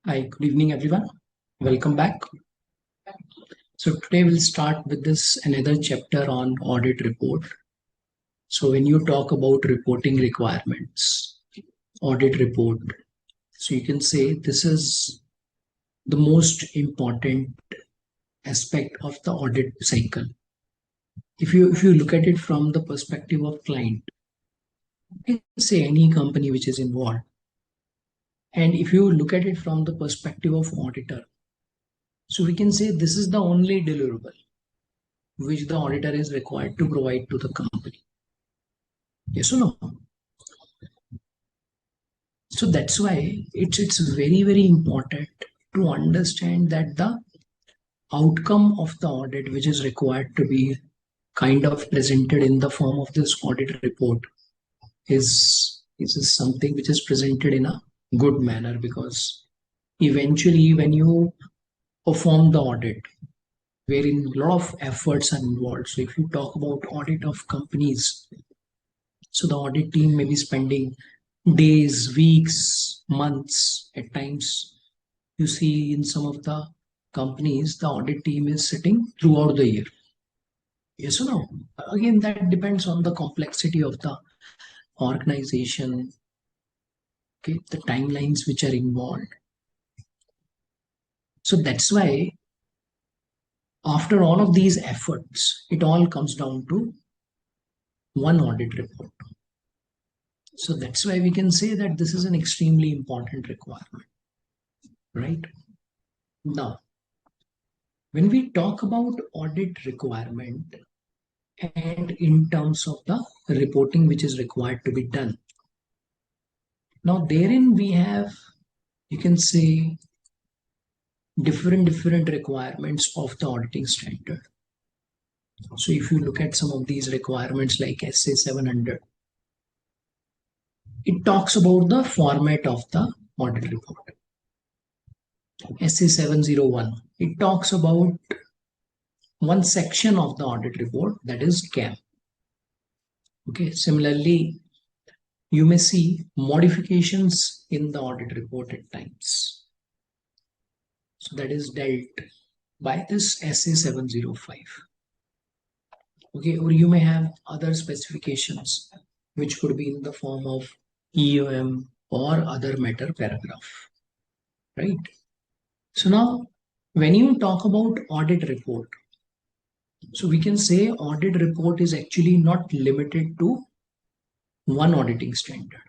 Hi, good evening, everyone. Welcome back. So today we'll start with this another chapter on audit report. So when you talk about reporting requirements, audit report, so you can say this is the most important aspect of the audit cycle. If you look at it from the perspective of client, you can say any company which is involved. And if you look at it from the perspective of auditor, so we can say this is the only deliverable which the auditor is required to provide to the company. Yes or no? So that's why it's very important to understand that the outcome of the audit, which is required to be kind of presented in the form of this audit report, is something which is presented in a good manner, because eventually when you perform the audit, wherein a lot of efforts are involved. So if you talk about audit of companies, so the audit team may be spending days, weeks, months, at times. You see in some of the companies, the audit team is sitting throughout the year. Yes or no? Again, that depends on the complexity of the organization, okay, the timelines which are involved. So that's why after all of these efforts, it all comes down to one audit report. So that's why we can say that this is an extremely important requirement, right? Now, when we talk about audit requirement and in terms of the reporting which is required to be done, now therein we have, you can say, different requirements of the auditing standard. So if you look at some of these requirements like SA 700, it talks about the format of the audit report. SA 701, it talks about one section of the audit report, that is CAM. Okay, similarly, you may see modifications in the audit report at times. So that is dealt by this SA 705. Okay, or you may have other specifications which could be in the form of EOM or other matter paragraph, right? So now, when you talk about audit report, so we can say audit report is actually not limited to one auditing standard.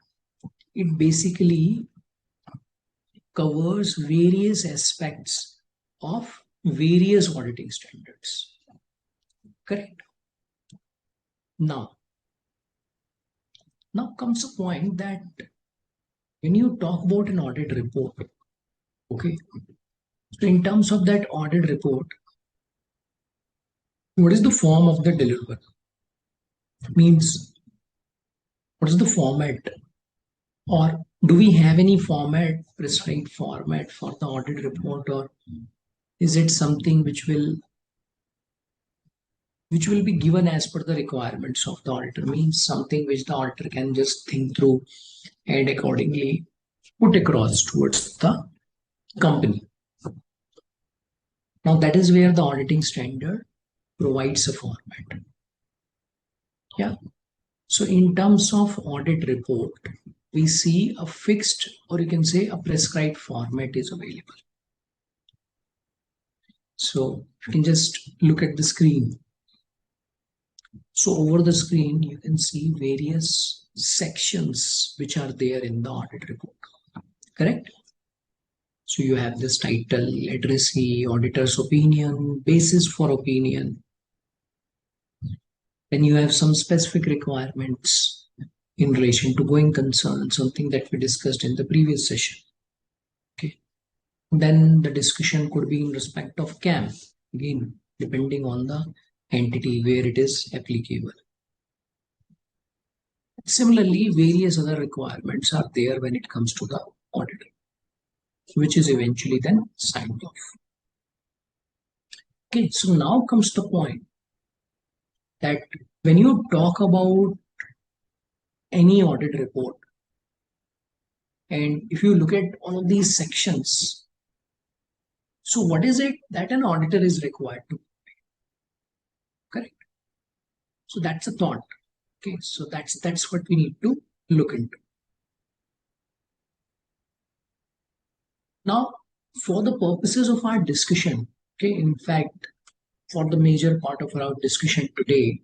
It basically covers various aspects of various auditing standards. Correct. Now comes the point that when you talk about an audit report, okay, so in terms of that audit report, what is the form of the deliverable? Means, what is the format, or do we have any format, prescribed format for the audit report, or is it something which will be given as per the requirements of the auditor? Means something which the auditor can just think through and accordingly put across towards the company. Now that is where the auditing standard provides a format. Yeah. So in terms of audit report, we see a fixed, or you can say a prescribed format is available. So you can just look at the screen. So over the screen, you can see various sections which are there in the audit report. Correct? So you have this title, addressee, auditor's opinion, basis for opinion. Then you have some specific requirements in relation to going concern, something that we discussed in the previous session. Okay. Then the discussion could be in respect of CAM, again, depending on the entity where it is applicable. Similarly, various other requirements are there when it comes to the audit, which is eventually then signed off. Okay, so now comes the point that when you talk about any audit report, and if you look at all of these sections, So what is it that an auditor is required to? Correct. So that's a thought. Okay, so that's what we need to look into. Now, for the purposes of our discussion, okay, in fact, for the major part of our discussion today,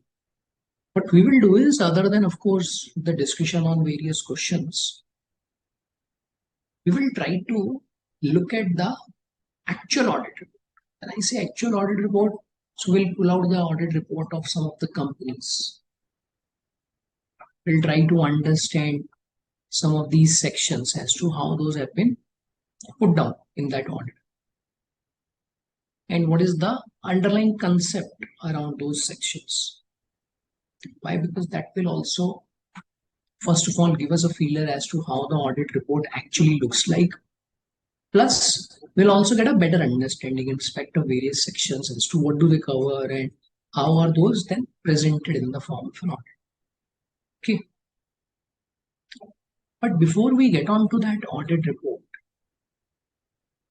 what we will do is, other than, of course, the discussion on various questions, we will try to look at the actual audit report. When I say actual audit report, so we'll pull out the audit report of some of the companies. We'll try to understand some of these sections as to how those have been put down in that audit. And what is the underlying concept around those sections? Why? Because that will also, first of all, give us a feeler as to how the audit report actually looks like. Plus, we'll also get a better understanding in respect of various sections as to what do they cover and how are those then presented in the form of an audit. Okay. But before we get on to that audit report,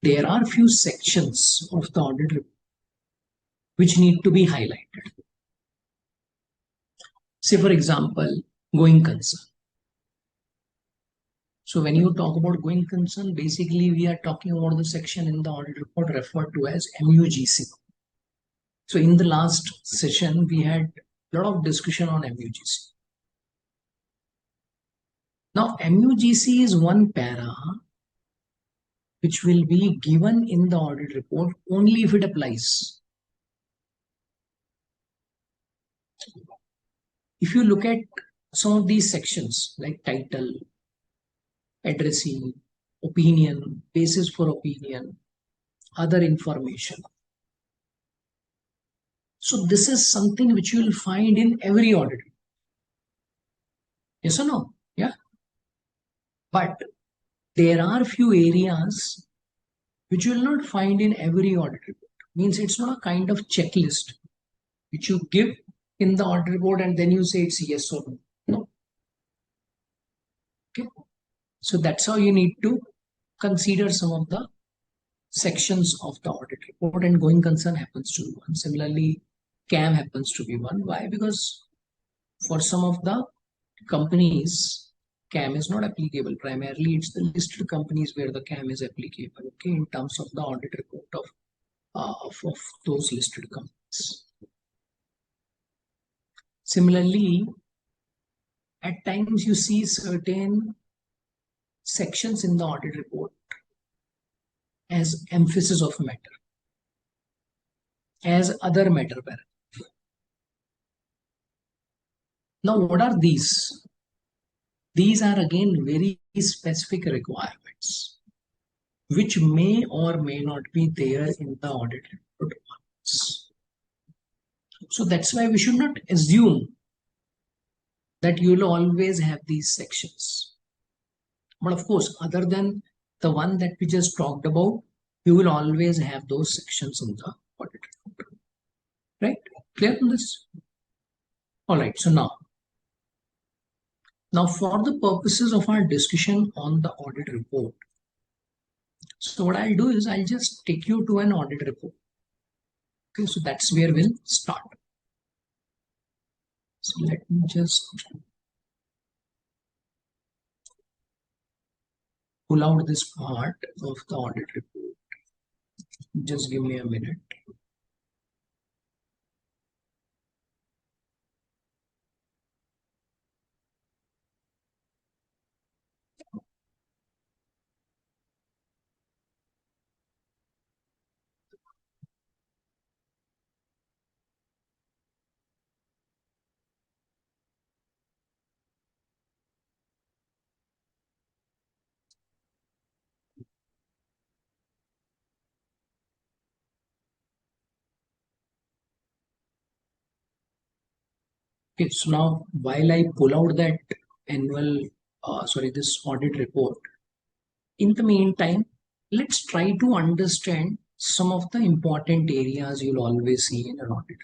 there are few sections of the audit report which need to be highlighted. Say, for example, going concern. So when you talk about going concern, basically we are talking about the section in the audit report referred to as MUGC. So in the last session, we had a lot of discussion on MUGC. Now, MUGC is one para which will be given in the audit report only if it applies. If you look at some of these sections like title, addressee, opinion, basis for opinion, other information. So this is something which you will find in every audit. Yes or no? Yeah. But there are few areas which you will not find in every audit report. Means it's not a kind of checklist which you give in the audit report and then you say it's yes or no. No. Okay. So that's how you need to consider some of the sections of the audit report, and going concern happens to be one. Similarly, CAM happens to be one. Why? Because for some of the companies, CAM is not applicable. Primarily, it's the listed companies where the CAM is applicable, okay, in terms of the audit report of those listed companies. Similarly, at times you see certain sections in the audit report as emphasis of matter, as other matter paragraph. Now, what are these? These are again very specific requirements which may or may not be there in the audit report. So that's why we should not assume that you will always have these sections. But of course, other than the one that we just talked about, you will always have those sections in the audit report. Right? Clear on this? All right. So now for the purposes of our discussion on the audit report, so what I'll do is I'll just take you to an audit report. Okay, so that's where we'll start. So let me just pull out this part of the audit report. Just give me a minute. Okay, so now while I pull out that this audit report, in the meantime, let's try to understand some of the important areas you'll always see in an audit.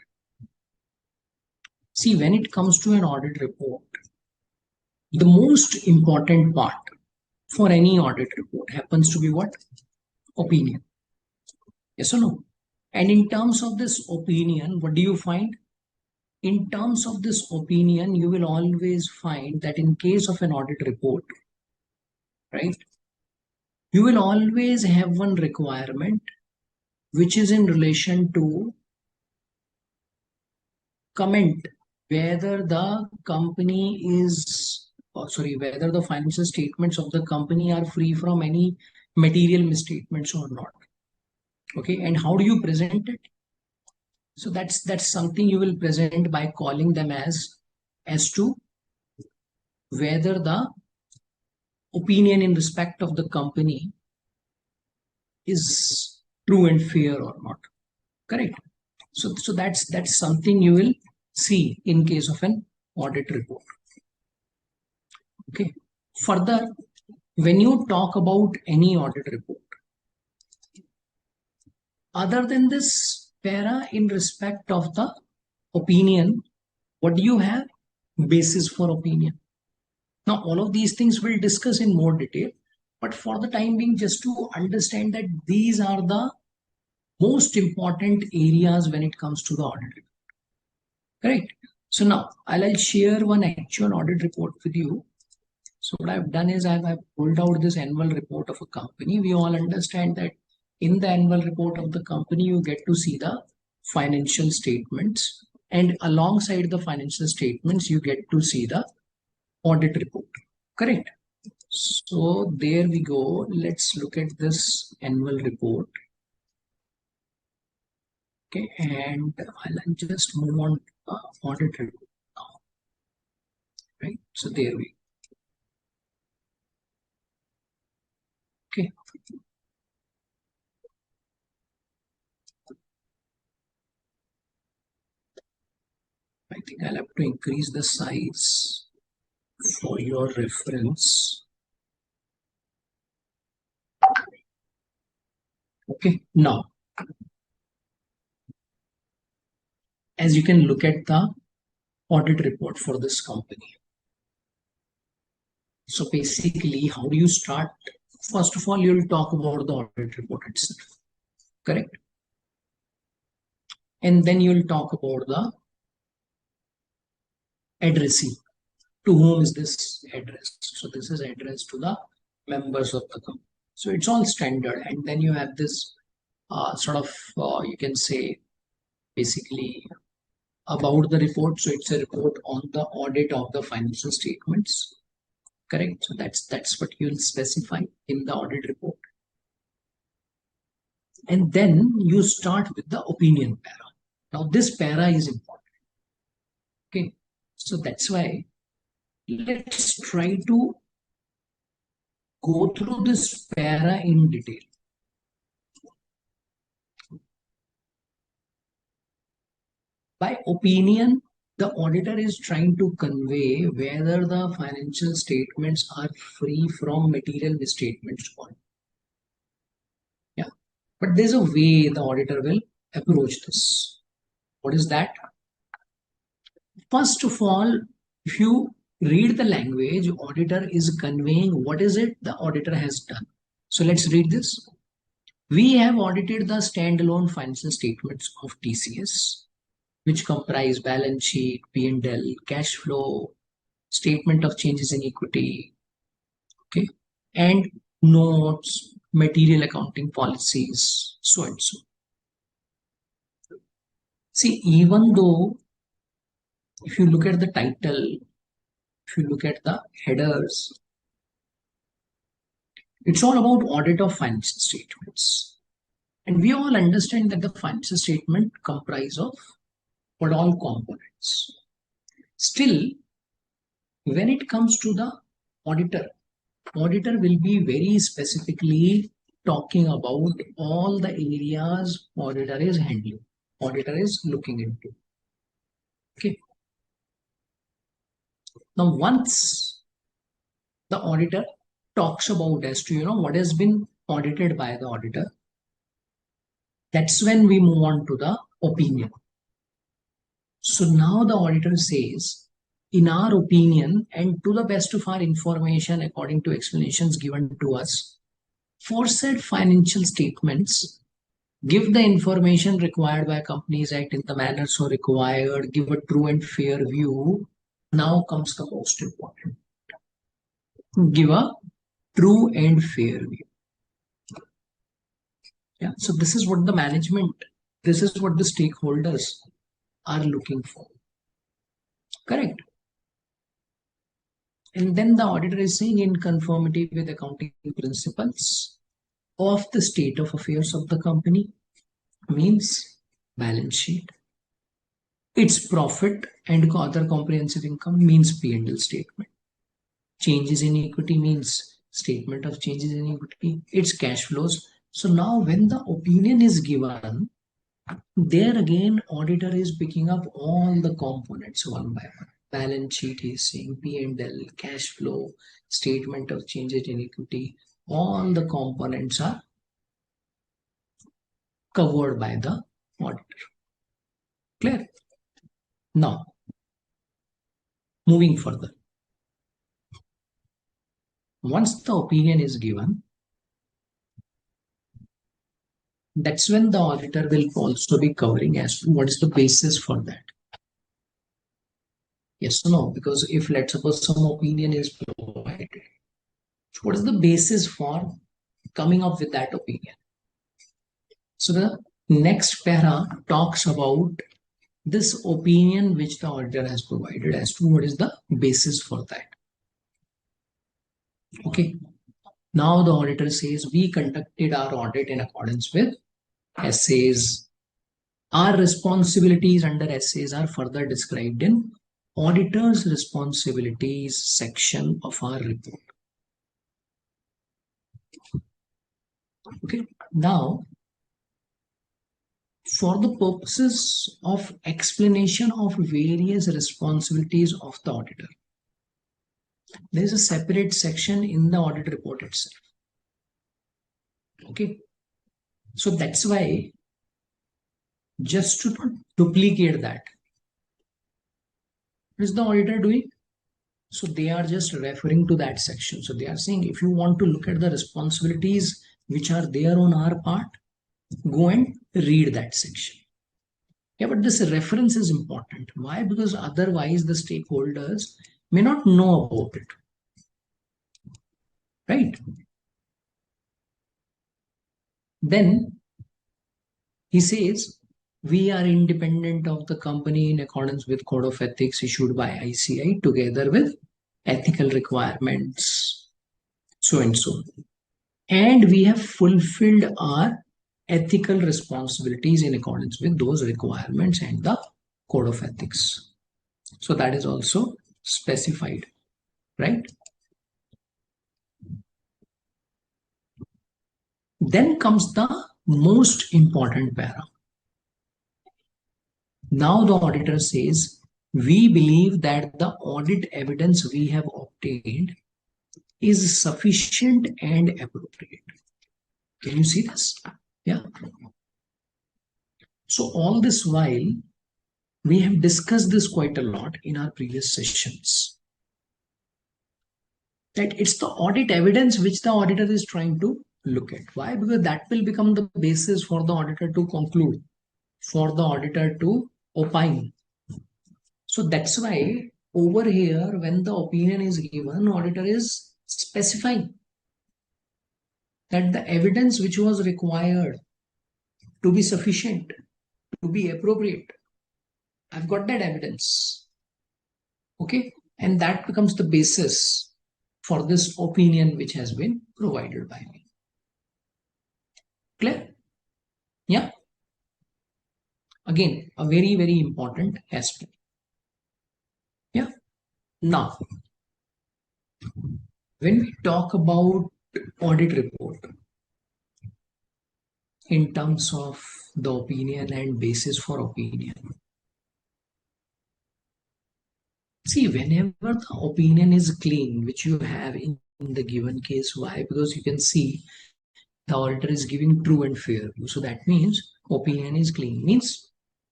See, when it comes to an audit report, the most important part for any audit report happens to be what? Opinion. Yes or no? And in terms of this opinion, what do you find? In terms of this opinion, you will always find that in case of an audit report, right, you will always have one requirement which is in relation to comment whether the company is, whether the financial statements of the company are free from any material misstatements or not. Okay, and how do you present it? So that's something you will present by calling them as to whether the opinion in respect of the company is true and fair or not. Correct. So that's something you will see in case of an audit report. Okay. Further, when you talk about any audit report, other than this para in respect of the opinion, what do you have? Basis for opinion. Now, all of these things we'll discuss in more detail, but for the time being, just to understand that these are the most important areas when it comes to the audit report. Correct. So now I'll share one actual audit report with you. So what I've done is I've pulled out this annual report of a company. We all understand that in the annual report of the company, you get to see the financial statements, and alongside the financial statements, you get to see the audit report. Correct. So there we go. Let's look at this annual report. Okay, and I'll just move on to audit report now. Right. So there we go. Okay. I think I'll have to increase the size for your reference. Okay, now as you can look at the audit report for this company. So basically, how do you start? First of all, you'll talk about the audit report itself, correct? And then you'll talk about the addressee. To whom is this address? So this is addressed to the members of the company. So it's all standard. And then you have this you can say basically about the report. So it's a report on the audit of the financial statements. Correct. So that's what you'll specify in the audit report. And then you start with the opinion para. Now this para is important. Okay. So that's why let's try to go through this para in detail. By opinion, the auditor is trying to convey whether the financial statements are free from material misstatements or not. Yeah, but there's a way the auditor will approach this. What is that? First of all, if you read the language, auditor is conveying what is it the auditor has done. So let's read this. We have audited the standalone financial statements of TCS, which comprise balance sheet, P&L, cash flow, statement of changes in equity, okay, and notes, material accounting policies, so and so. See, even though if you look at the title, if you look at the headers, it's all about audit of financial statements. And we all understand that the financial statement comprise of what all components. Still, when it comes to the auditor will be very specifically talking about all the areas auditor is handling, auditor is looking into. Okay. Now, once the auditor talks about as to what has been audited by the auditor, that's when we move on to the opinion. So now the auditor says, in our opinion, and to the best of our information, according to explanations given to us, for said financial statements, Give the information required by Companies Act in the manner so required, give a true and fair view. Now comes the most important. Give a true and fair view. Yeah. So this is what the management, this is what the stakeholders are looking for. Correct. And then the auditor is saying in conformity with accounting principles of the state of affairs of the company means balance sheet. Its profit and other comprehensive income means P&L statement. Changes in equity means statement of changes in equity. Its cash flows. So now when the opinion is given, there again auditor is picking up all the components one by one. Balance sheet is saying P&L, cash flow, statement of changes in equity. All the components are covered by the auditor. Clear? Now, moving further. Once the opinion is given, that's when the auditor will also be covering as to what is the basis for that. Yes or no? Because if let's suppose some opinion is provided, what is the basis for coming up with that opinion? So the next para talks about this opinion which the auditor has provided as to what is the basis for that. Okay. Now the auditor says we conducted our audit in accordance with SAs. Our responsibilities under SAs are further described in auditor's responsibilities section of our report. Okay. Now, for the purposes of explanation of various responsibilities of the auditor, there is a separate section in the audit report itself. Okay. So that's why, just to not duplicate that, what is the auditor doing? So they are just referring to that section. So they are saying if you want to look at the responsibilities which are there on our part, go and read that section. Yeah, but this reference is important. Why? Because otherwise the stakeholders may not know about it. Right? Then he says, we are independent of the company in accordance with Code of Ethics issued by ICAI together with ethical requirements, so and so. And we have fulfilled our ethical responsibilities in accordance with those requirements and the Code of Ethics. So that is also specified, right? Then comes the most important para. Now the auditor says, we believe that the audit evidence we have obtained is sufficient and appropriate. Can you see this? Yeah. So all this while, we have discussed this quite a lot in our previous sessions. That it's the audit evidence which the auditor is trying to look at. Why? Because that will become the basis for the auditor to conclude, for the auditor to opine. So that's why over here, when the opinion is given, auditor is specifying that the evidence which was required to be sufficient, to be appropriate, I've got that evidence. Okay. And that becomes the basis for this opinion which has been provided by me. Clear? Yeah. Again, a very, very important aspect. Yeah. Now, when we talk about audit report in terms of the opinion and basis for opinion, see, whenever the opinion is clean, which you have in the given case, why? Because you can see the auditor is giving true and fair view. So that means opinion is clean, means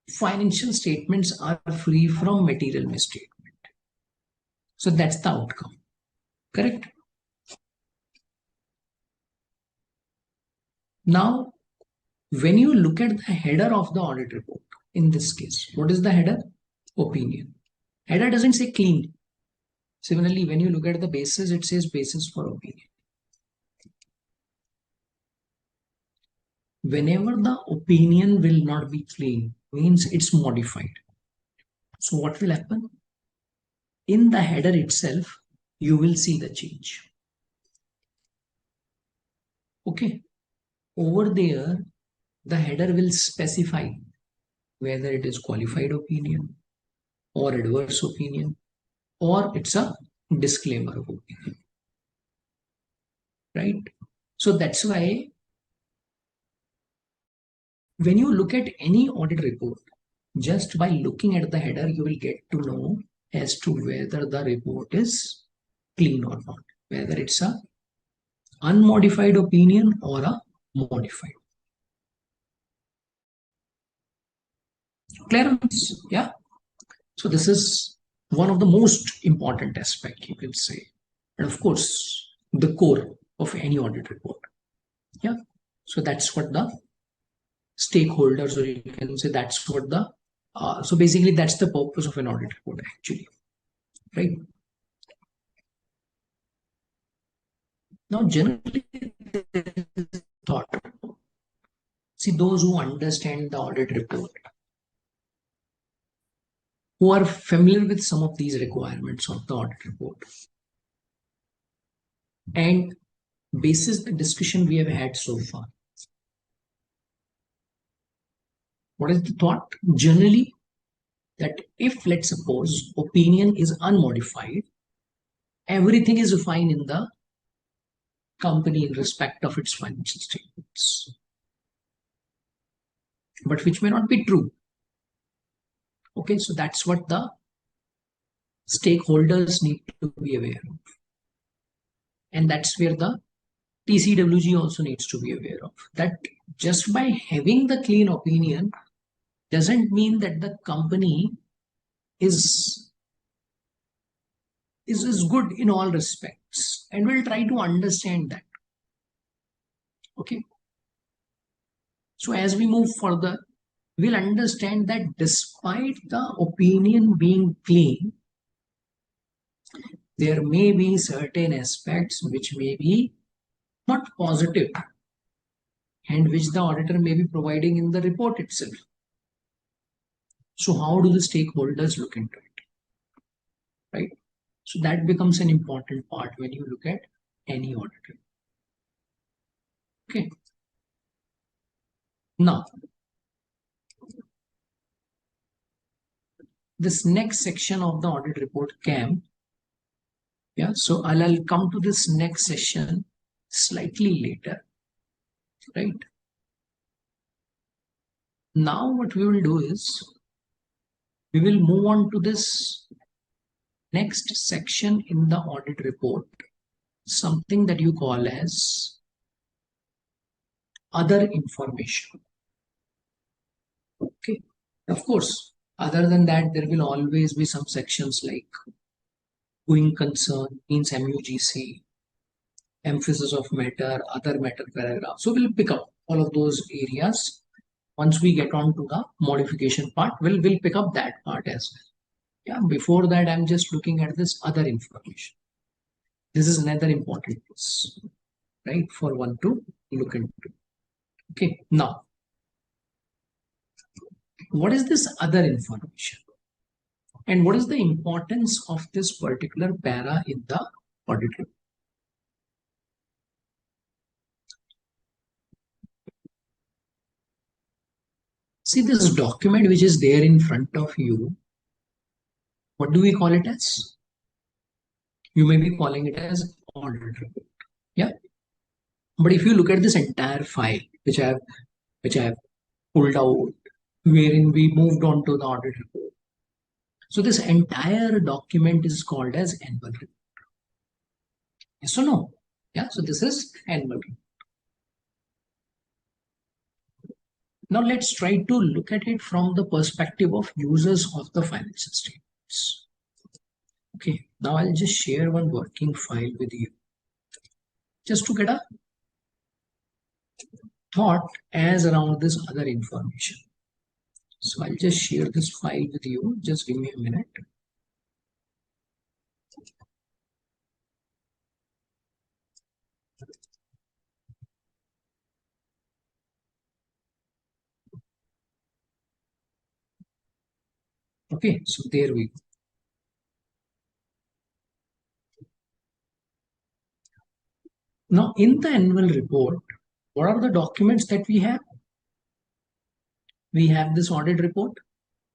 financial statements are free from material misstatement. So that's the outcome. Correct? Now, When you look at the header of the audit report, in this case, what is the header? Opinion. Header doesn't say clean. Similarly, when you look at the basis, it says basis for opinion. Whenever the opinion will not be clean, means it's modified. So what will happen? In the header itself, you will see the change. Okay. Over there, the header will specify whether it is qualified opinion or adverse opinion or it's a disclaimer of opinion, right? So that's why when you look at any audit report, just by looking at the header, you will get to know as to whether the report is clean or not, whether it's a unmodified opinion or a modified. Clear on this? Yeah. So this is one of the most important aspect, you can say, and of course the core of any audit report. Yeah. So that's what the stakeholders, or you can say that's what the so basically that's the purpose of an audit report actually, right? Now generally thought, see, those who understand the audit report, who are familiar with some of these requirements of the audit report, and basis the discussion we have had so far, what is the thought generally? That if, let's suppose, opinion is unmodified, everything is fine in the company in respect of its financial statements, but which may not be true. Okay, so that's what the stakeholders need to be aware of, and that's where the TCWG also needs to be aware of, that just by having the clean opinion doesn't mean that the company is is good in all respects, and we'll try to understand that. Okay, so as we move further, we'll understand that despite the opinion being clean, there may be certain aspects which may be not positive and which the auditor may be providing in the report itself. So how do the stakeholders look into it, right? So that becomes an important part when you look at any audit report. Okay. Now, this next section of the audit report, CAM. Yeah, so I'll come to this next session slightly later, right? Now what we will do is we will move on to this next section in the audit report, something that you call as other information. Okay, of course, other than that, there will always be some sections like going concern, means MUGC, emphasis of matter, other matter paragraph. So we'll pick up all of those areas. Once we get on to the modification part, we'll pick up that part as well. Yeah, before that, I'm just looking at this other information. This is another important piece, right, for one to look into. Okay, now, what is this other information? And what is the importance of this particular para in the audit report? See, this document which is there in front of you, what do we call it as? You may be calling it as audit report. Yeah. But if you look at this entire file, which I have pulled out, wherein we moved on to the audit report. So this entire document is called as annual report. Yes or no? Yeah. So this is annual report. Now let's try to look at it from the perspective of users of the financial statements. Okay, now I'll just share one working file with you just to get a thought as around this other information. So I'll just share this file with you. Just give me a minute. Okay, so there we go. Now in the annual report, what are the documents that we have? We have this audit report,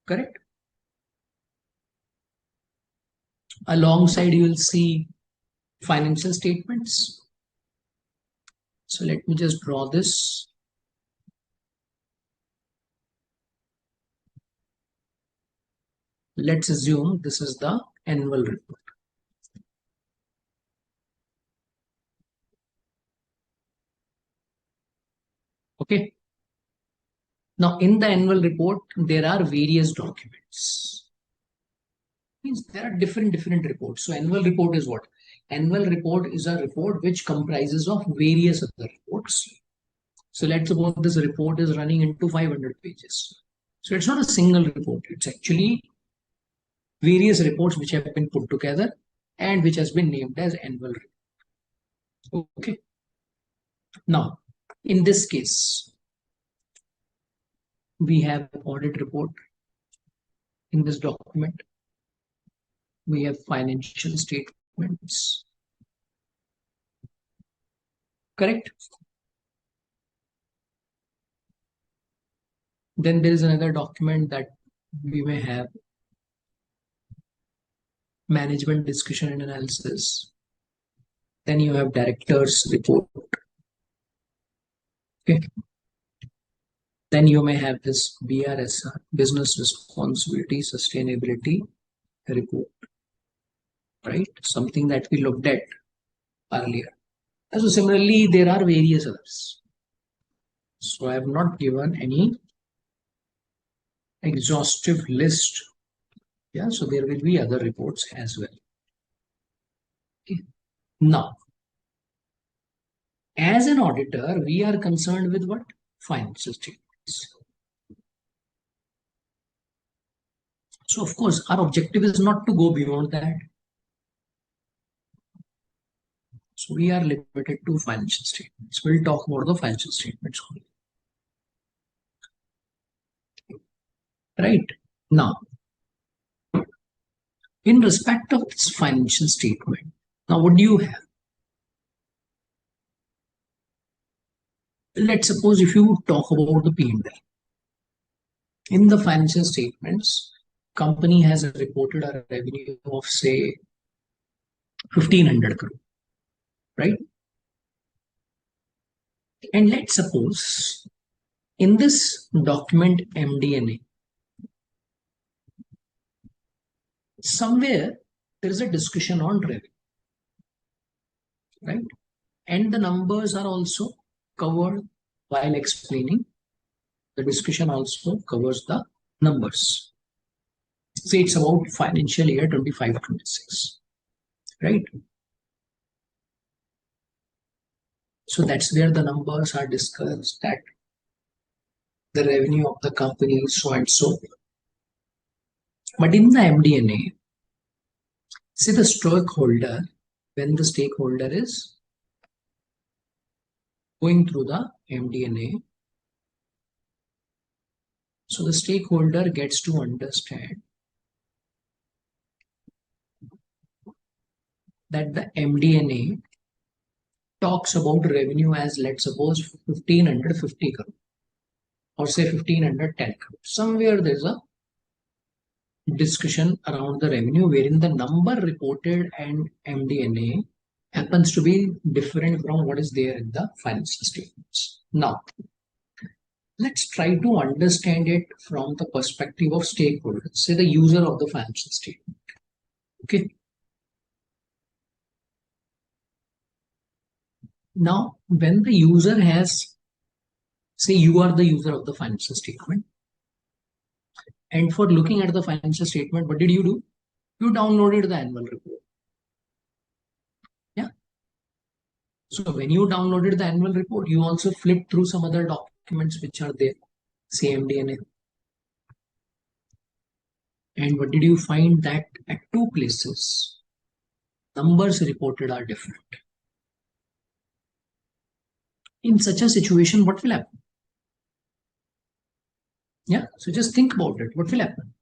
correct? Alongside you will see financial statements. So let me just draw this. Let's assume this is the annual report. Okay. Now in the annual report, there are various documents. Means there are different reports. So annual report is what? Annual report is a report which comprises of various other reports. So let's suppose this report is running into 500 pages. So it's not a single report. It's actually various reports which have been put together and which has been named as annual report. Okay. Now, in this case, we have audit report. In this document, we have financial statements. Correct? Then there is another document that we may have management discussion and analysis. Then you have director's report. Okay. Then you may have this BRSR, business responsibility sustainability report, right? Something that we looked at earlier. And so similarly, there are various others. So I have not given any exhaustive list. Yeah, so there will be other reports as well. Okay. Now, as an auditor, we are concerned with what? Financial statements. So of course, our objective is not to go beyond that. So we are limited to financial statements. We'll talk about the financial statements only. Right. Now, in respect of this financial statement, now what do you have? Let's suppose if you talk about the P&L. In the financial statements, company has reported a revenue of say 1500 crore, right? And let's suppose in this document MD&A, somewhere there is a discussion on revenue, right? And the numbers are also covered while explaining. The discussion also covers the numbers. Say it's about financial year 25-26, right? So that's where the numbers are discussed, that the revenue of the company is so and so. But in the MD&A, say the stakeholder, when the stakeholder is going through the MD&A, so the stakeholder gets to understand that the MD&A talks about revenue as, let's suppose, 1550 crore or say 1510 crore. Somewhere there's a discussion around the revenue wherein the number reported and MD&A happens to be different from what is there in the financial statements. Now, let's try to understand it from the perspective of stakeholders, say the user of the financial statement. Okay. Now, when the user has, say you are the user of the financial statement, and for looking at the financial statement, what did you do? You downloaded the annual report. Yeah. So when you downloaded the annual report, you also flipped through some other documents which are there, same DNA. And what did you find? That at two places, numbers reported are different. In such a situation, what will happen? Yeah, so just think about it. What will happen?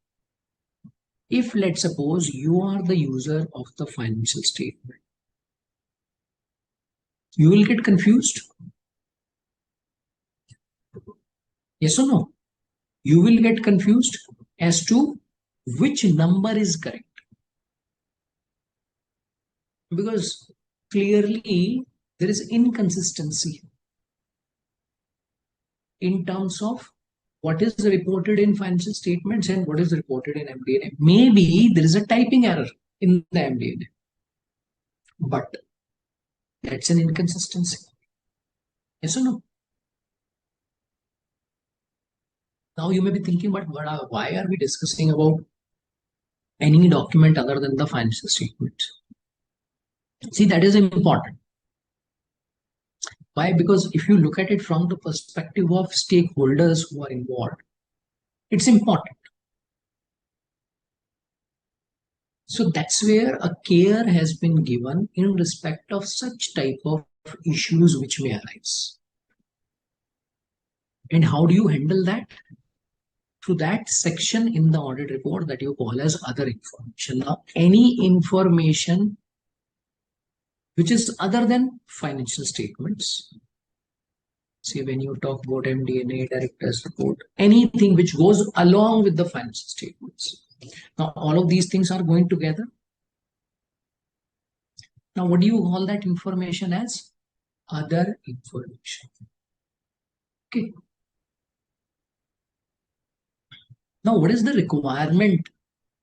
If let's suppose you are the user of the financial statement, you will get confused. Yes or no? You will get confused as to which number is correct. Because clearly there is inconsistency in terms of what is reported in financial statements and what is reported in MD&A. Maybe there is a typing error in the MD&A, but that's an inconsistency. Yes or no? Now you may be thinking, but why are we discussing about any document other than the financial statements? See, that is important. Why? Because if you look at it from the perspective of stakeholders who are involved, it's important. So that's where a care has been given in respect of such type of issues which may arise. And how do you handle that? Through that section in the audit report that you call as other information. Now, any information which is other than financial statements, say when you talk about MD&A, director's report, anything which goes along with the financial statements. Now, all of these things are going together. Now, what do you call that information as? Other information. Okay. Now, what is the requirement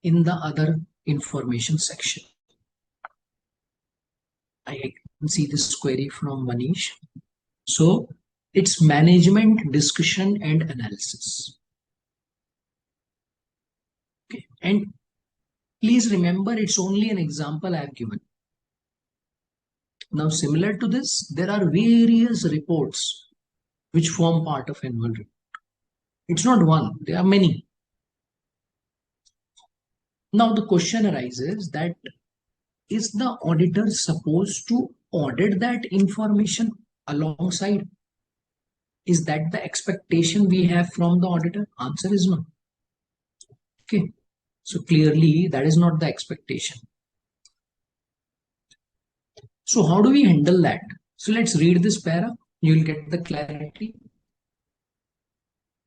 in the other information section? I can see this query from Manish. So, it's management discussion and analysis. Okay. And please remember, it's only an example I have given. Now, similar to this, there are various reports which form part of annual report. It's not one, there are many. Now, the question arises that is the auditor supposed to audit that information alongside? Is that the expectation we have from the auditor? Answer is no. Okay. So clearly that is not the expectation. So how do we handle that? So let's read this para. You will get the clarity.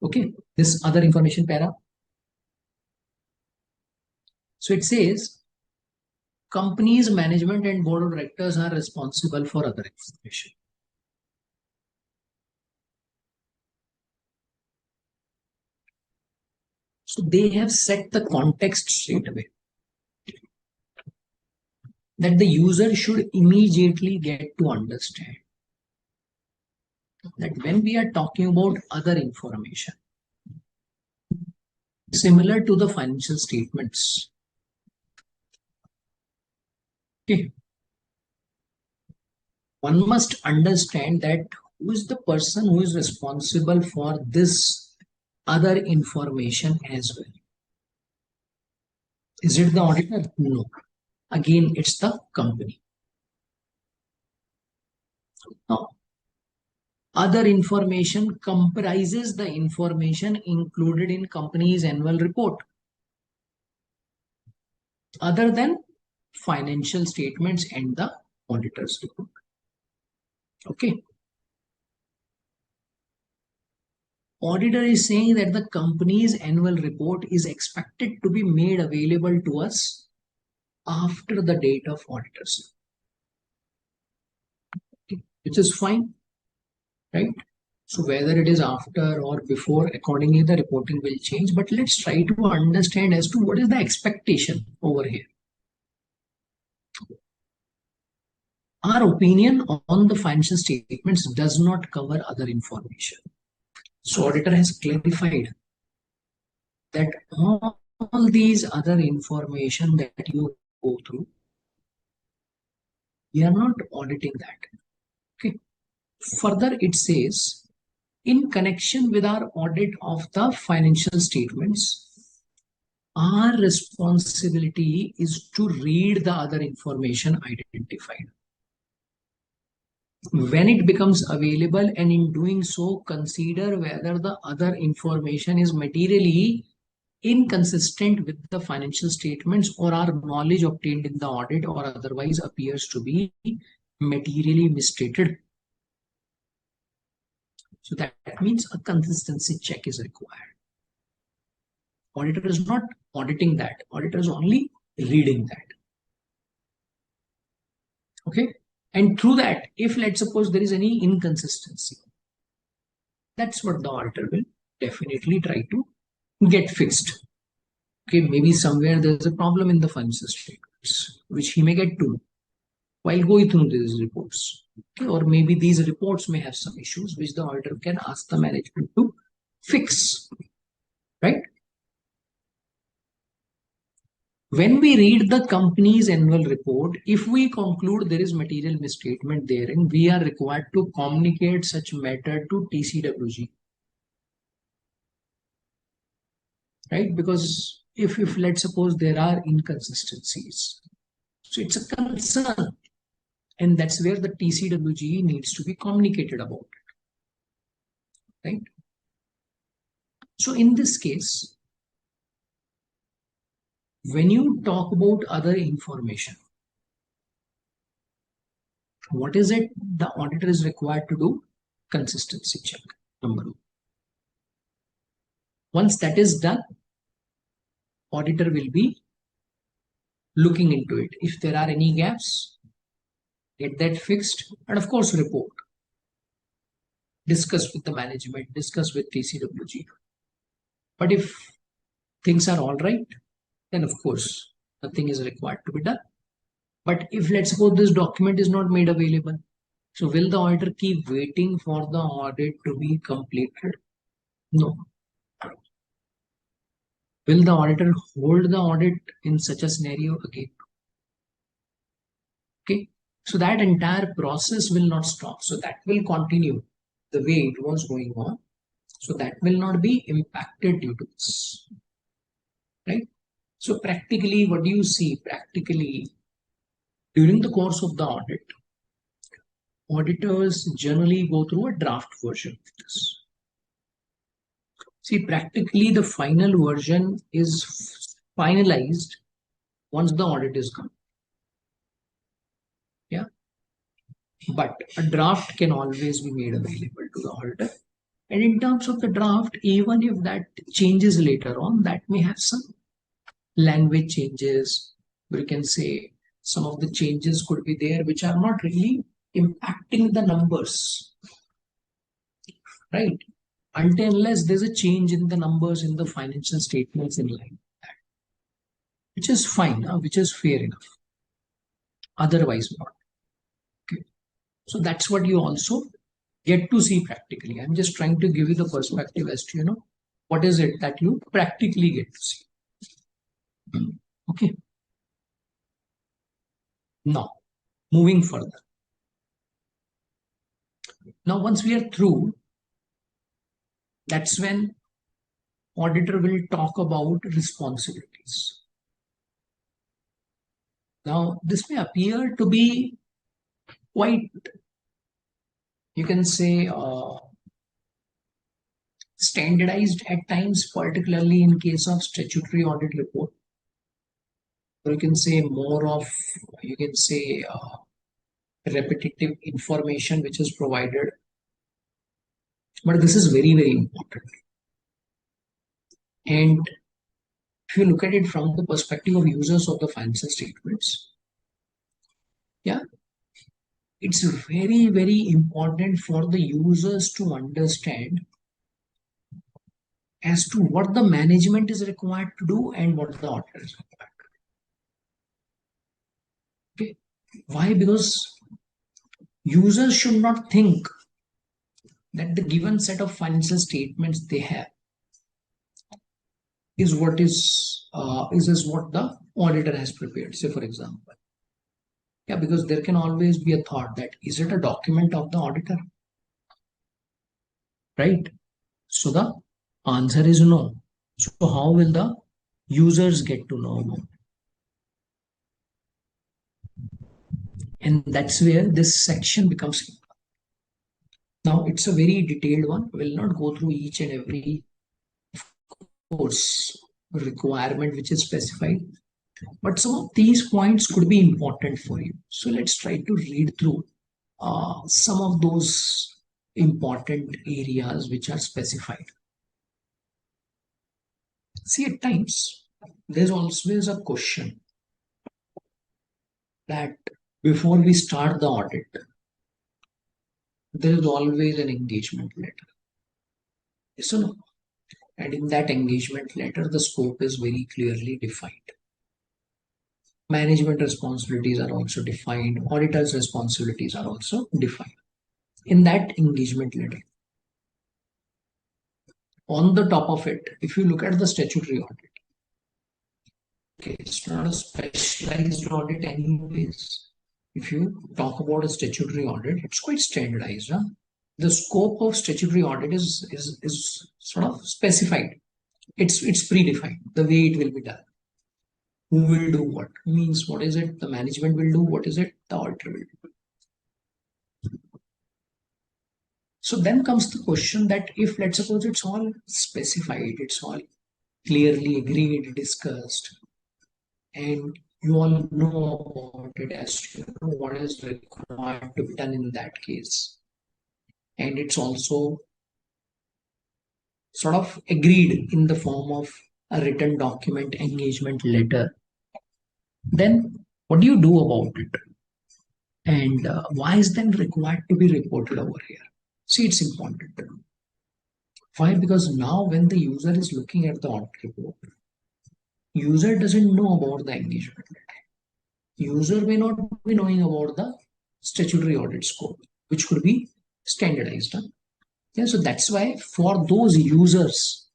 Okay. This other information para. So it says company's management and board of directors are responsible for other information. So they have set the context straight away that the user should immediately get to understand that when we are talking about other information, similar to the financial statements, okay, one must understand that who is the person who is responsible for this other information as well. Is it the auditor? No. Again, it's the company. Now, other information comprises the information included in company's annual report, other than financial statements and the auditor's report. Okay. Auditor is saying that the company's annual report is expected to be made available to us after the date of auditors, okay, which is fine, right? So whether it is after or before, accordingly the reporting will change. But let's try to understand as to what is the expectation over here. Our opinion on the financial statements does not cover other information. So auditor has clarified that all these other information that you go through, we are not auditing that. Further, it says, in connection with our audit of the financial statements, our responsibility is to read the other information identified. When it becomes available, and in doing so, consider whether the other information is materially inconsistent with the financial statements, or our knowledge obtained in the audit or otherwise appears to be materially misstated. So that means a consistency check is required. Auditor is not auditing that. Auditor is only reading that. Okay. And through that, if let's suppose there is any inconsistency, that's what the auditor will definitely try to get fixed. Okay, maybe somewhere there's a problem in the financial statements, which he may get to while going through these reports. Okay, or maybe these reports may have some issues which the auditor can ask the management to fix. Right? When we read the company's annual report, if we conclude there is material misstatement therein, we are required to communicate such matter to TCWG. Right? Because if let's suppose there are inconsistencies, so it's a concern, and that's where the TCWG needs to be communicated about it. Right? So in this case, when you talk about other information, what is it the auditor is required to do? Consistency check, number one. Once that is done, auditor will be looking into it. If there are any gaps, get that fixed, and of course report. Discuss with the management, discuss with TCWG. But if things are all right, then of course nothing is required to be done. But if let's suppose this document is not made available, so will the auditor keep waiting for the audit to be completed? No. Will the auditor hold the audit in such a scenario again? Okay, so that entire process will not stop. So that will continue the way it was going on. So that will not be impacted due to this. Right? So practically, what do you see? Practically, during the course of the audit, auditors generally go through a draft version of this. See, practically the final version is finalized once the audit is done. Yeah. But a draft can always be made available to the auditor. And in terms of the draft, even if that changes later on, that may have some language changes. We can say some of the changes could be there which are not really impacting the numbers. Right? Until unless there's a change in the numbers in the financial statements in line with that, which is fine, which is fair enough. Otherwise not. Okay. So that's what you also get to see practically. I'm just trying to give you the perspective as to, what is it that you practically get to see. Okay. Now, moving further. Now, once we are through, that's when auditor will talk about responsibilities. Now, this may appear to be quite, you can say, standardized at times, particularly in case of statutory audit report. Or you can say more of, repetitive information which is provided. But this is very, very important. And if you look at it from the perspective of users of the financial statements, yeah, it's very, very important for the users to understand as to what the management is required to do and what the auditor is required to do. Okay. Why? Because users should not think that the given set of financial statements they have is what the auditor has prepared. Say, for example, yeah, because there can always be a thought that is it a document of the auditor? right? So the answer is no. So how will the users get to know about it? And that's where this section becomes. Now it's a very detailed one. We'll not go through each and every course requirement which is specified, but some of these points could be important for you. So let's try to read through some of those important areas which are specified. See, at times there's always a question that before we start the audit, there is always an engagement letter. Yes or no? And in that engagement letter, the scope is very clearly defined. Management responsibilities are also defined. Auditor's responsibilities are also defined in that engagement letter. On the top of it, if you look at the statutory audit, okay, it's not a specialized audit anyways. If you talk about a statutory audit, it's quite standardized. Huh? The scope of statutory audit is sort of specified. It's predefined, the way it will be done. Who will do what? Means what is it? The management will do. What is it? The auditor will do. So then comes the question that if let's suppose it's all specified, it's all clearly agreed, discussed, and you all know about it as to know what is required to be done in that case. And it's also sort of agreed in the form of a written document, engagement letter. Then what do you do about it? And why is then required to be reported over here? See, it's important. Why? Because now when the user is looking at the audit report, user doesn't know about the engagement letter. User may not be knowing about the statutory audit scope, which could be standardized. Huh? Yeah, so that's why for those users,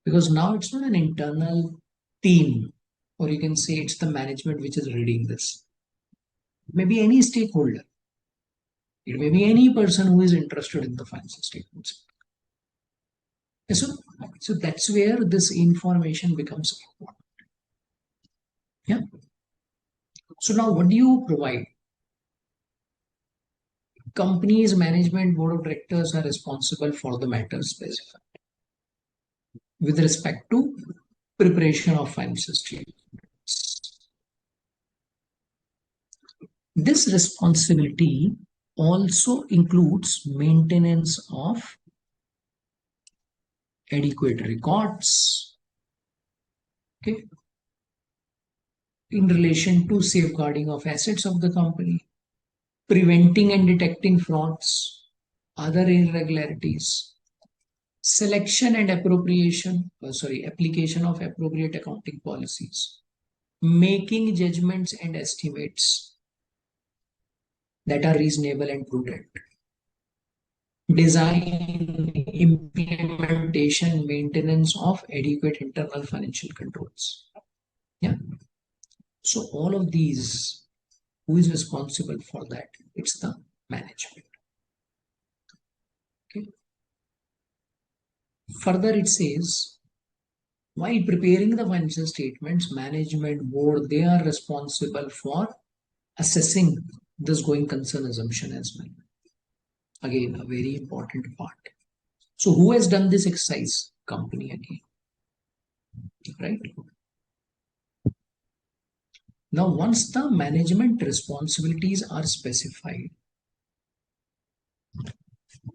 because now it's not an internal team, or you can say it's the management which is reading this. Maybe any stakeholder. It may be any person who is interested in the financial statements. So that's where this information becomes important. Yeah. So now what do you provide? Company's management board of directors are responsible for the matters specified with respect to preparation of financial statements. This responsibility also includes maintenance of adequate records, okay, in relation to safeguarding of assets of the company, preventing and detecting frauds, other irregularities, selection and application of appropriate accounting policies, making judgments and estimates that are reasonable and prudent, design, implementation, maintenance of adequate internal financial controls. Yeah. So all of these, who is responsible for that? It's the management. Okay. Further, it says, while preparing the financial statements, management board, they are responsible for assessing this going concern assumption as well. Again, a very important part. So who has done this exercise? Company again, right? Now, once the management responsibilities are specified,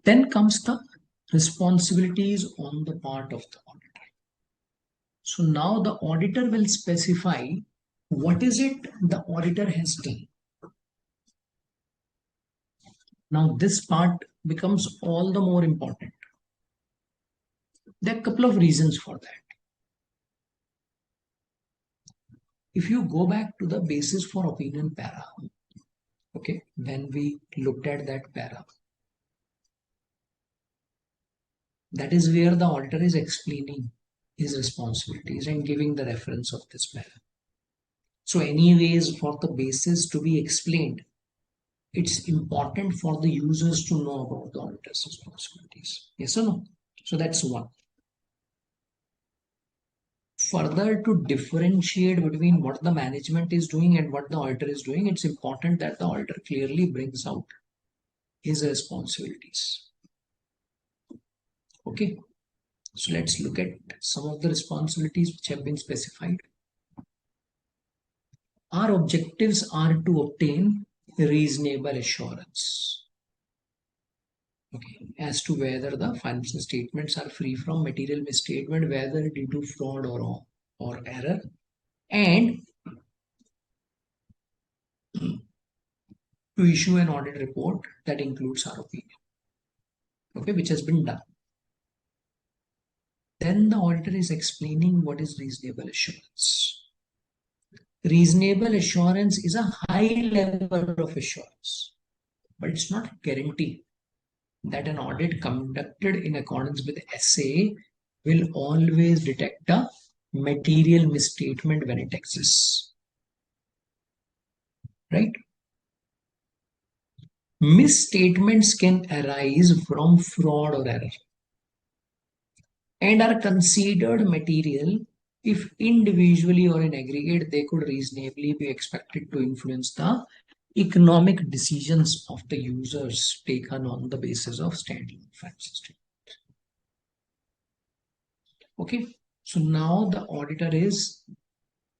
then comes the responsibilities on the part of the auditor. So now the auditor will specify what is it the auditor has done. Now this part becomes all the more important. There are a couple of reasons for that. If you go back to the basis for opinion para, okay, when we looked at that para, that is where the auditor is explaining his responsibilities and giving the reference of this para. So anyways, for the basis to be explained, it's important for the users to know about the auditor's responsibilities. Yes or no? So that's one. Further, to differentiate between what the management is doing and what the auditor is doing, it's important that the auditor clearly brings out his responsibilities. Okay, so let's look at some of the responsibilities which have been specified. Our objectives are to obtain reasonable assurance, okay, as to whether the financial statements are free from material misstatement, whether due to fraud or error, and to issue an audit report that includes our opinion, okay, which has been done. Then the auditor is explaining what is reasonable assurance. Reasonable assurance is a high level of assurance, but it's not a guarantee that an audit conducted in accordance with SA will always detect a material misstatement when it exists. Right? Misstatements can arise from fraud or error and are considered material if individually or in aggregate they could reasonably be expected to influence the economic decisions of the users taken on the basis of standalone financial statements. Okay, so now the auditor is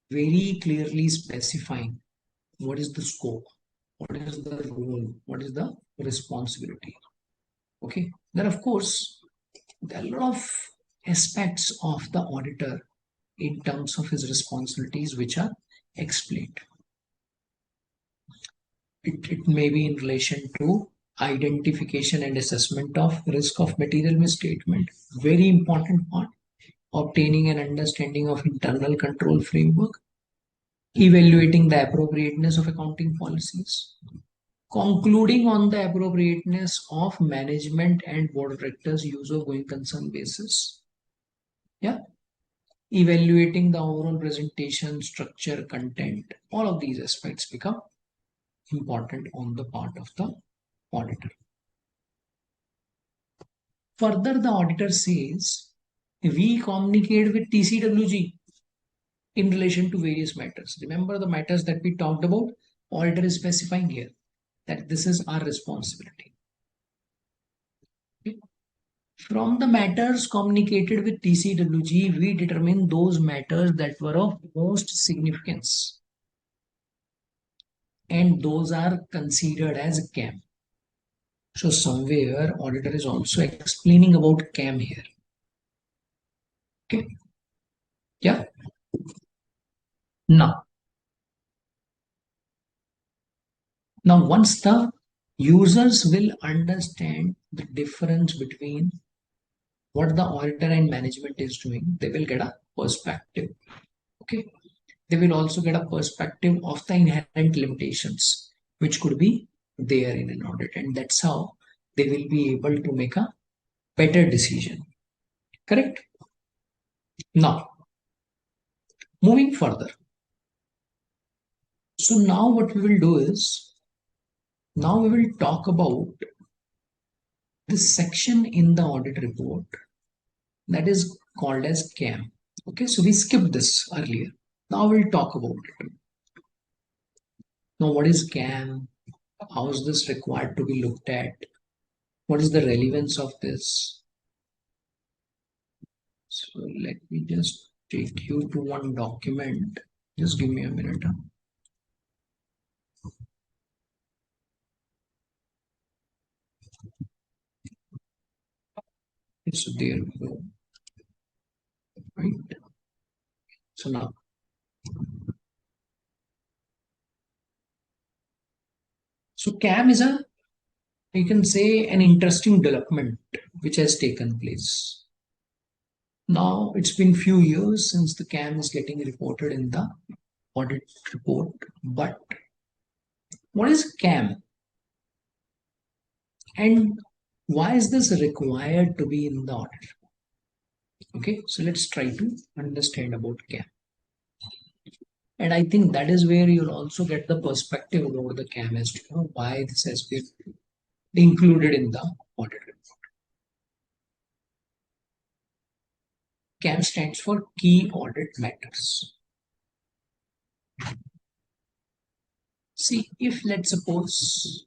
very clearly specifying what is the scope, what is the role, what is the responsibility. Okay, then of course there are a lot of aspects of the auditor in terms of his responsibilities which are explained. It may be in relation to identification and assessment of risk of material misstatement, very important part, obtaining an understanding of internal control framework, evaluating the appropriateness of accounting policies, concluding on the appropriateness of management and board of directors use of going concern basis. Yeah, evaluating the overall presentation, structure, content, all of these aspects become important on the part of the auditor. Further, the auditor says, we communicate with TCWG in relation to various matters. Remember the matters that we talked about? Auditor is specifying here that this is our responsibility. Okay. From the matters communicated with TCWG, we determine those matters that were of most significance, and those are considered as CAM. So somewhere auditor is also explaining about CAM here. Okay. Yeah. Now once the users will understand the difference between what the auditor and management is doing, they will get a perspective. Okay. They will also get a perspective of the inherent limitations which could be there in an audit, and that's how they will be able to make a better decision. Correct? Now, moving further. So now what we will do is, now we will talk about this section in the audit report that is called as CAM. Okay, so we skipped this earlier. Now we'll talk about it. Now, what is CAM? How is this required to be looked at? What is the relevance of this? So let me just take you to one document. Just give me a minute. So there we go. Right. So now, so CAM is a, you can say, an interesting development which has taken place. Now it's been few years since the CAM is getting reported in the audit report, but what is CAM and why is this required to be in the audit? Okay, so let's try to understand about CAM. And I think that is where you'll also get the perspective over the CAM as to why this has been included in the audit report. CAM stands for Key Audit Matters. See, if let's suppose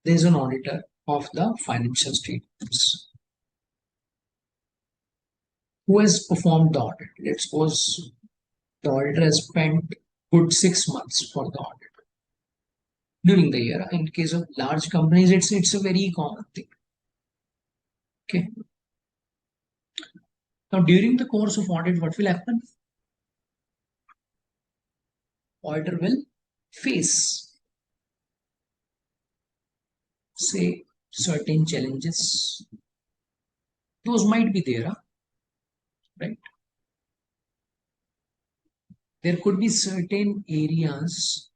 there is an auditor of the financial statements who has performed the audit. Let's suppose the auditor has spent good 6 months for the audit during the year. In case of large companies, it's a very common thing. Okay. Now, during the course of audit, what will happen? Auditor will face, say, certain challenges. Those might be there, right? There could be certain areas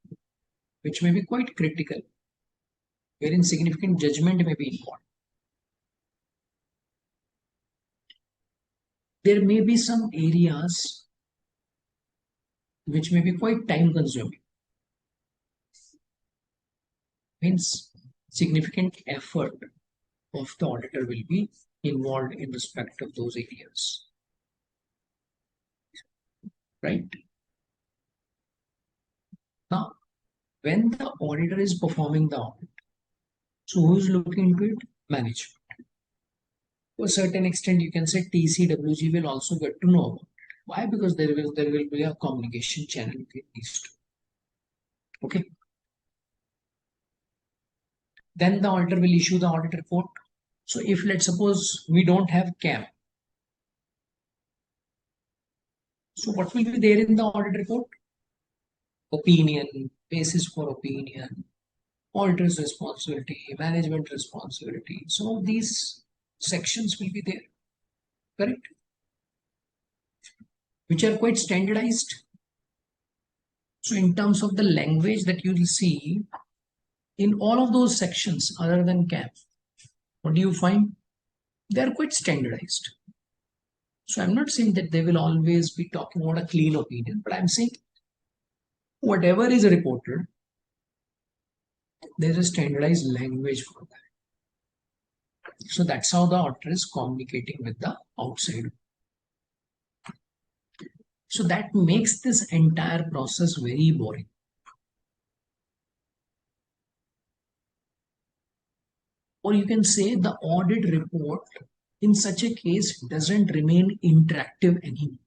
which may be quite critical, wherein significant judgment may be involved. There may be some areas which may be quite time consuming. Means significant effort of the auditor will be involved in respect of those areas. Right? Now, when the auditor is performing the audit, so who's looking into it? Management. To a certain extent, you can say TCWG will also get to know about it. Why? Because there will be a communication channel between these two. Okay. Then the auditor will issue the audit report. So if let's suppose we don't have CAM, so what will be there in the audit report? Opinion, basis for opinion, auditor's responsibility, management responsibility. Some of these sections will be there, correct? Which are quite standardized. So in terms of the language that you will see in all of those sections other than CAM, what do you find? They are quite standardized. So I'm not saying that they will always be talking about a clean opinion, but I'm saying whatever is reported, there's a standardized language for that. So that's how the auditor is communicating with the outside. So that makes this entire process very boring. Or you can say the audit report in such a case doesn't remain interactive anymore.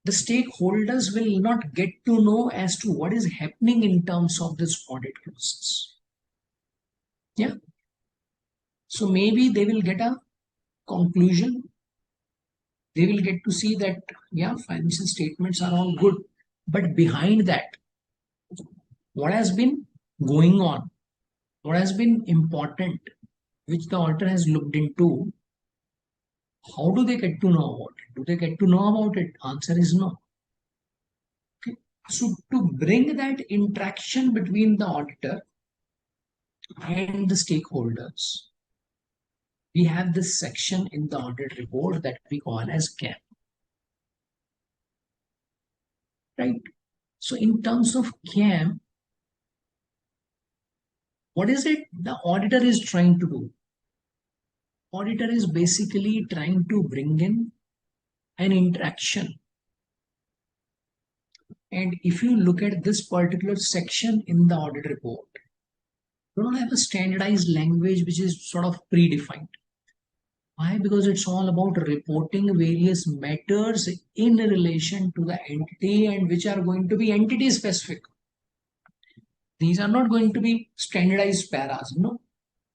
The stakeholders will not get to know as to what is happening in terms of this audit process. Yeah. So maybe they will get a conclusion. They will get to see that, yeah, financial statements are all good. But behind that, what has been going on? What has been important, which the auditor has looked into? How do they get to know about it? Do they get to know about it? Answer is no. Okay. So to bring that interaction between the auditor and the stakeholders, we have this section in the audit report that we call as CAM. Right? So in terms of CAM, what is it the auditor is trying to do? Auditor is basically trying to bring in an interaction. And if you look at this particular section in the audit report, you don't have a standardized language which is sort of predefined. Why? Because it's all about reporting various matters in relation to the entity and which are going to be entity specific. These are not going to be standardized paras, no.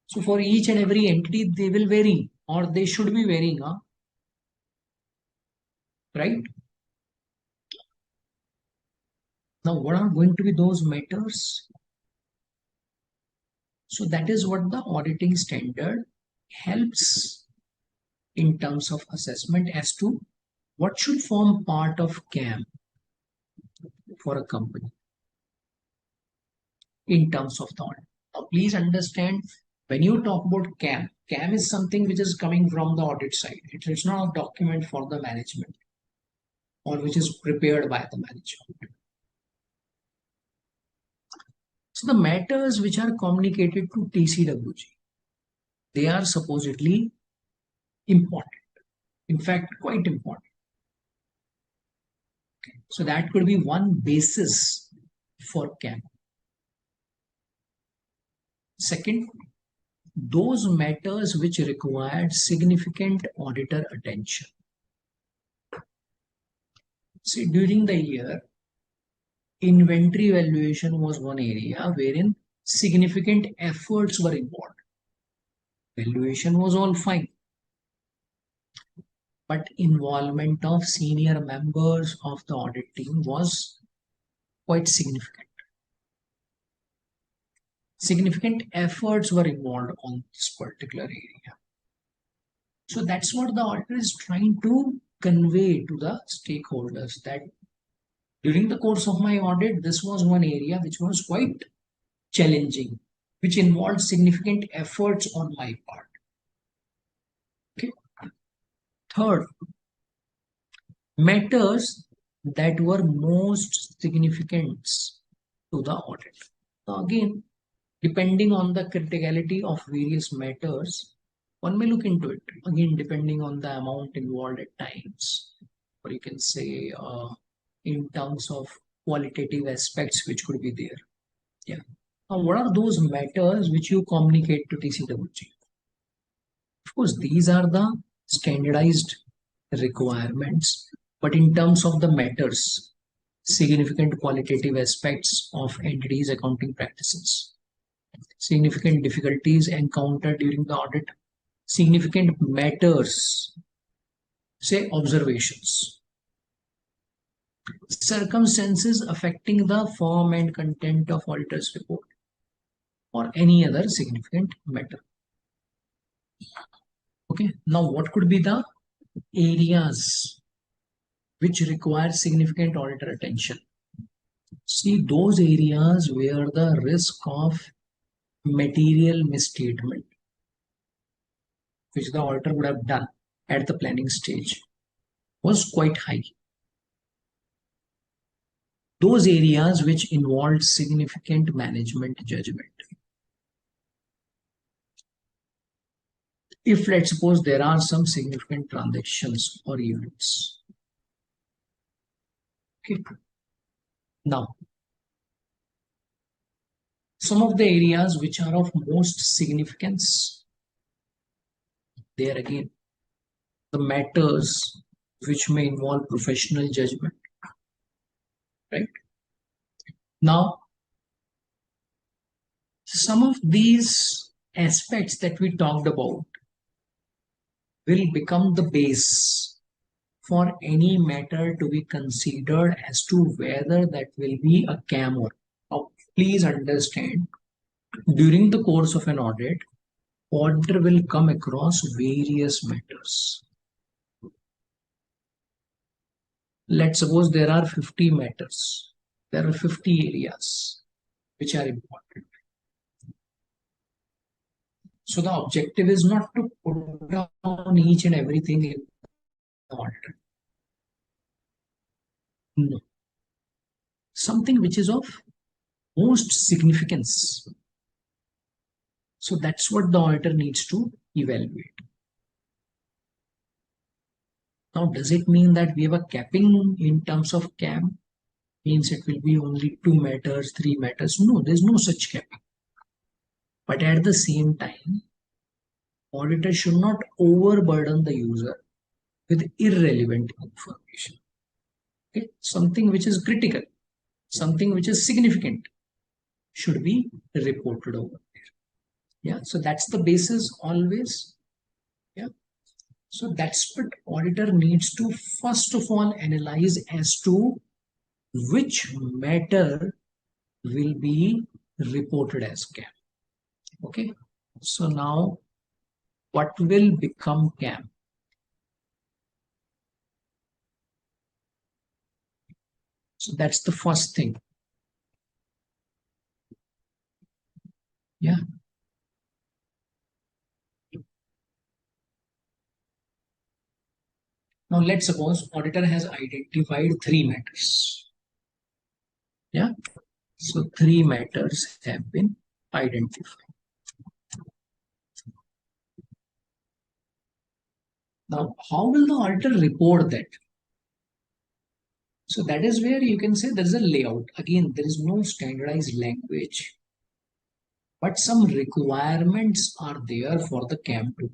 So for each and every entity, they will vary or they should be varying, right? Now, what are going to be those matters? So that is what the auditing standard helps in terms of assessment as to what should form part of CAM for a company in terms of the audit. Now, please understand when you talk about CAM, CAM is something which is coming from the audit side. It's not a document for the management. or which is prepared by the management. So the matters which are communicated to TCWG, they are supposedly important. In fact, quite important. So that could be one basis for CAM. Second, those matters which required significant auditor attention. See, during the year, inventory valuation was one area wherein significant efforts were involved. Valuation was all fine, but involvement of senior members of the audit team was quite significant. Significant efforts were involved on this particular area. So that's what the auditor is trying to convey to the stakeholders, that during the course of my audit, this was one area which was quite challenging, which involved significant efforts on my part. Okay. Third, matters that were most significant to the audit. Now again, depending on the criticality of various matters, one may look into it. Again, depending on the amount involved at times, or you can say in terms of qualitative aspects which could be there. Yeah. Now, what are those matters which you communicate to TCWG? Of course, these are the standardized requirements, but in terms of the matters, significant qualitative aspects of entities' accounting practices, significant difficulties encountered during the audit, significant matters, say observations, circumstances affecting the form and content of auditor's report, or any other significant matter. Okay, now what could be the areas which require significant auditor attention? See, those areas where the risk of material misstatement, which the auditor would have done at the planning stage, was quite high. Those areas which involved significant management judgment. If let's suppose there are some significant transactions or events. Okay. Now, some of the areas which are of most significance, there again, the matters which may involve professional judgment, right? Now, some of these aspects that we talked about will become the base for any matter to be considered as to whether that will be a CAM or not. Now, please understand, during the course of an audit, auditor will come across various matters. Let's suppose there are 50 matters. There are 50 areas which are important. So the objective is not to put down each and everything in the auditor. No. Something which is of most significance. So that's what the auditor needs to evaluate. Now, does it mean that we have a capping in terms of CAM? Means it will be only 2 matters, 3 matters? No, there's no such capping. But at the same time, auditor should not overburden the user with irrelevant information. Okay? Something which is critical, something which is significant should be reported over there. Yeah, so that's the basis always. Yeah, so that's what auditor needs to first of all analyze as to which matter will be reported as CAM. Okay, so now what will become CAM? So that's the first thing. Yeah. Now let's suppose auditor has identified three matters. Yeah. So three matters have been identified. Now, how will the auditor report that? So that is where you can say there is a layout. Again, there is no standardized language, but some requirements are there for the CAM to.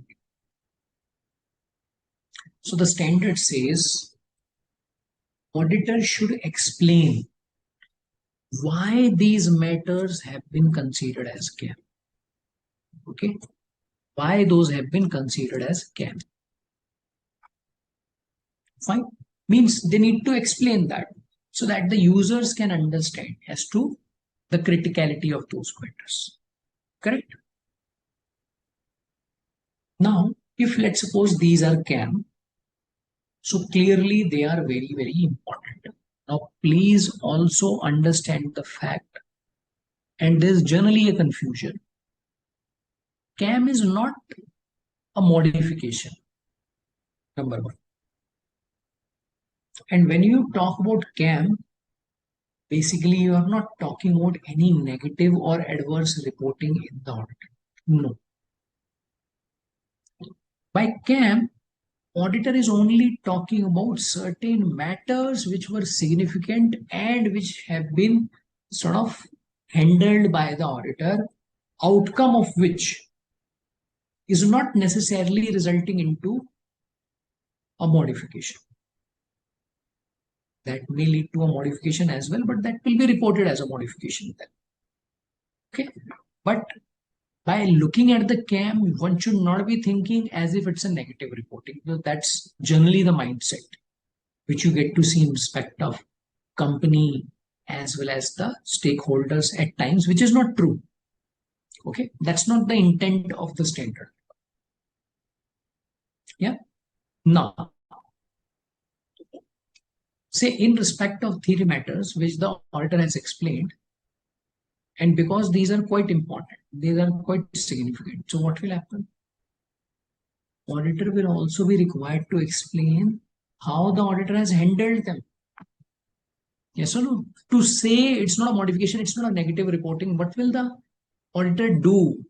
So the standard says auditor should explain why these matters have been considered as CAM. Okay, why those have been considered as CAM. Fine, means they need to explain that so that the users can understand as to the criticality of those matters. Correct? Now, if let's suppose these are CAM, so clearly they are very, very important. Now, please also understand the fact, and there's generally a confusion. CAM is not a modification, number one. And when you talk about CAM, basically you are not talking about any negative or adverse reporting in the audit. No. By CAM, auditor is only talking about certain matters which were significant and which have been sort of handled by the auditor, outcome of which is not necessarily resulting into a modification. That may lead to a modification as well, but that will be reported as a modification then. Okay, but by looking at the CAM, one should not be thinking as if it's a negative reporting. So that's generally the mindset which you get to see in respect of company as well as the stakeholders at times, which is not true. Okay, that's not the intent of the standard. Yeah. Now, say in respect of three matters which the auditor has explained, and because these are quite important, these are quite significant. So what will happen? Auditor will also be required to explain how the auditor has handled them. Yes or no? To say it's not a modification, it's not a negative reporting, what will the auditor do?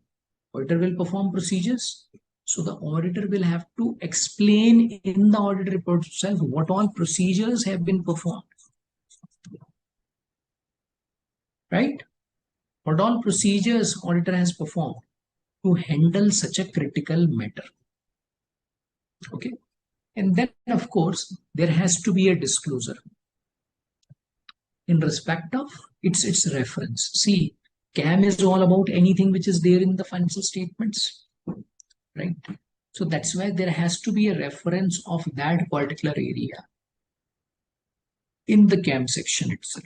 Auditor will perform procedures. So the auditor will have to explain in the audit report itself what all procedures have been performed. Right? What all procedures auditor has performed to handle such a critical matter. Okay. And then, of course, there has to be a disclosure in respect of its reference. See, CAM is all about anything which is there in the financial statements, right? So that's why there has to be a reference of that particular area in the CAM section itself.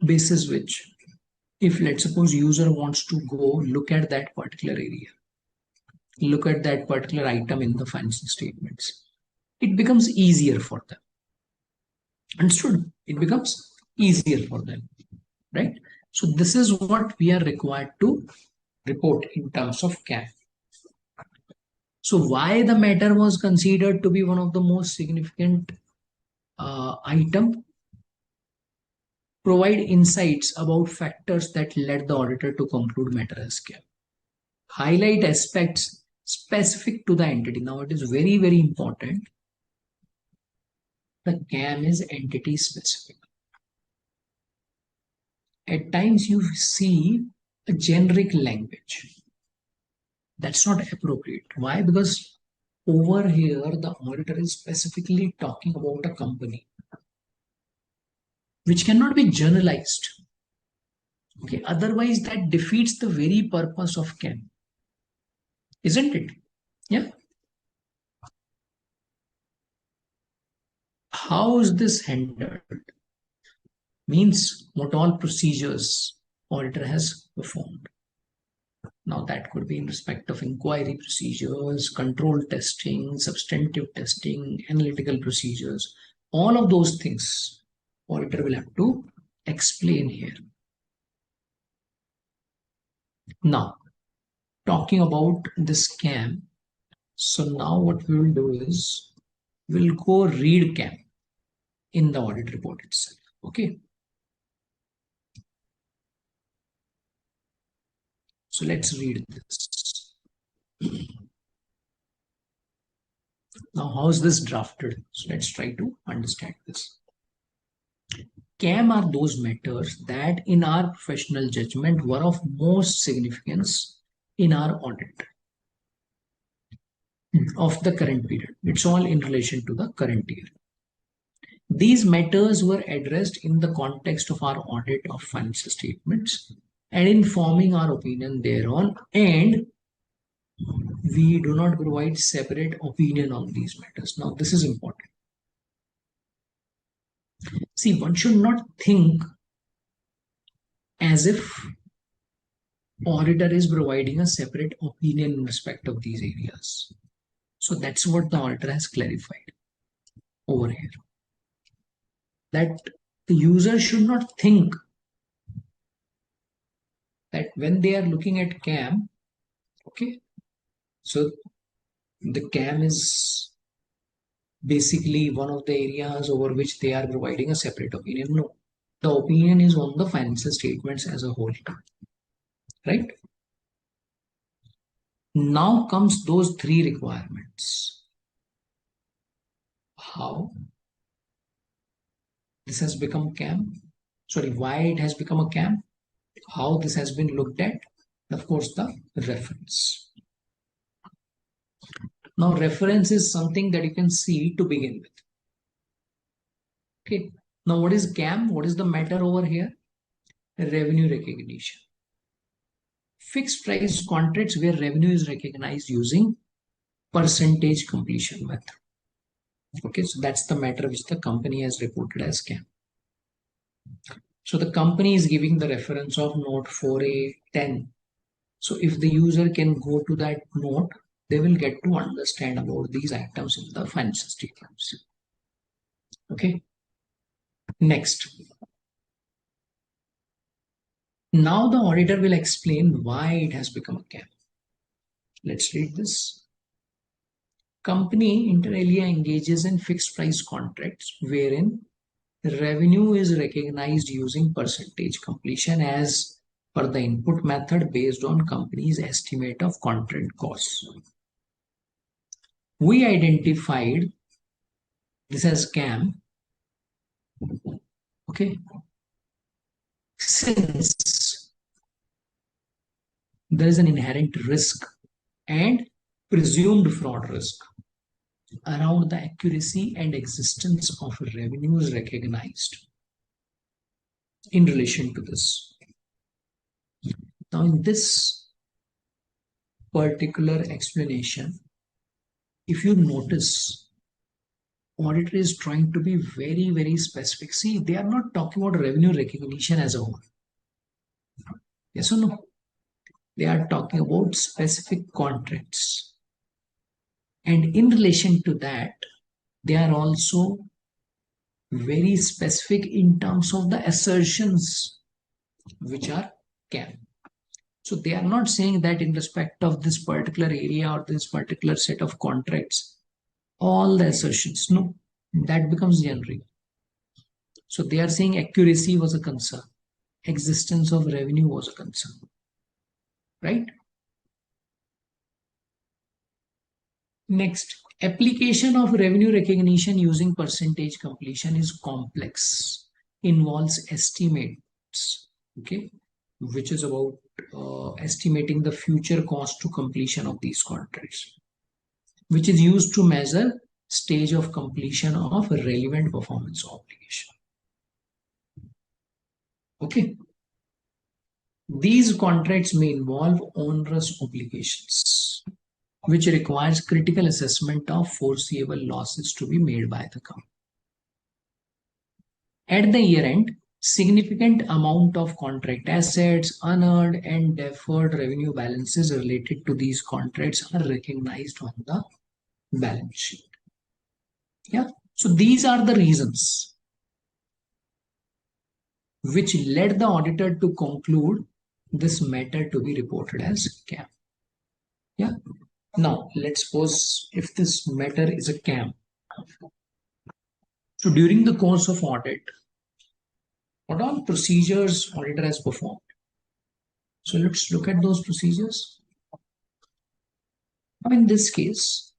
Basis which, if let's suppose user wants to go look at that particular area, look at that particular item in the financial statements, it becomes easier for them. Understood? It becomes easier for them, right? So this is what we are required to report in terms of CAM. So why the matter was considered to be one of the most significant item? Provide insights about factors that led the auditor to conclude matter as CAM. Highlight aspects specific to the entity. Now it is very, very important. The CAM is entity specific. At times you see a generic language. That's not appropriate. Why? Because over here, the auditor is specifically talking about a company, which cannot be generalized. Okay, otherwise that defeats the very purpose of CAM, isn't it? Yeah. How is this handled? Means what all procedures auditor has performed. Now that could be in respect of inquiry procedures, control testing, substantive testing, analytical procedures. All of those things auditor will have to explain here. Now, talking about this CAM, so now what we will do is will go read CAM in the audit report itself. Okay. So let's read this. Now, how is this drafted? So let's try to understand this. CAM are those matters that, in our professional judgment, were of most significance in our audit of the current period. It's all in relation to the current year. These matters were addressed in the context of our audit of financial statements and in forming our opinion thereon, and we do not provide separate opinion on these matters. Now, this is important. See, one should not think as if auditor is providing a separate opinion in respect of these areas. So that's what the auditor has clarified over here. That the user should not think that when they are looking at CAM, okay, so the CAM is basically one of the areas over which they are providing a separate opinion. No, the opinion is on the financial statements as a whole, right? Now comes those three requirements. How this has become CAM, sorry, why it has become a CAM, how this has been looked at, and of course the reference. Now reference is something that you can see to begin with. Okay, now what is CAM? What is the matter over here? Revenue recognition. Fixed price contracts where revenue is recognized using percentage completion method. Okay, so that's the matter which the company has reported as CAM. So the company is giving the reference of note 4A10. So if the user can go to that note, they will get to understand about these items in the financial statements. Okay. Next. Now the auditor will explain why it has become a CAM. Let's read this. Company inter alia engages in fixed price contracts wherein revenue is recognized using percentage completion as per the input method based on company's estimate of contract costs. We identified this as CAM. Okay. Since there is an inherent risk and presumed fraud risk around the accuracy and existence of revenues recognized in relation to this. Now, in this particular explanation, if you notice, auditor is trying to be very, very specific. See, they are not talking about revenue recognition as a whole. Yes or no? They are talking about specific contracts. And in relation to that, they are also very specific in terms of the assertions which are CAM. So they are not saying that in respect of this particular area or this particular set of contracts, all the assertions. No, that becomes generic. So they are saying accuracy was a concern. Existence of revenue was a concern. Right? Next, application of revenue recognition using percentage completion is complex, involves estimates, okay, which is about estimating the future cost to completion of these contracts, which is used to measure stage of completion of a relevant performance obligation. Okay. These contracts may involve onerous obligations, which requires critical assessment of foreseeable losses to be made by the company. At the year end, significant amount of contract assets, unearned and deferred revenue balances related to these contracts are recognized on the balance sheet. Yeah. So these are the reasons which led the auditor to conclude this matter to be reported as CAM. Yeah. Now let's suppose if this matter is a CAM, So during the course of audit, what all procedures auditor has performed? So let's look at those procedures. Now in this case,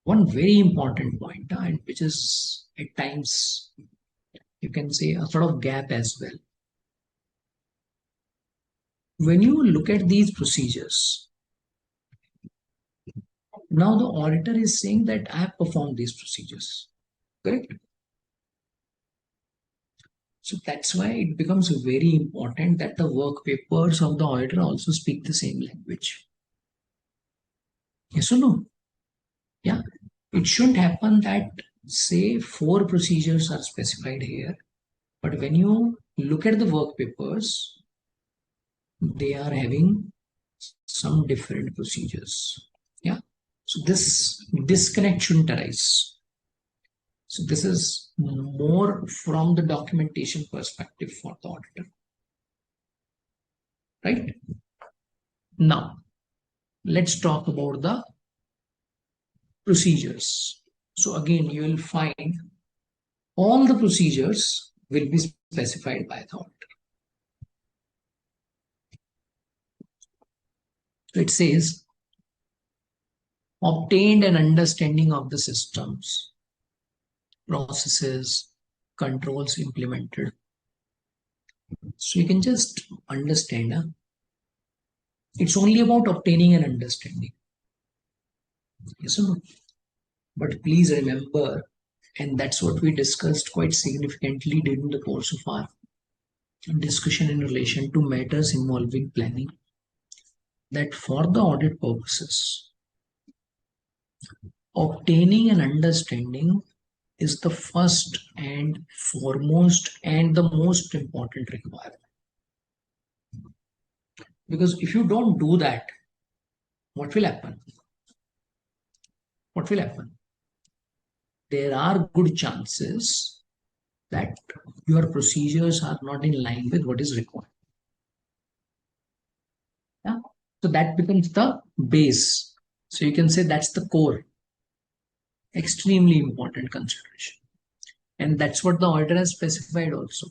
one very important point, and which is at times you can say a sort of gap as well. When you look at these procedures, now the auditor is saying that I have performed these procedures, correct? So that's why it becomes very important that the work papers of the auditor also speak the same language. Yes or no? Yeah. It shouldn't happen that, say, 4 procedures are specified here, but when you look at the work papers, they are having some different procedures. Yeah. So this disconnect shouldn't arise. So this is more from the documentation perspective for the auditor. Right? Now, let's talk about the procedures. So again, you will find all the procedures will be specified by the auditor. So it says, obtained an understanding of the systems, processes, controls implemented. So you can just understand. It's only about obtaining an understanding. Yes or no? But please remember, and that's what we discussed quite significantly during the course of our discussion in relation to matters involving planning, that for the audit purposes, obtaining an understanding is the first and foremost and the most important requirement. Because if you don't do that, what will happen? What will happen? There are good chances that your procedures are not in line with what is required. Yeah? So that becomes the base. So you can say that's the core. Extremely important consideration. And that's what the auditor has specified also.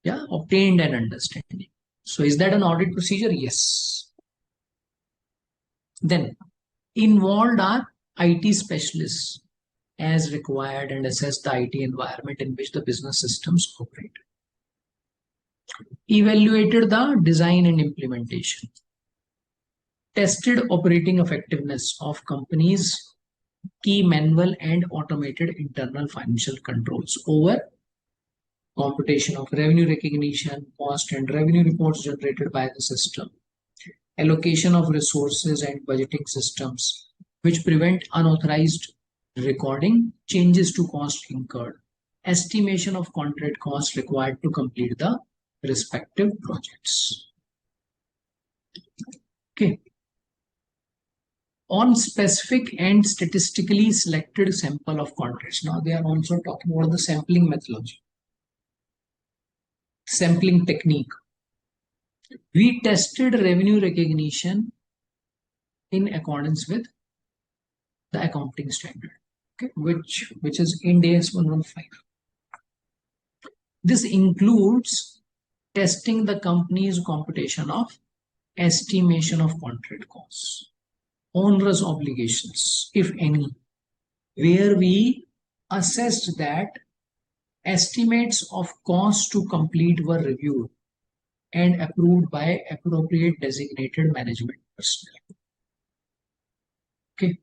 Yeah, obtained an understanding. So is that an audit procedure? Yes. Then involved are IT specialists as required and assess the IT environment in which the business systems operate. Evaluated the design and implementation. Tested operating effectiveness of companies' key manual and automated internal financial controls over computation of revenue recognition, cost and revenue reports generated by the system, allocation of resources and budgeting systems which prevent unauthorized recording, changes to cost incurred, estimation of contract costs required to complete the respective projects. Okay. On specific and statistically selected sample of contracts. Now they are also talking about the sampling methodology, sampling technique. We tested revenue recognition in accordance with the accounting standard, okay, which is Ind AS 115. This includes testing the company's computation of estimation of contract costs, onerous obligations, if any, where we assessed that estimates of cost to complete were reviewed and approved by appropriate designated management personnel. Okay.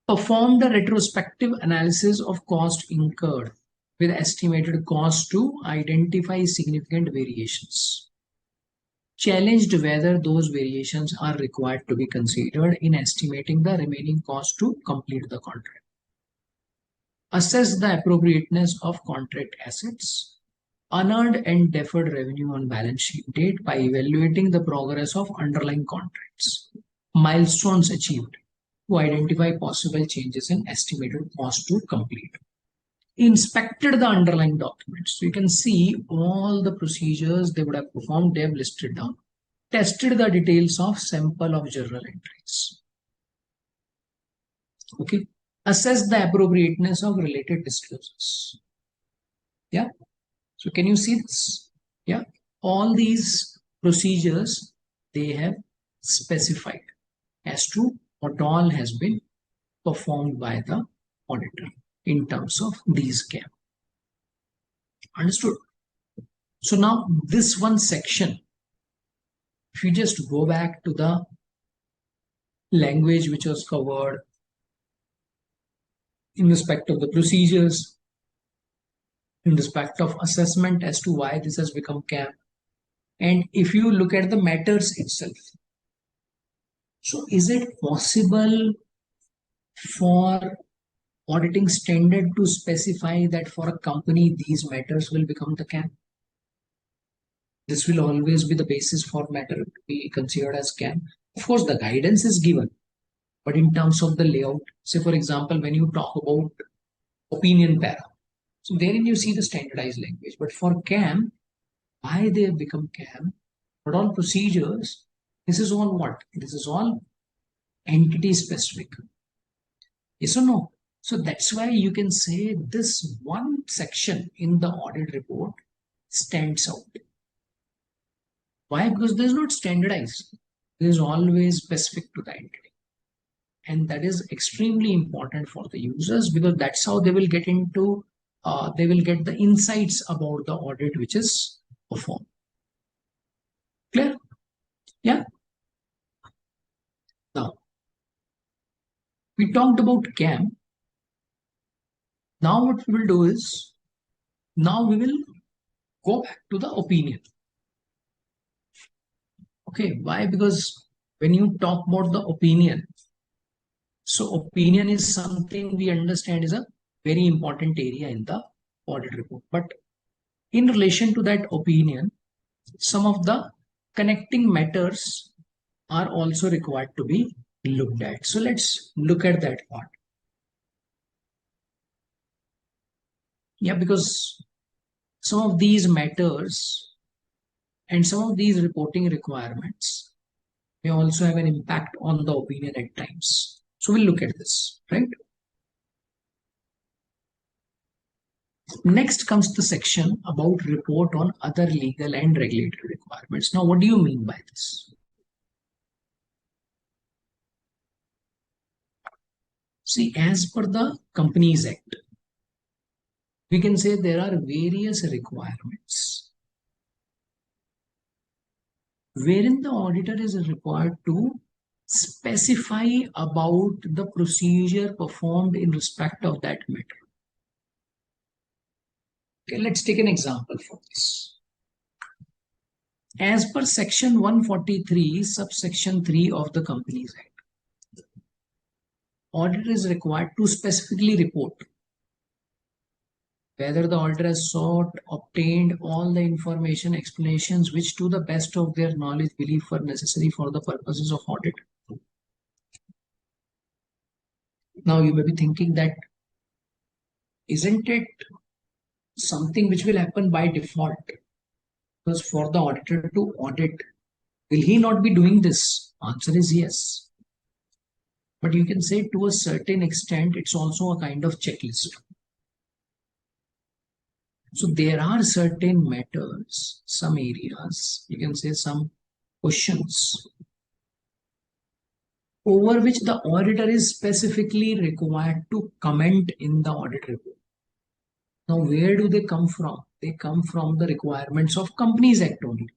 Performed a retrospective analysis of cost incurred with estimated cost to identify significant variations. Challenged whether those variations are required to be considered in estimating the remaining cost to complete the contract. Assess the appropriateness of contract assets, unearned and deferred revenue on balance sheet date by evaluating the progress of underlying contracts, milestones achieved to identify possible changes in estimated cost to complete. Inspected the underlying documents. So you can see all the procedures they would have performed, they have listed down. Tested the details of sample of journal entries. Okay. Assess the appropriateness of related disclosures. Yeah. So can you see this? Yeah. All these procedures, they have specified as to what all has been performed by the auditor in terms of these CAM. Understood? So now this one section, if you just go back to the language which was covered in respect of the procedures, in respect of assessment as to why this has become CAM, and if you look at the matters itself, so is it possible for auditing standard to specify that for a company these matters will become the CAM? This will always be the basis for matter to be considered as CAM. Of course, the guidance is given, but in terms of the layout, say for example, when you talk about opinion para, so therein you see the standardized language. But for CAM, why they have become CAM, what all procedures, this is all what? This is all entity specific. Yes or no? So that's why you can say this one section in the audit report stands out. Why? Because there's not standardized. There's always specific to the entity. And that is extremely important for the users because that's how they will get into, they will get the insights about the audit which is performed. Clear? Yeah. Now, we talked about CAM. Now what we will do is, now we will go back to the opinion. Okay, why? Because when you talk about the opinion, so opinion is something we understand is a very important area in the audit report. But in relation to that opinion, some of the connecting matters are also required to be looked at. So let's look at that part. Yeah, because some of these matters and some of these reporting requirements may also have an impact on the opinion at times. So we'll look at this, right? Next comes the section about report on other legal and regulatory requirements. Now, what do you mean by this? See, as per the Companies Act, we can say there are various requirements wherein the auditor is required to specify about the procedure performed in respect of that matter. Okay, let's take an example for this. As per section 143, subsection 3 of the Companies Act, auditor is required to specifically report whether the auditor has sought, obtained all the information, explanations which to the best of their knowledge believe were necessary for the purposes of audit. Now you may be thinking that, isn't it something which will happen by default? Because for the auditor to audit, will he not be doing this? Answer is yes. But you can say to a certain extent, it's also a kind of checklist. So there are certain matters, some areas, you can say some questions over which the auditor is specifically required to comment in the audit report. Now, where do they come from? They come from the requirements of Companies Act only.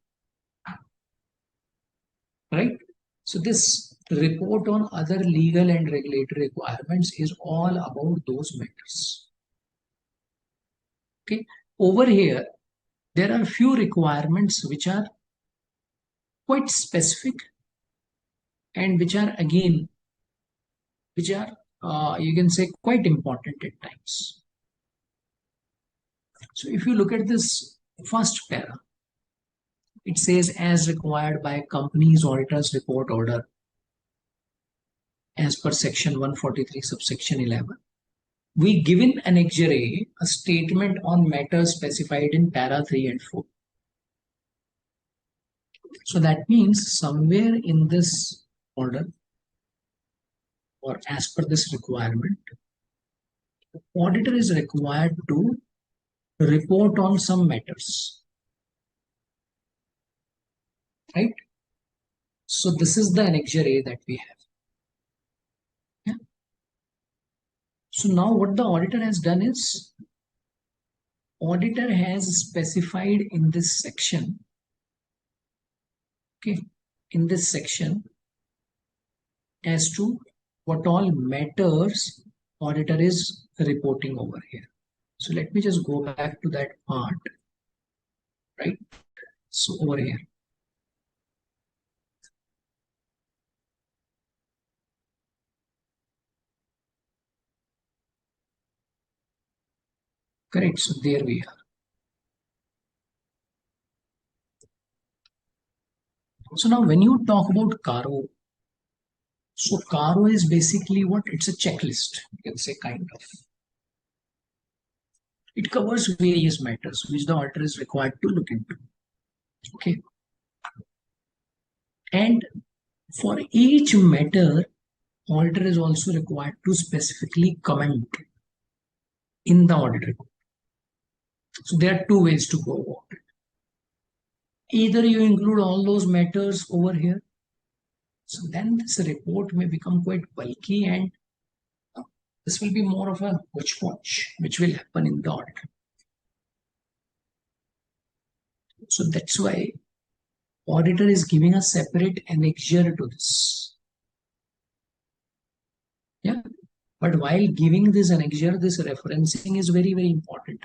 Right? So this report on other legal and regulatory requirements is all about those matters. Okay. Over here, there are few requirements which are quite specific and which are again, which are you can say quite important at times. So if you look at this first para, it says as required by company's auditor's report order as per section 143 subsection 11. We given annexure A a statement on matters specified in para 3 and 4. So that means somewhere in this order, or as per this requirement, auditor is required to report on some matters, right? So this is the annexure A that we have. Yeah. So now what the auditor has done is, auditor has specified in this section, okay, in this section as to what all matters auditor is reporting over here. So let me just go back to that part, right? So over here, correct. So there we are. So now when you talk about CARO, so CARO is basically what? It's a checklist, you can say, kind of. It covers various matters which the auditor is required to look into. Okay. And for each matter, auditor is also required to specifically comment in the audit report. So there are two ways to go about it. Either you include all those matters over here, so then this report may become quite bulky, and this will be more of a hodgepodge, which will happen in the audit. So that's why auditor is giving a separate annexure to this. Yeah. But while giving this annexure, this referencing is very, very important,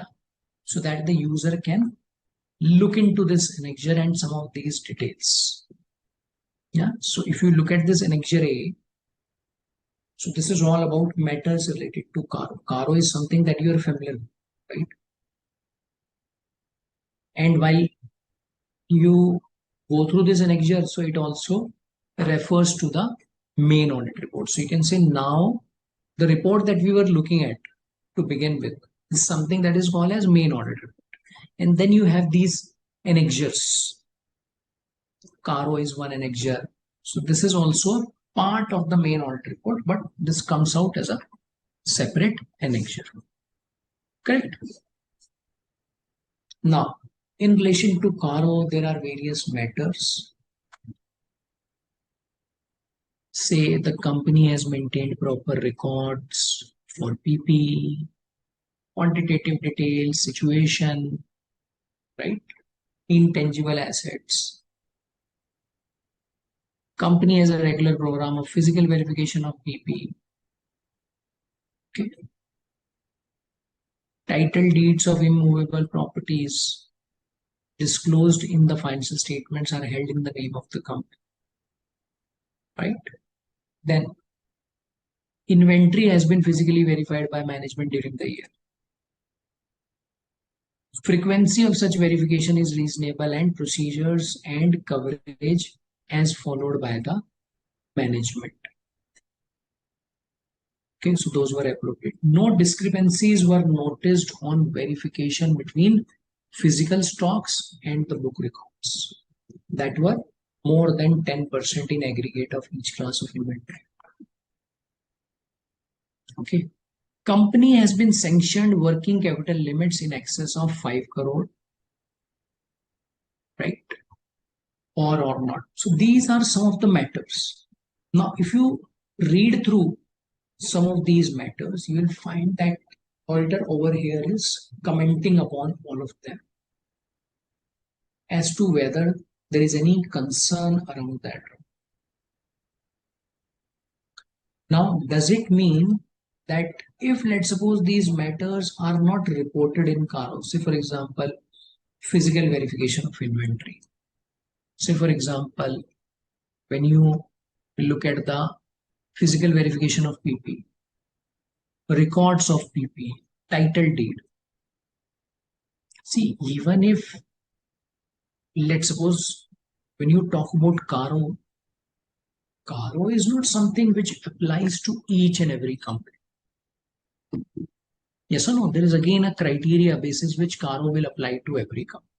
so that the user can look into this annexure and some of these details. Yeah. So if you look at this annexure A, so this is all about matters related to CARO. CARO is something that you are familiar with, right? And while you go through this annexure, so it also refers to the main audit report. So you can say now the report that we were looking at to begin with is something that is called as main audit report. And then you have these annexures. CARO is one annexure. So this is also part of the main audit report, but this comes out as a separate annexure. Correct? Now, in relation to CARO, there are various matters. Say the company has maintained proper records for PP, quantitative details, situation, right? Intangible assets. Company has a regular program of physical verification of PP. Okay. Title deeds of immovable properties disclosed in the financial statements are held in the name of the company, right? Then inventory has been physically verified by management during the year. Frequency of such verification is reasonable, and procedures and coverage as followed by the management. Okay, so those were appropriate. No discrepancies were noticed on verification between physical stocks and the book records that were more than 10% in aggregate of each class of inventory. Okay. Company has been sanctioned working capital limits in excess of 5 crore, right? Or not. So these are some of the matters. Now, if you read through some of these matters, you will find that auditor over here is commenting upon all of them as to whether there is any concern around that. Now, does it mean that if, let's suppose, these matters are not reported in CARO, say for example, physical verification of inventory, say for example, when you look at the physical verification of PP, records of PP, title deed. See, even if, let's suppose, when you talk about CARO, CARO is not something which applies to each and every company. Yes or no? There is again a criteria basis which CARO will apply to every company.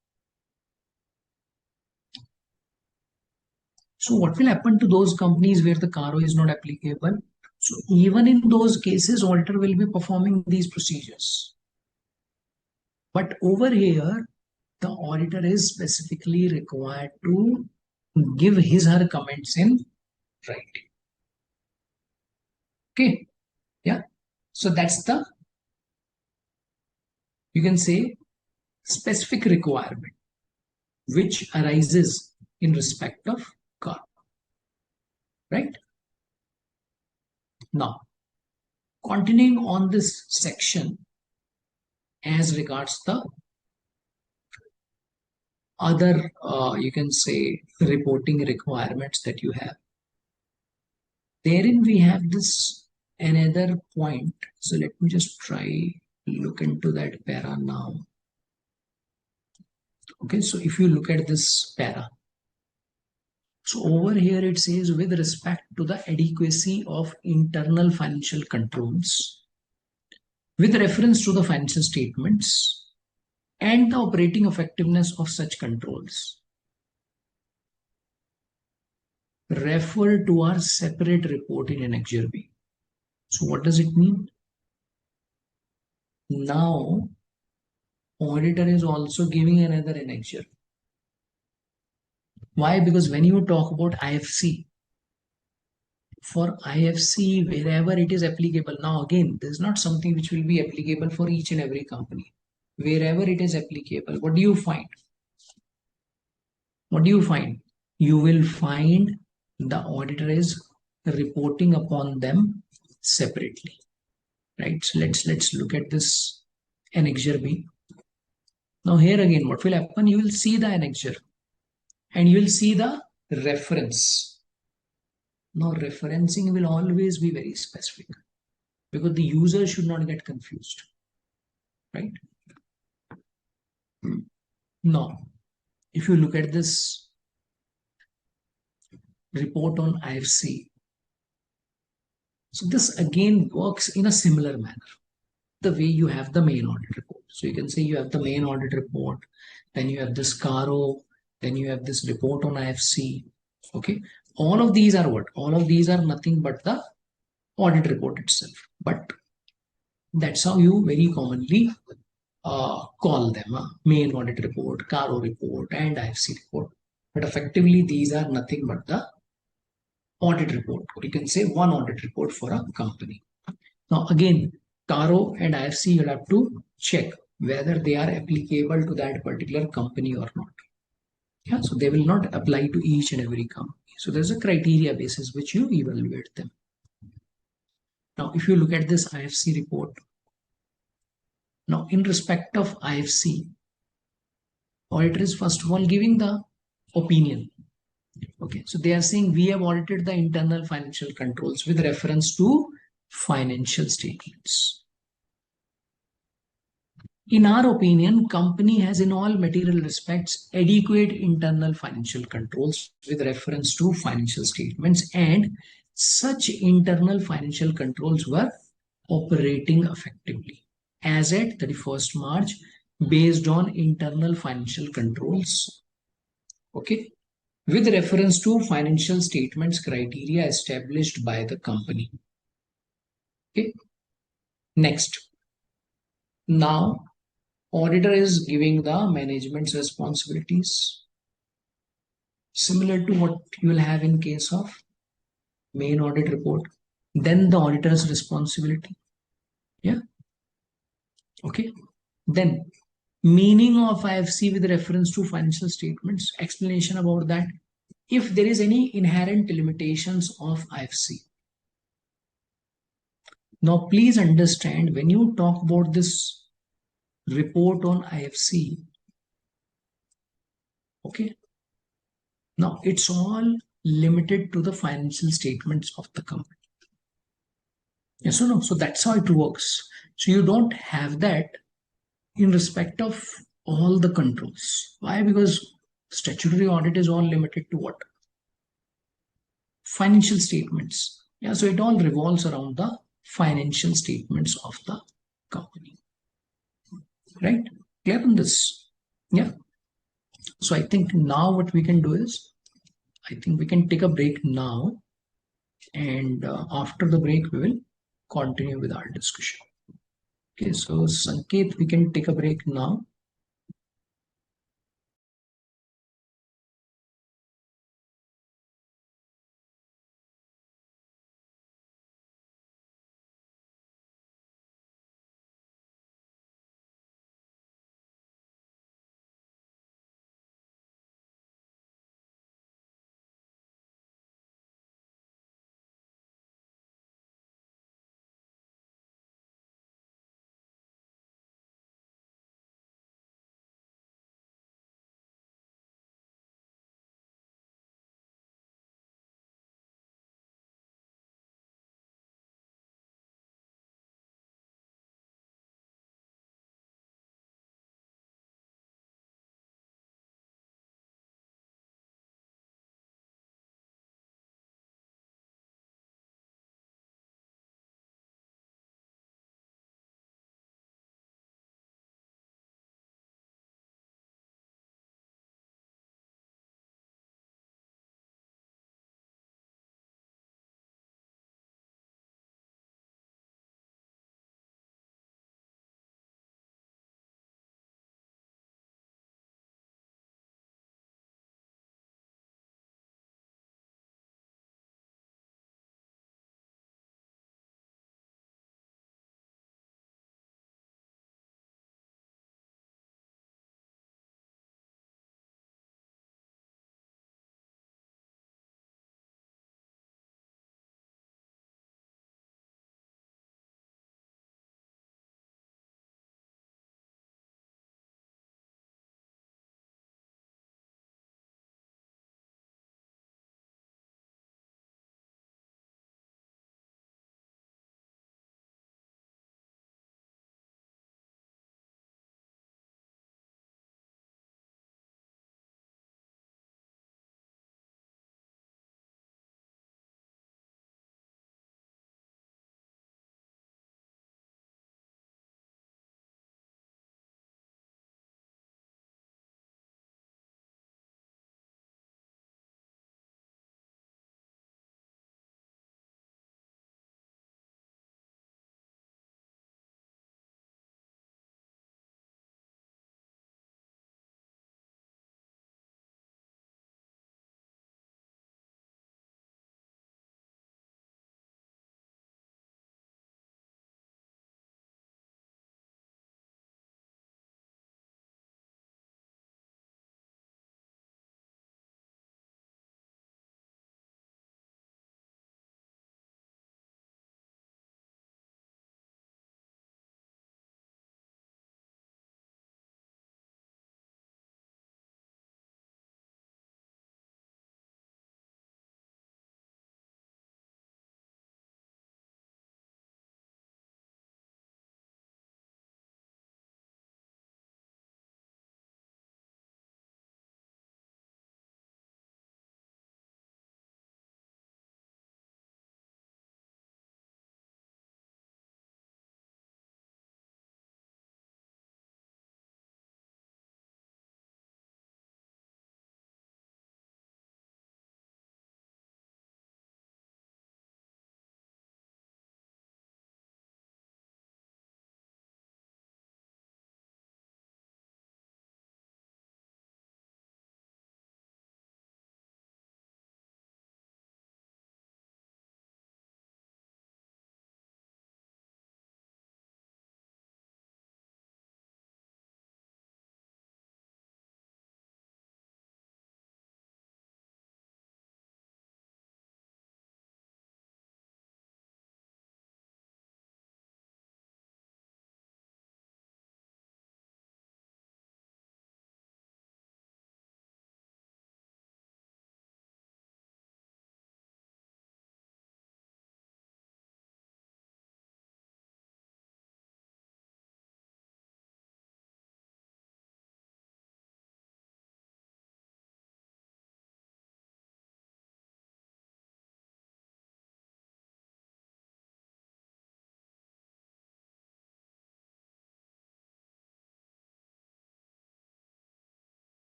So what will happen to those companies where the CARO is not applicable? So even in those cases, auditor will be performing these procedures. But over here, the auditor is specifically required to give his or her comments in writing. Okay, yeah. So that's the, you can say, specific requirement which arises in respect of car, right? Now, continuing on this section as regards the other, you can say, reporting requirements that you have. Therein we have this another point. So let me just try look into that para now. Okay, so if you look at this para, so over here it says with respect to the adequacy of internal financial controls, with reference to the financial statements and the operating effectiveness of such controls, refer to our separate report in Annexure B. So what does it mean? Now, auditor is also giving another annexure. Why? Because when you talk about IFC, for IFC, wherever it is applicable, now again, this is not something which will be applicable for each and every company. Wherever it is applicable, what do you find? What do you find? You will find the auditor is reporting upon them separately, right? So let's look at this annexure B. Now here again, what will happen? You will see the annexure and you will see the reference. Now referencing will always be very specific because the user should not get confused, right? Now, if you look at this report on IFC, so this again works in a similar manner. The way you have the main audit report. So you can say you have the main audit report, then you have this CARO, then you have this report on IFC. Okay. All of these are what? All of these are nothing but the audit report itself. But that's how you very commonly call them. Main audit report, CARO report, and IFC report. But effectively, these are nothing but the audit report. Or you can say one audit report for a company. Now again, CARO and IFC, you'll have to check whether they are applicable to that particular company or not. Yeah, so they will not apply to each and every company. So there's a criteria basis which you evaluate them. Now, if you look at this IFC report, now in respect of IFC, auditor is first of all giving the opinion. Okay, so they are saying we have audited the internal financial controls with reference to financial statements. In our opinion, company has in all material respects adequate internal financial controls with reference to financial statements, and such internal financial controls were operating effectively as at 31st March based on internal financial controls. Okay, with reference to financial statements criteria established by the company. Okay, next. Now, auditor is giving the management's responsibilities similar to what you will have in case of main audit report. Then the auditor's responsibility. Yeah. Okay. Then meaning of IFC with reference to financial statements, explanation about that. If there is any inherent limitations of IFC. Now, please understand when you talk about this report on IFC, okay, now it's all limited to the financial statements of the company. Yes or no? So that's how it works. So you don't have that in respect of all the controls. Why? Because statutory audit is all limited to what? Financial statements. Yeah, so it all revolves around the financial statements of the company. Right? Clear on this? Yeah. So I think now what we can do is, I think we can take a break now and after the break, we will continue with our discussion. Okay, so Sanket, we can take a break now.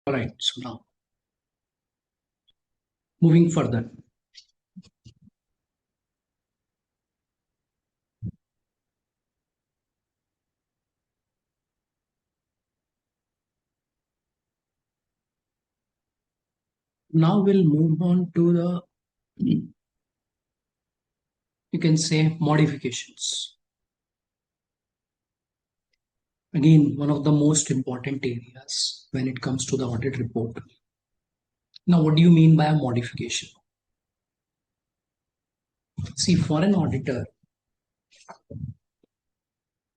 All right. So now moving further. Now we'll move on to the, you can say, modifications. Again, one of the most important areas when it comes to the audit report. Now, what do you mean by a modification? See, for an auditor,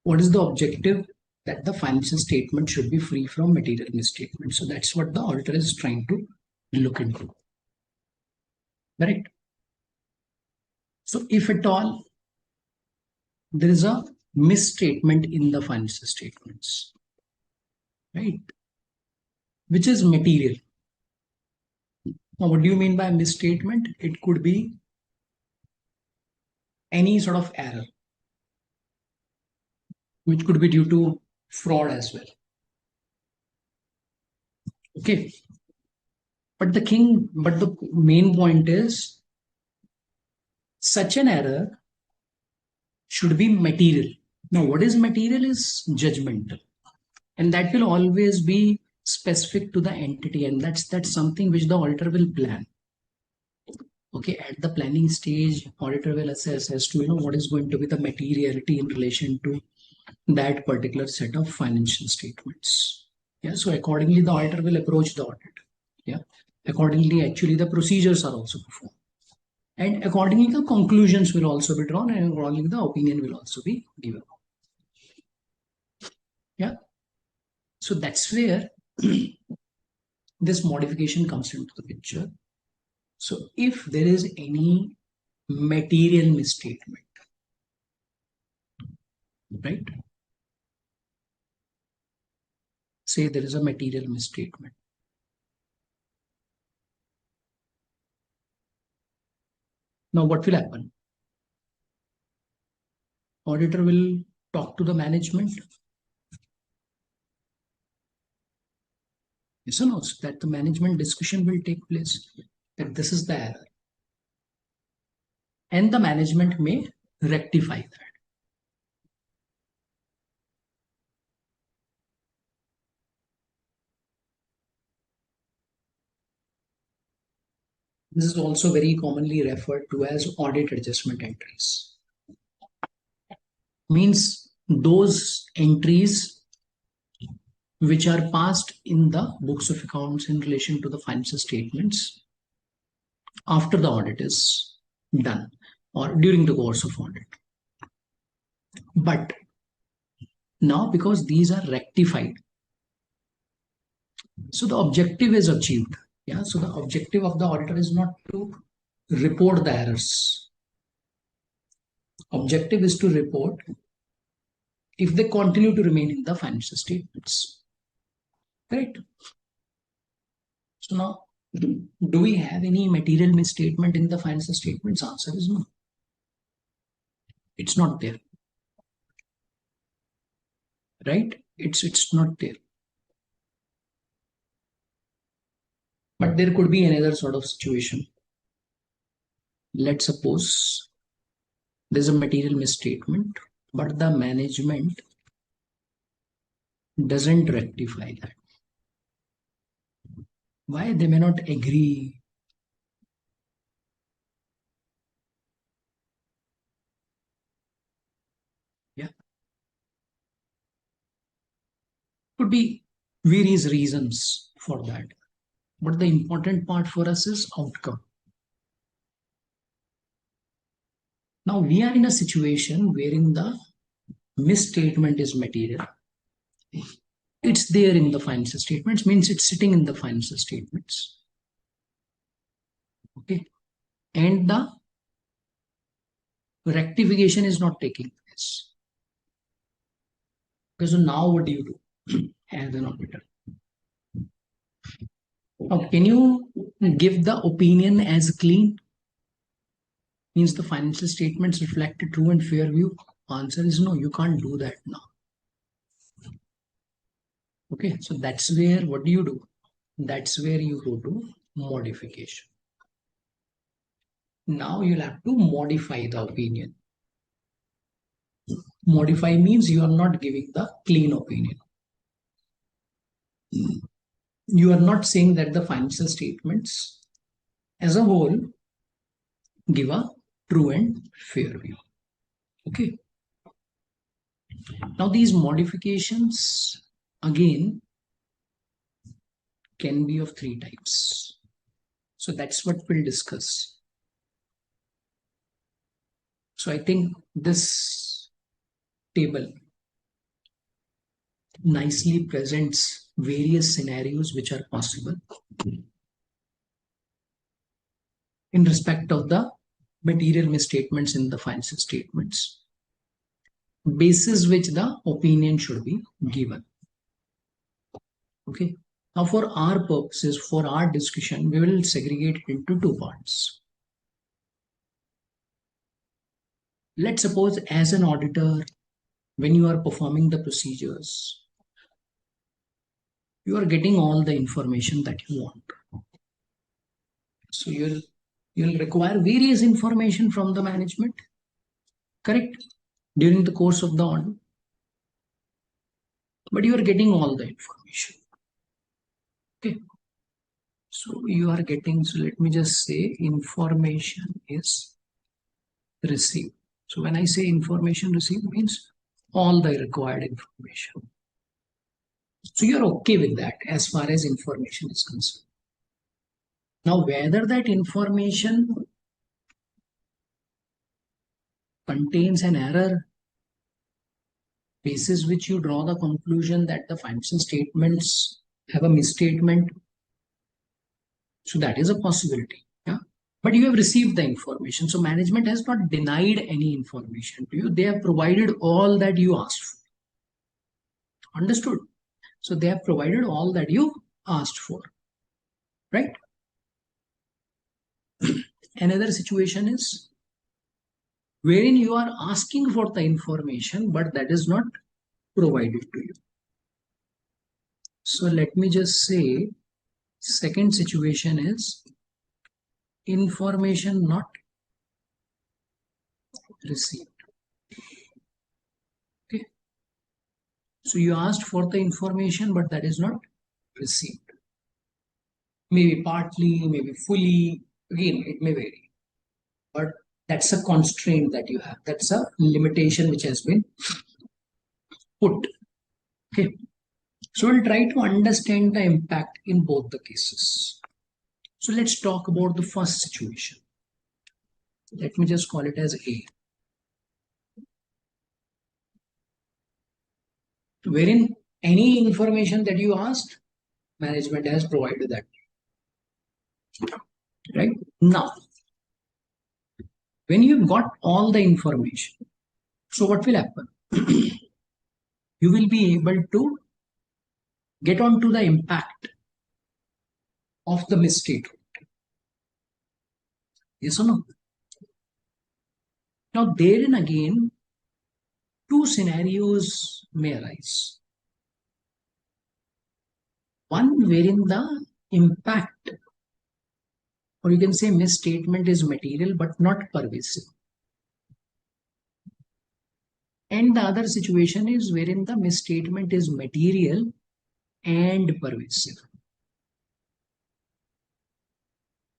what is the objective? That the financial statement should be free from material misstatement. So that's what the auditor is trying to look into. Correct? So if at all there is a misstatement in the financial statements, right, which is material. Now, what do you mean by misstatement? It could be any sort of error, which could be due to fraud as well. Okay. But the main point is such an error should be material. Now, what is material is judgmental, and that will always be specific to the entity, and that's something which the auditor will plan. Okay, at the planning stage, auditor will assess as to what is going to be the materiality in relation to that particular set of financial statements. Yeah, so accordingly, the auditor will approach the audit. Yeah, accordingly, actually, the procedures are also performed. And accordingly, the conclusions will also be drawn, and accordingly, the opinion will also be given. Yeah. So that's where this modification comes into the picture. So if there is any material misstatement, right? Say there is a material misstatement. Now what will happen? Auditor will talk to the management. Yes or no? So that the management discussion will take place, that this is the error. And the management may rectify that. This is also very commonly referred to as audit adjustment entries. Means those entries which are passed in the books of accounts in relation to the financial statements after the audit is done or during the course of audit. But now, because these are rectified, so the objective is achieved. Yeah, so the objective of the auditor is not to report the errors. Objective is to report if they continue to remain in the financial statements. Right? So now, do we have any material misstatement in the financial statements? Answer is no. It's not there. Right? It's not there. But there could be another sort of situation. Let's suppose there's a material misstatement, but the management doesn't rectify that. Why? They may not agree. Yeah. Could be various reasons for that. But the important part for us is outcome. Now we are in a situation wherein the misstatement is material. It's there in the financial statements, means it's sitting in the financial statements. Okay. And the rectification is not taking place. Okay, so now what do you do as an auditor? Now, can you give the opinion as clean? Means the financial statements reflect a true and fair view? Answer is no, you can't do that now. Okay, so that's where what do? That's where you go to modification. Now you'll have to modify the opinion. Modify means you are not giving the clean opinion. You are not saying that the financial statements as a whole give a true and fair view. Okay. Now these modifications again can be of three types. So that's what we'll discuss. So I think this table nicely presents various scenarios which are possible in respect of the material misstatements in the financial statements, basis which the opinion should be given. Okay. Now for our purposes, for our discussion, we will segregate it into two parts. Let's suppose as an auditor, when you are performing the procedures, you are getting all the information that you want. So you'll require various information from the management, correct? During the course of the audit. But you are getting all the information. Okay. So you are getting, so let me just say information is received. So when I say information received means all the required information. So you're okay with that as far as information is concerned. Now, whether that information contains an error, basis which you draw the conclusion that the financial statements have a misstatement, so that is a possibility. Yeah. But you have received the information. So management has not denied any information to you. They have provided all that you asked for. Understood? So they have provided all that you asked for. Right? Another situation is wherein you are asking for the information, but that is not provided to you. So let me just say, second situation is information not received. Okay. So you asked for the information, but that is not received. Maybe partly, maybe fully. Again, it may vary. But that's a constraint that you have. That's a limitation which has been put. Okay. So we'll try to understand the impact in both the cases. So let's talk about the first situation. Let me just call it as A. Wherein any information that you asked, management has provided that. Right? Now, when you've got all the information, so what will happen? You will be able to get onto the impact of the mistake. Yes or no? Now, therein again, two scenarios may arise. One wherein the impact, or you can say misstatement, is material but not pervasive. And the other situation is wherein the misstatement is material and pervasive.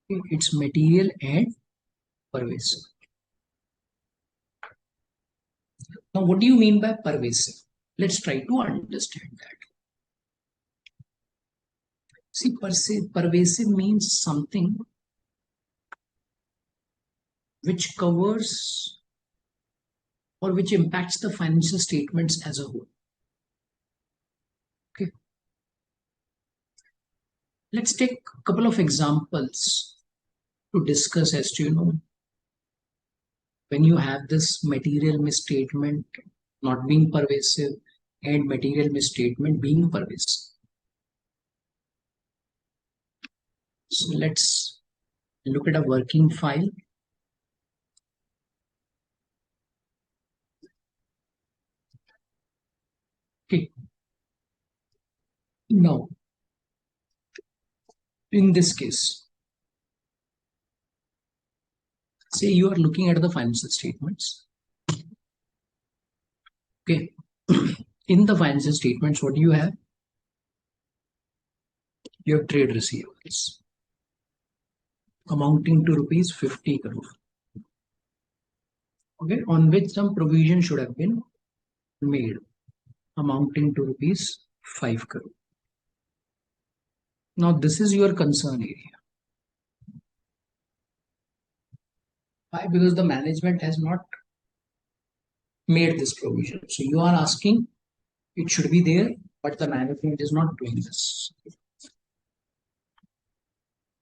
It's material and pervasive. Now, what do you mean by pervasive? Let's try to understand that. See, pervasive means something which covers or which impacts the financial statements as a whole. Okay. Let's take a couple of examples to discuss as to, when you have this material misstatement not being pervasive and material misstatement being pervasive. So let's look at a working file. Okay. Now, In this case, say you are looking at the financial statements. Okay. In the financial statements, what do you have? You have trade receivables amounting to rupees 50 crore. Okay, on which some provision should have been made, amounting to rupees 5 crore. Now, this is your concern area. Why? Because the management has not made this provision. So you are asking it should be there, but the management is not doing this.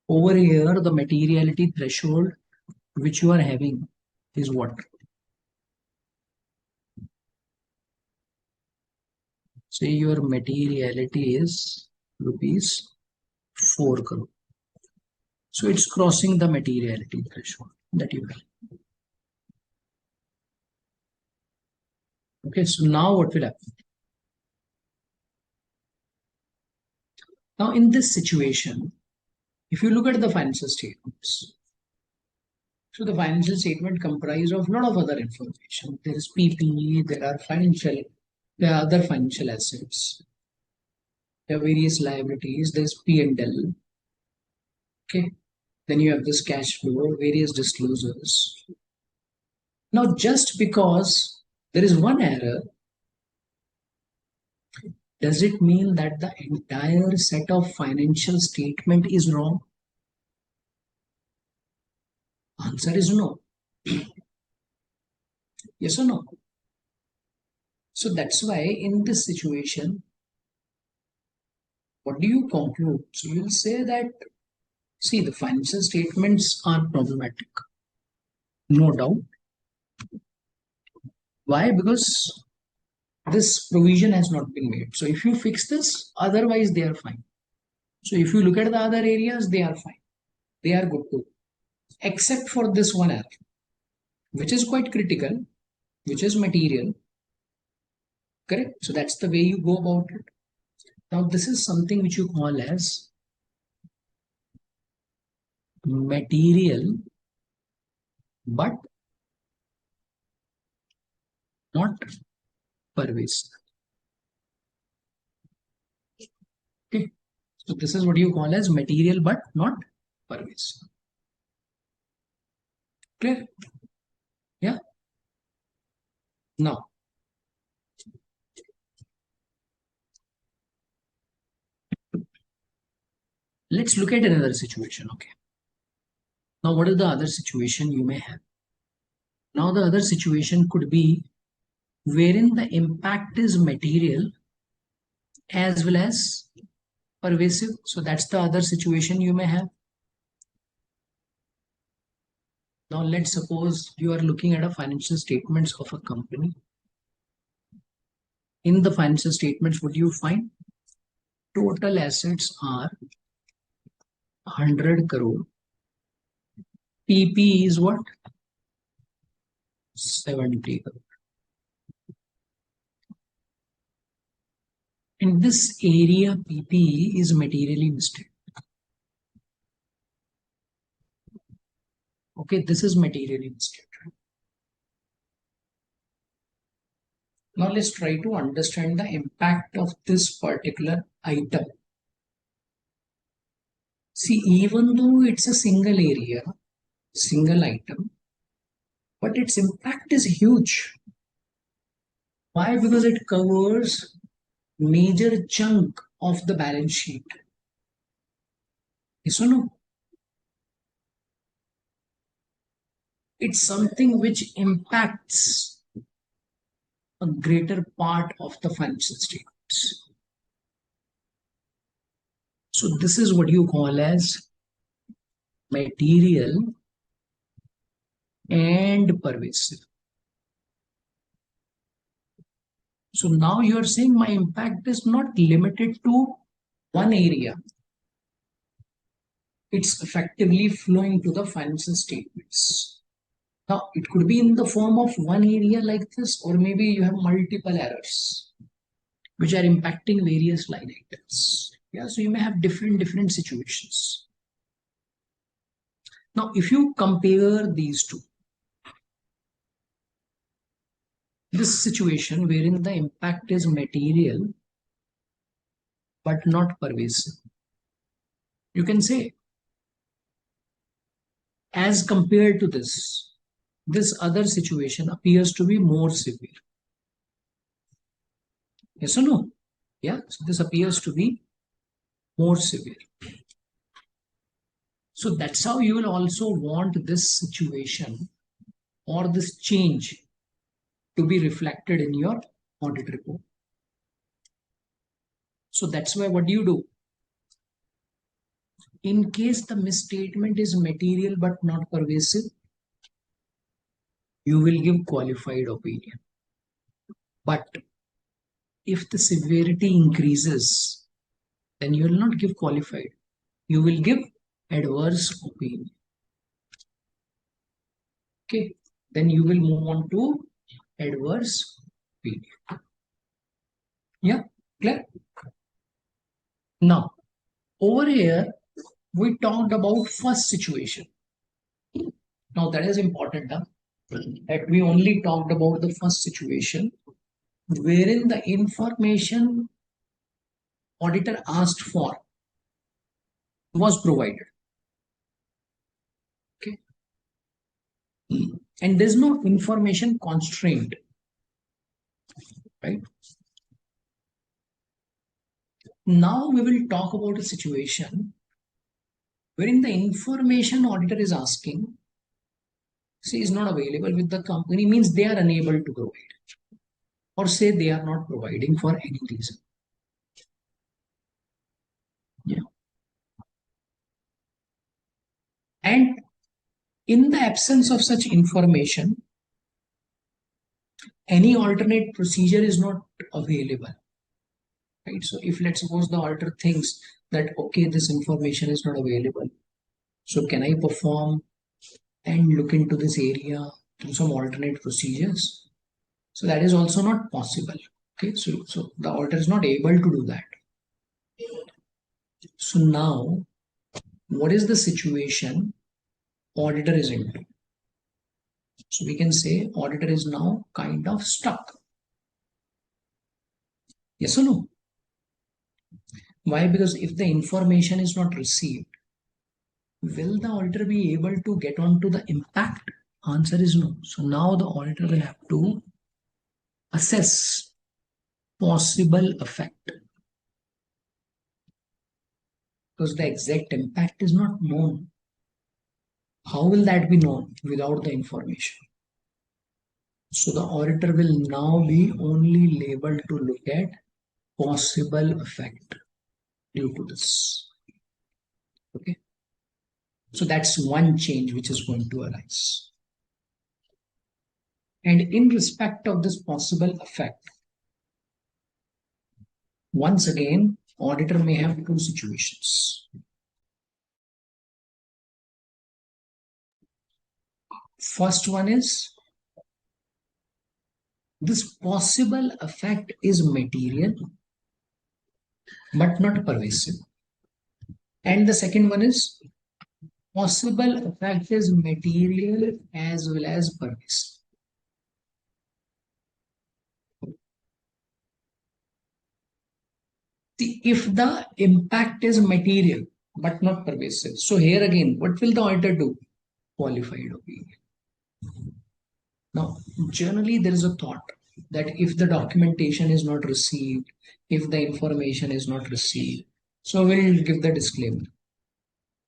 Over here, the materiality threshold which you are having is what? Say your materiality is rupees 4 crore. So it's crossing the materiality threshold that you have. Okay, so now what will happen? Now in this situation, if you look at the financial statements, so the financial statement comprise of a lot of other information. There is PPE, there are other financial assets, there are various liabilities, there's P&L. Okay, then you have this cash flow, various disclosures. Now, just because there is one error, does it mean that the entire set of financial statement is wrong? Answer is no. Yes or no? So that's why in this situation, what do you conclude? So you'll say that, see, the financial statements are problematic. No doubt. Why? Because this provision has not been made. So if you fix this, otherwise they are fine. So if you look at the other areas, they are fine. They are good too. Except for this one error, which is quite critical, which is material. Correct? So that's the way you go about it. Now this is something which you call as material, but not pervasive. Okay. So this is what you call as material, but not pervasive. Clear? Yeah. Now, let's look at another situation. Okay. Now, what is the other situation you may have? Now, the other situation could be wherein the impact is material as well as pervasive. So that's the other situation you may have. Now, let's suppose you are looking at a financial statements of a company. In the financial statements, what do you find? Total assets are 100 crore. PP is what? 70 crore. In this area, PP is materially misstated. Okay, this is materially misstated. Now let's try to understand the impact of this particular item. See, even though it's a single area, single item, but its impact is huge. Why? Because it covers major chunk of the balance sheet. Yes or no? It's something which impacts a greater part of the financial statements. So this is what you call as material and pervasive. So now you are saying my impact is not limited to one area. It's effectively flowing to the financial statements. Now it could be in the form of one area like this, or maybe you have multiple errors which are impacting various line items. Yeah, so you may have different situations. Now, if you compare these two, this situation wherein the impact is material but not pervasive, you can say, as compared to this other situation appears to be more severe. Yes or no? Yeah, so this appears to be more severe. So that's how you will also want this situation or this change to be reflected in your audit report. So that's why what do you do? In case the misstatement is material but not pervasive, you will give qualified opinion. But if the severity increases, then you will not give qualified. You will give adverse opinion. Okay, then you will move on to adverse opinion. Yeah, clear? Now, over here, we talked about first situation. Now, that is important, huh? That we only talked about the first situation wherein the information auditor asked for was provided. Okay, and there's no information constraint, right? Now we will talk about a situation wherein the information auditor is asking, say, is not available with the company, means they are unable to provide, or say they are not providing for any reason. Yeah. And in the absence of such information, any alternate procedure is not available, right? So if let's suppose the auditor thinks that, okay, this information is not available, so can I perform and look into this area through some alternate procedures? So that is also not possible. Okay, so the auditor is not able to do that. So now, what is the situation auditor is into? So we can say auditor is now kind of stuck. Yes or no? Why? Because if the information is not received, will the auditor be able to get onto the impact? Answer is no. So now the auditor will have to assess possible effect, because the exact impact is not known. How will that be known without the information? So the auditor will now be only able to look at possible effect due to this. Okay. So that's one change which is going to arise. And in respect of this possible effect, once again, auditor may have two situations. First one is this possible effect is material but not pervasive. And the second one is possible effect is material as well as pervasive. See, if the impact is material but not pervasive, so here again, what will the auditor do? Qualified opinion. Now, generally, there is a thought that if the documentation is not received, if the information is not received, so we'll give the disclaimer.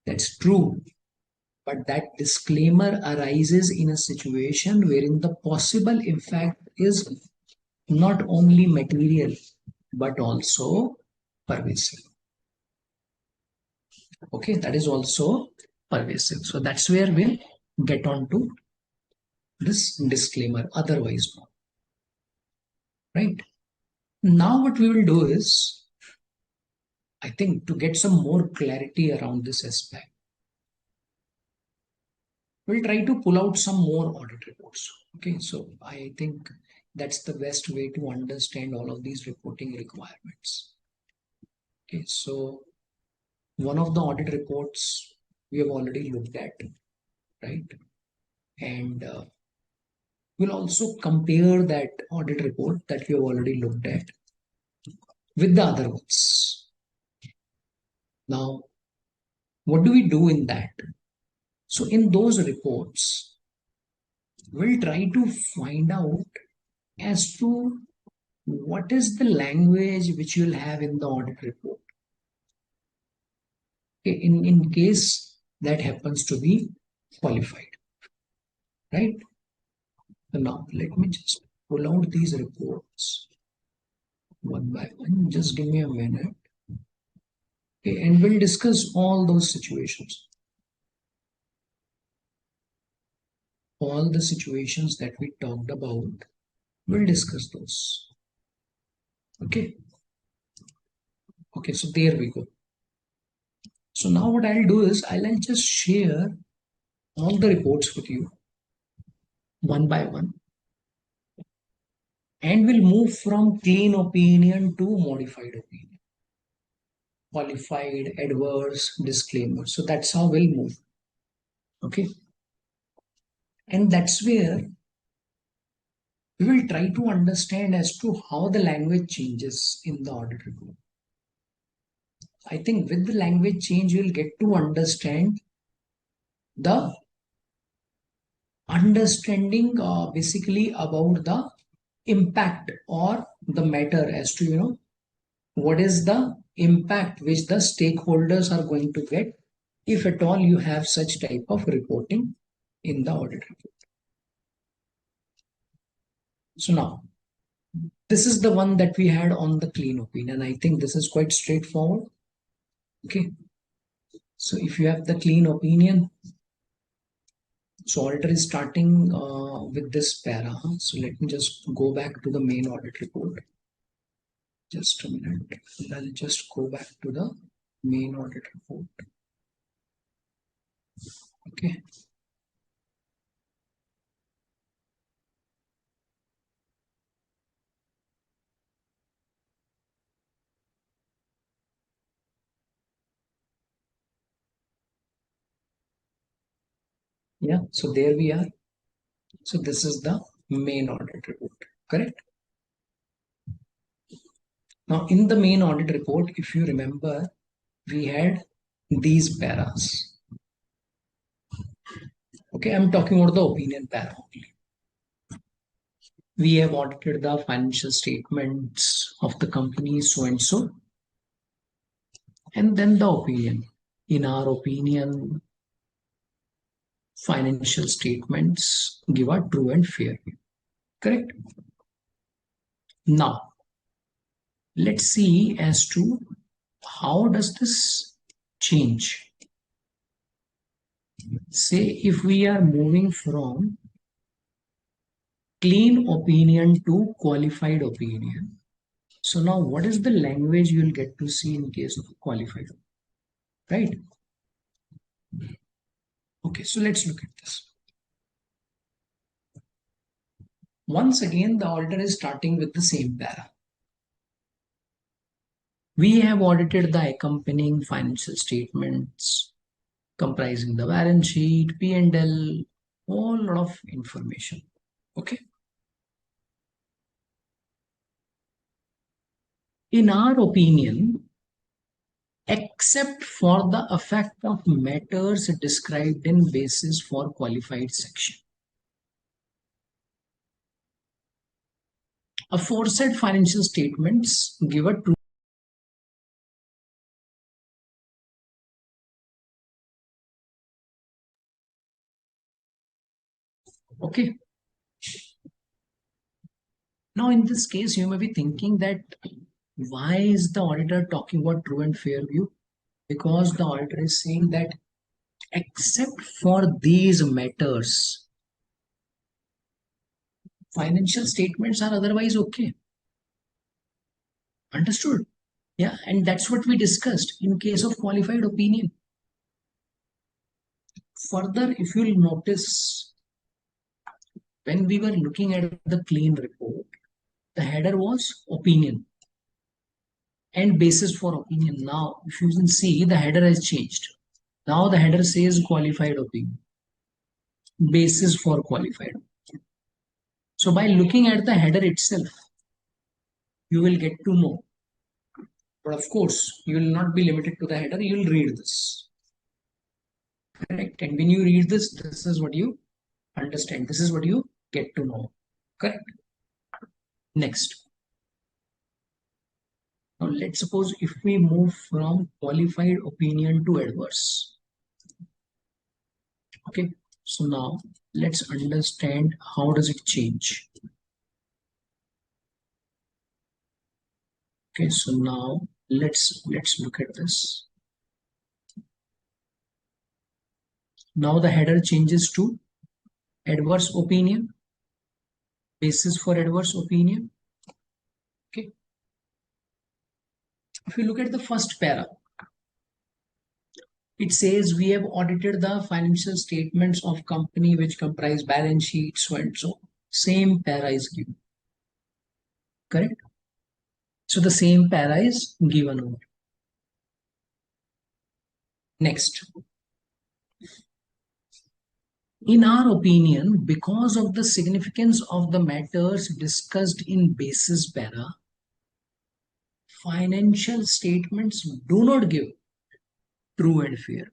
That's true. But that disclaimer arises in a situation wherein the possible effect is not only material but also pervasive. Okay, that is also pervasive. So that's where we'll get on to this disclaimer, otherwise no. Right? Now what we will do is, I think, to get some more clarity around this aspect, we'll try to pull out some more audit reports. Okay, so I think that's the best way to understand all of these reporting requirements. Okay, so one of the audit reports we have already looked at, right? And we'll also compare that audit report that we have already looked at with the other ones. Now, what do we do in that? So, in those reports, we'll try to find out as to what is the language which you'll have in the audit report. Okay, in case that happens to be qualified, right? So now, let me just pull out these reports one by one. Just give me a minute. Okay, and we'll discuss all those situations. All the situations that we talked about, we'll discuss those. Okay. Okay, so there we go. So now what I'll do is I'll just share all the reports with you one by one, and we'll move from clean opinion to modified opinion, qualified, adverse, disclaimer. So that's how we'll move. Okay. And that's where we will try to understand as to how the language changes in the audit report. I think with the language change, you'll get to understand the understanding basically about the impact or the matter as to what is the impact which the stakeholders are going to get if at all you have such type of reporting in the audit report. So now this is the one that we had on the clean opinion. I think this is quite straightforward. Okay, so if you have the clean opinion, so auditor is starting with this para. So let me just go back to the main audit report. Just a minute. I'll just go back to the main audit report. Okay. Yeah, so there we are. So this is the main audit report, correct? Now in the main audit report, if you remember, we had these paras. Okay, I'm talking about the opinion para only. We have audited the financial statements of the company so and so, and then the opinion. In our opinion, financial statements give a true and fair view, correct? Now let's see as to how does this change. Say if we are moving from clean opinion to qualified opinion. So now what is the language you will get to see in case of qualified, right? Okay, so let's look at this. Once again, the auditor is starting with the same para. We have audited the accompanying financial statements comprising the balance sheet, P&L, whole lot of information. Okay. In our opinion, except for the effect of matters described in basis for qualified section, aforesaid financial statements give a true. Okay. Now, in this case, you may be thinking that why is the auditor talking about true and fair view? Because the auditor is saying that except for these matters, financial statements are otherwise okay. Understood? Yeah, and that's what we discussed in case of qualified opinion. Further, if you'll notice, when we were looking at the clean report, the header was opinion. and basis for opinion. Now, if you can see, the header has changed. Now the header says qualified opinion, basis for qualified. So by looking at the header itself, you will get to know. But of course, you will not be limited to the header. You will read this. Correct. And when you read this, this is what you understand. This is what you get to know. Correct. Next. Now let's suppose if we move from qualified opinion to adverse. Okay. So now let's understand how does it change. Okay. So now let's look at this. Now the header changes to adverse opinion, basis for adverse opinion. Okay. If you look at the first para, it says we have audited the financial statements of company which comprise balance sheet, so and so. Same para is given. Correct? So the same para is given over. Next. In our opinion, because of the significance of the matters discussed in basis para, financial statements do not give true and fair.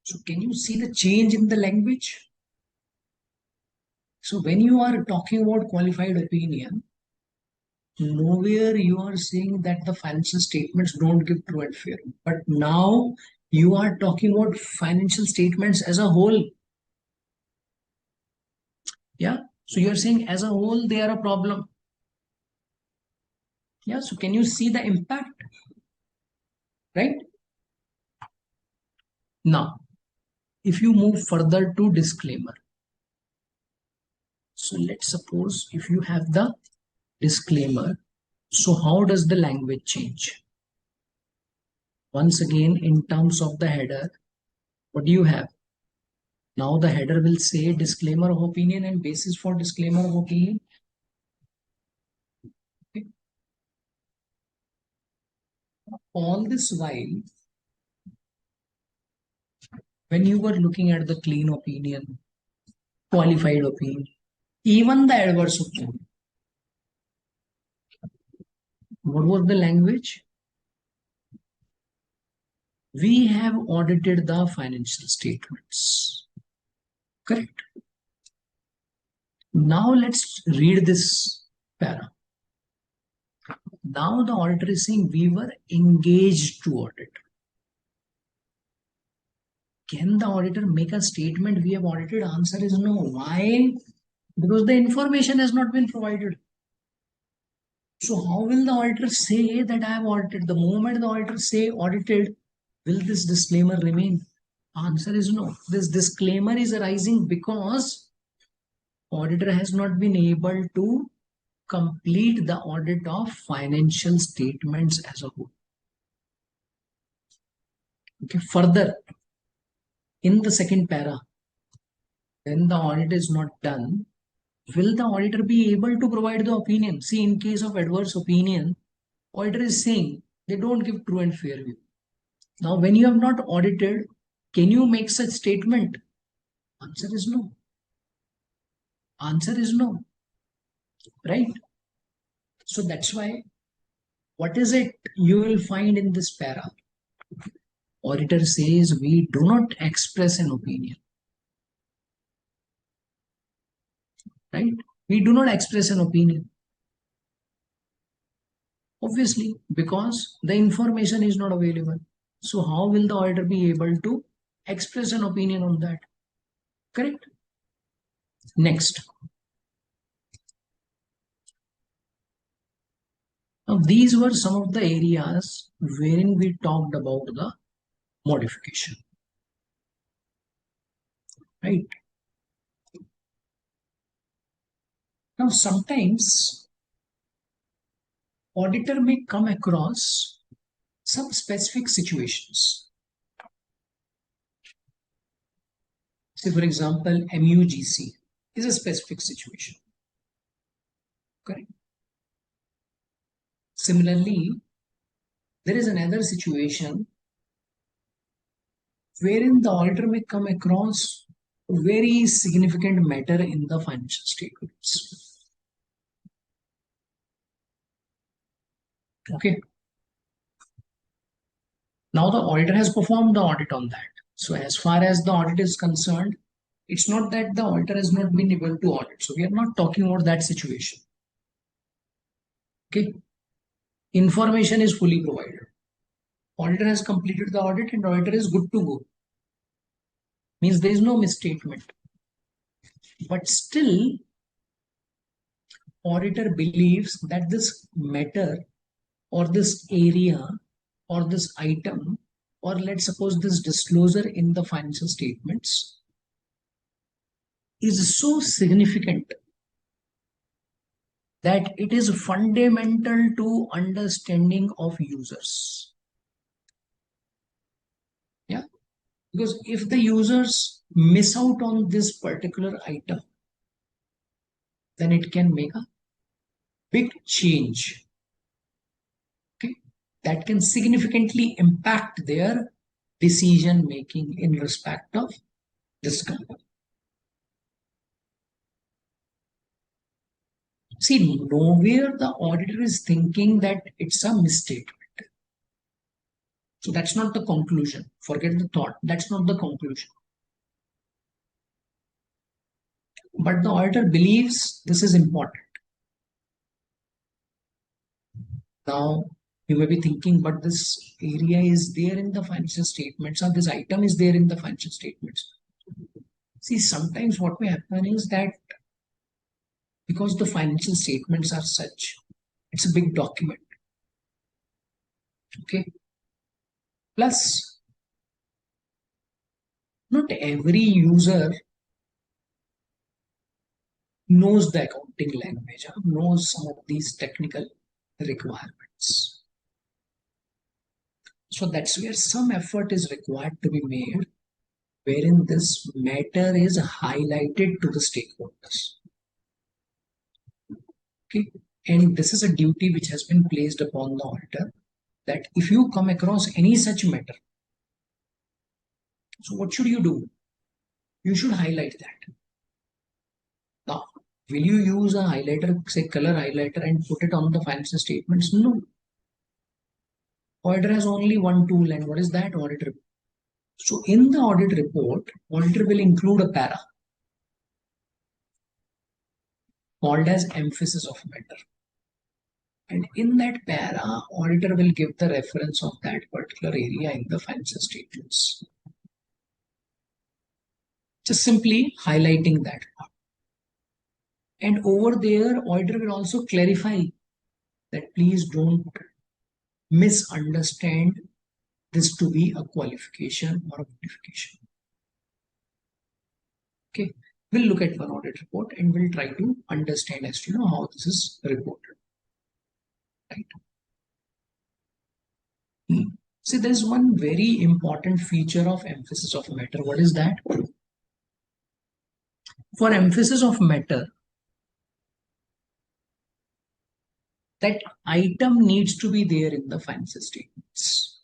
So can you see the change in the language? So when you are talking about qualified opinion, nowhere you are saying that the financial statements don't give true and fair. But now you are talking about financial statements as a whole. Yeah. So you're saying as a whole, they are a problem. Yeah. So can you see the impact? Right? Now, if you move further to disclaimer. So let's suppose if you have the disclaimer, so how does the language change? Once again, in terms of the header, what do you have? Now the header will say disclaimer of opinion and basis for disclaimer of opinion. Okay. All this while, when you were looking at the clean opinion, qualified opinion, even the adverse opinion, what was the language? We have audited the financial statements. Correct. Now let's read this para. Now the auditor is saying we were engaged to audit. Can the auditor make a statement we have audited? Answer is no. Why? Because the information has not been provided. So how will the auditor say that I have audited? The moment the auditor say audited, will this disclaimer remain? Answer is no. This disclaimer is arising because auditor has not been able to complete the audit of financial statements as a whole. Okay. Further, in the second para, when the audit is not done, will the auditor be able to provide the opinion? See, in case of adverse opinion, auditor is saying they don't give true and fair view. Now, when you have not audited, can you make such statement? Answer is no. Answer is no. Right? So that's why, what is it you will find in this para? Auditor says we do not express an opinion. Right? We do not express an opinion. Obviously, because the information is not available. So how will the auditor be able to express an opinion on that? Correct? Next. Now these were some of the areas wherein we talked about the modification. Right? Now sometimes auditor may come across some specific situations. Say for example, MUGC is a specific situation. Correct? Similarly, there is another situation wherein the auditor may come across a very significant matter in the financial statements. Okay. Now the auditor has performed the audit on that. So as far as the audit is concerned, it's not that the auditor has not been able to audit. So we are not talking about that situation. Okay. Information is fully provided. Auditor has completed the audit and auditor is good to go. Means there is no misstatement. But still, auditor believes that this matter or this area or this item, or let's suppose this disclosure in the financial statements is so significant that it is fundamental to understanding of users. Yeah, because if the users miss out on this particular item, then it can make a big change. Okay, that can significantly impact their decision making in respect of this company. See, nowhere the auditor is thinking that it's a misstatement. So that's not the conclusion. Forget the thought. That's not the conclusion. But the auditor believes this is important. Now, you may be thinking, but this area is there in the financial statements, or this item is there in the financial statements. See, sometimes what may happen is that because the financial statements are such, it's a big document. Okay. Plus, not every user knows the accounting language, knows some of these technical requirements. So that's where some effort is required to be made, wherein this matter is highlighted to the stakeholders. Okay, and this is a duty which has been placed upon the auditor, that if you come across any such matter, so what should you do? You should highlight that. Now, will you use a highlighter, say color highlighter, and put it on the financial statements? No. Auditor has only one tool, and what is that? Audit report. So in the audit report, auditor will include a para called as emphasis of matter. And in that para, auditor will give the reference of that particular area in the financial statements. Just simply highlighting that part. And over there, auditor will also clarify that please don't misunderstand this to be a qualification or a modification. Okay, we'll look at one audit report and we'll try to understand as to how this is reported. Right. See, there's one very important feature of emphasis of matter. What is that? For emphasis of matter, that item needs to be there in the financial statements.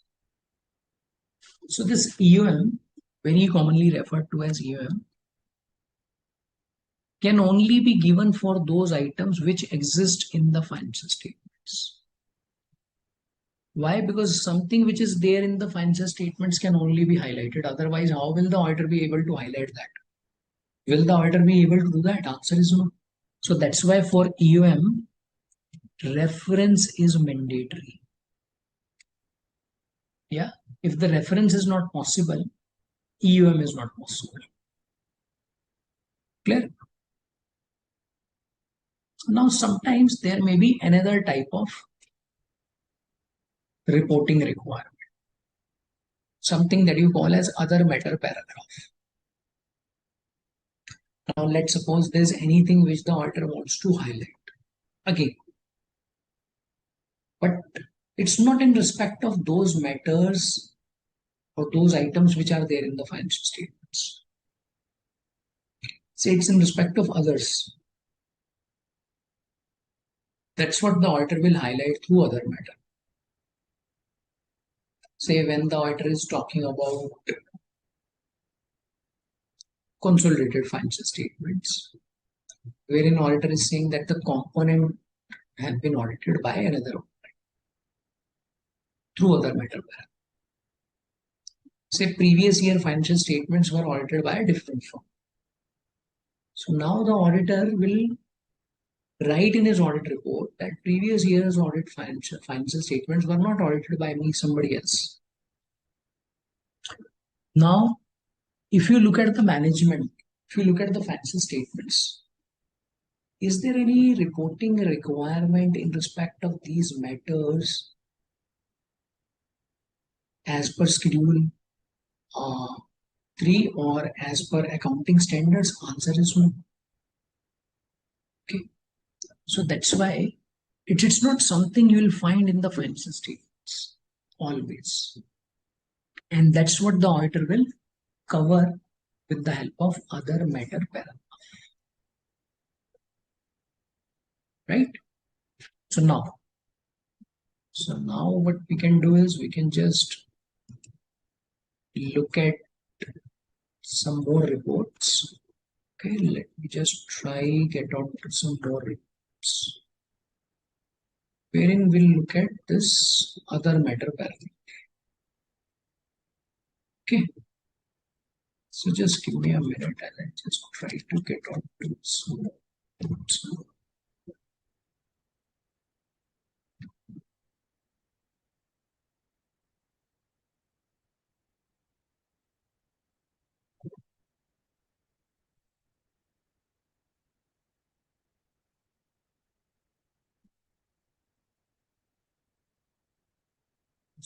So this EOM, very commonly referred to as EOM, can only be given for those items which exist in the financial statements. Why? Because something which is there in the financial statements can only be highlighted. Otherwise, how will the auditor be able to highlight that? Will the auditor be able to do that? Answer is no. So that's why for EOM, reference is mandatory. Yeah. If the reference is not possible, EOM is not possible. Clear? Now, sometimes there may be another type of reporting requirement. Something that you call as other matter paragraph. Now, let's suppose there's anything which the auditor wants to highlight. Again, but it's not in respect of those matters or those items which are there in the financial statements. Say it's in respect of others. That's what the auditor will highlight through other matter. Say when the auditor is talking about consolidated financial statements, wherein auditor is saying that the component have been audited by another through other matter. Say previous year financial statements were audited by a different firm. So now the auditor will write in his audit report that previous year's audit financial statements were not audited by me, somebody else. Now, if you look at the management, if you look at the financial statements, is there any reporting requirement in respect of these matters as per schedule 3 or as per accounting standards? Answer is no. Okay, so that's why it's not something you will find in the financial statements always, and that's what the auditor will cover with the help of other matter paragraph, right? So now, what we can do is we can just look at some more reports. Okay, let me just try get out some more reports, wherein we'll look at this other matter paragraph. Okay, so just give me a minute and I just try to get out to some reports.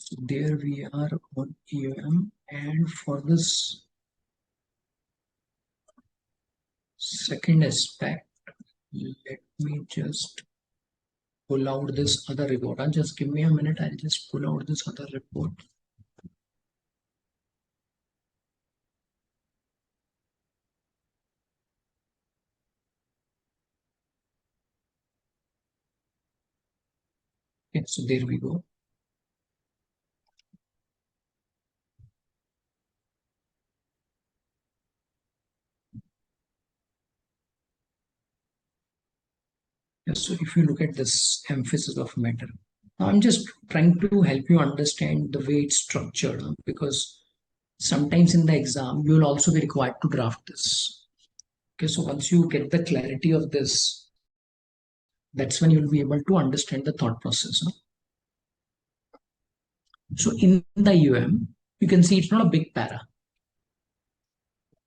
So there we are on EOM, and for this second aspect, let me just pull out this other report. Just give me a minute. I'll just pull out this other report. Okay, so there we go. Yes, so if you look at this emphasis of matter, now I'm just trying to help you understand the way it's structured, because sometimes in the exam you will also be required to draft this. Okay, so once you get the clarity of this, that's when you'll be able to understand the thought process. So in the UM, you can see it's not a big para,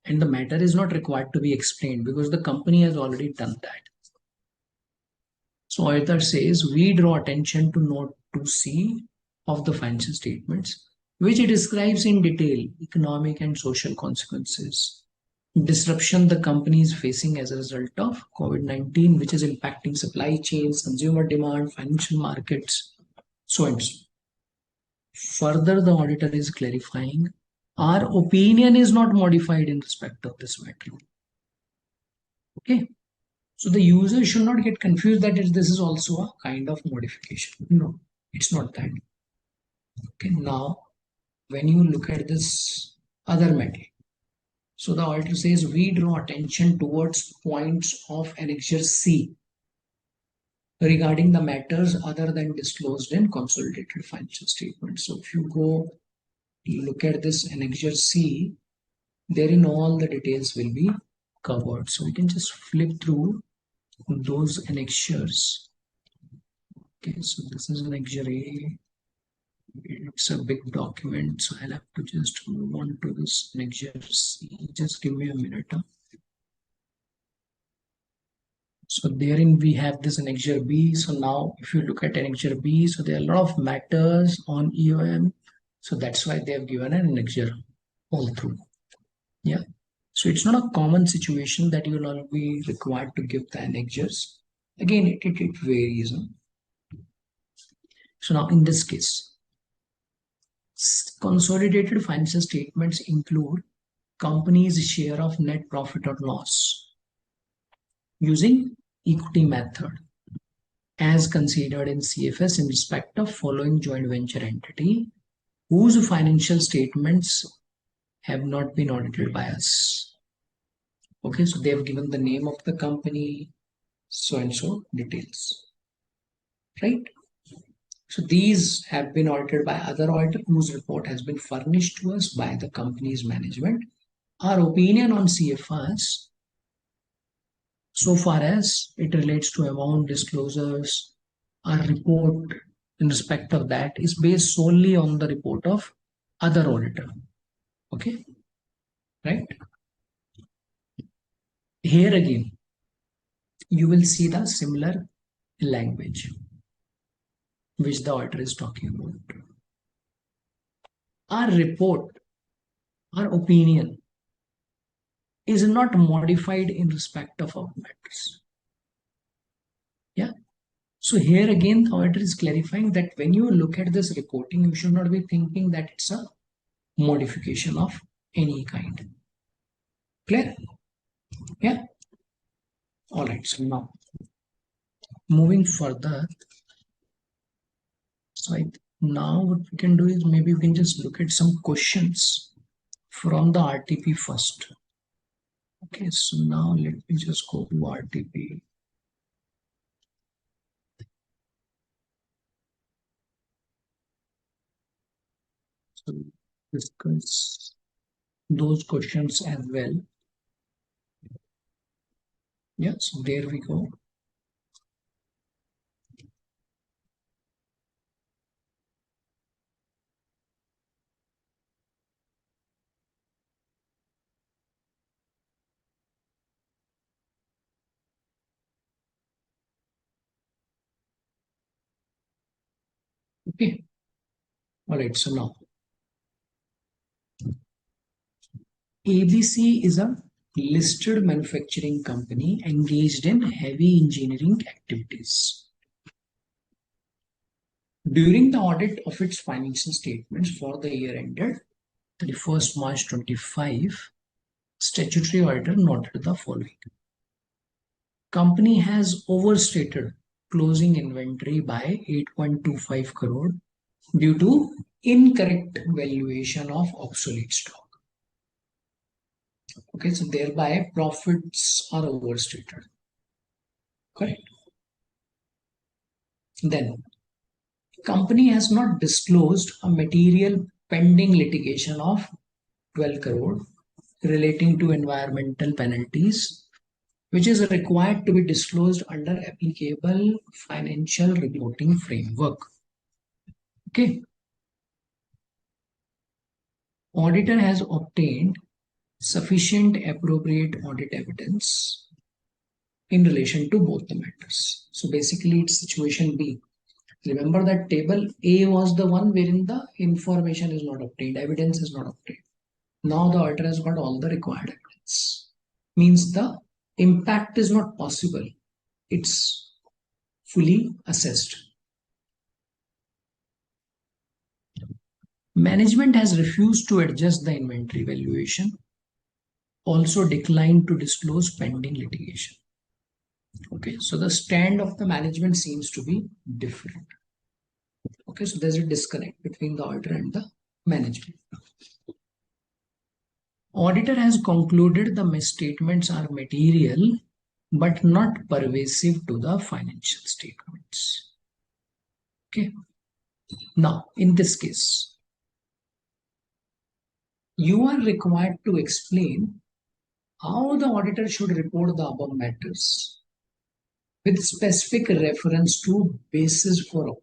and the matter is not required to be explained because the company has already done that. So auditor says we draw attention to note 2C of the financial statements, which it describes in detail economic and social consequences, disruption the company is facing as a result of COVID-19, which is impacting supply chains, consumer demand, financial markets, so and so. Further, the auditor is clarifying our opinion is not modified in respect of this matter. Okay. So the user should not get confused that this is also a kind of modification. No, it's not that. Okay, now when you look at this other matter, so the auditor says we draw attention towards points of Annexure C regarding the matters other than disclosed in consolidated financial statements. So if you go look at this Annexure C, therein all the details will be covered. So we can just flip through those annexures. Okay, so this is annexure A. It's a big document, so I'll have to just move on to this annexure C. Just give me a minute. So therein we have this annexure B. So now if you look at annexure B, so there are a lot of matters on EOM. So that's why they have given an annexure all through. Yeah. So it's not a common situation that you will all be required to give the annexures. Again, it varies. So now in this case, consolidated financial statements include company's share of net profit or loss using equity method. as considered in CFS in respect of following joint venture entity whose financial statements have not been audited by us. Okay, so they have given the name of the company, so and so details, right? So these have been audited by other auditor whose report has been furnished to us by the company's management. Our opinion on CFRs, so far as it relates to amount disclosures, our report in respect of that is based solely on the report of other auditor. Okay, right? Here again, you will see the similar language which the auditor is talking about. Our report, our opinion is not modified in respect of our matters. Yeah. So here again, the auditor is clarifying that when you look at this reporting, you should not be thinking that it's a modification of any kind. Clear? Yeah. All right. So now moving further. So now what we can do is maybe we can just look at some questions from the RTP first. Okay, so now let me just go to RTP. So discuss those questions as well. Yeah, so there we go. Okay, all right, so now ABC is a listed manufacturing company engaged in heavy engineering activities. During the audit of its financial statements for the year ended 31st March 25, statutory auditor noted the following. Company has overstated closing inventory by 8.25 crore due to incorrect valuation of obsolete stock. Okay, so thereby profits are overstated. Correct. Then, company has not disclosed a material pending litigation of 12 crore relating to environmental penalties, which is required to be disclosed under applicable financial reporting framework. Okay. Auditor has obtained sufficient appropriate audit evidence in relation to both the matters. So basically it's situation B. Remember that table A was the one wherein the information is not obtained, evidence is not obtained. Now the auditor has got all the required evidence. Means the impact is not possible. It's fully assessed. Management has refused to adjust the inventory valuation, also declined to disclose pending litigation. Okay, so the stand of the management seems to be different. Okay, so there's a disconnect between the auditor and the management. Auditor has concluded the misstatements are material but not pervasive to the financial statements. Okay, now in this case, you are required to explain how the auditor should report the above matters with specific reference to basis for audit.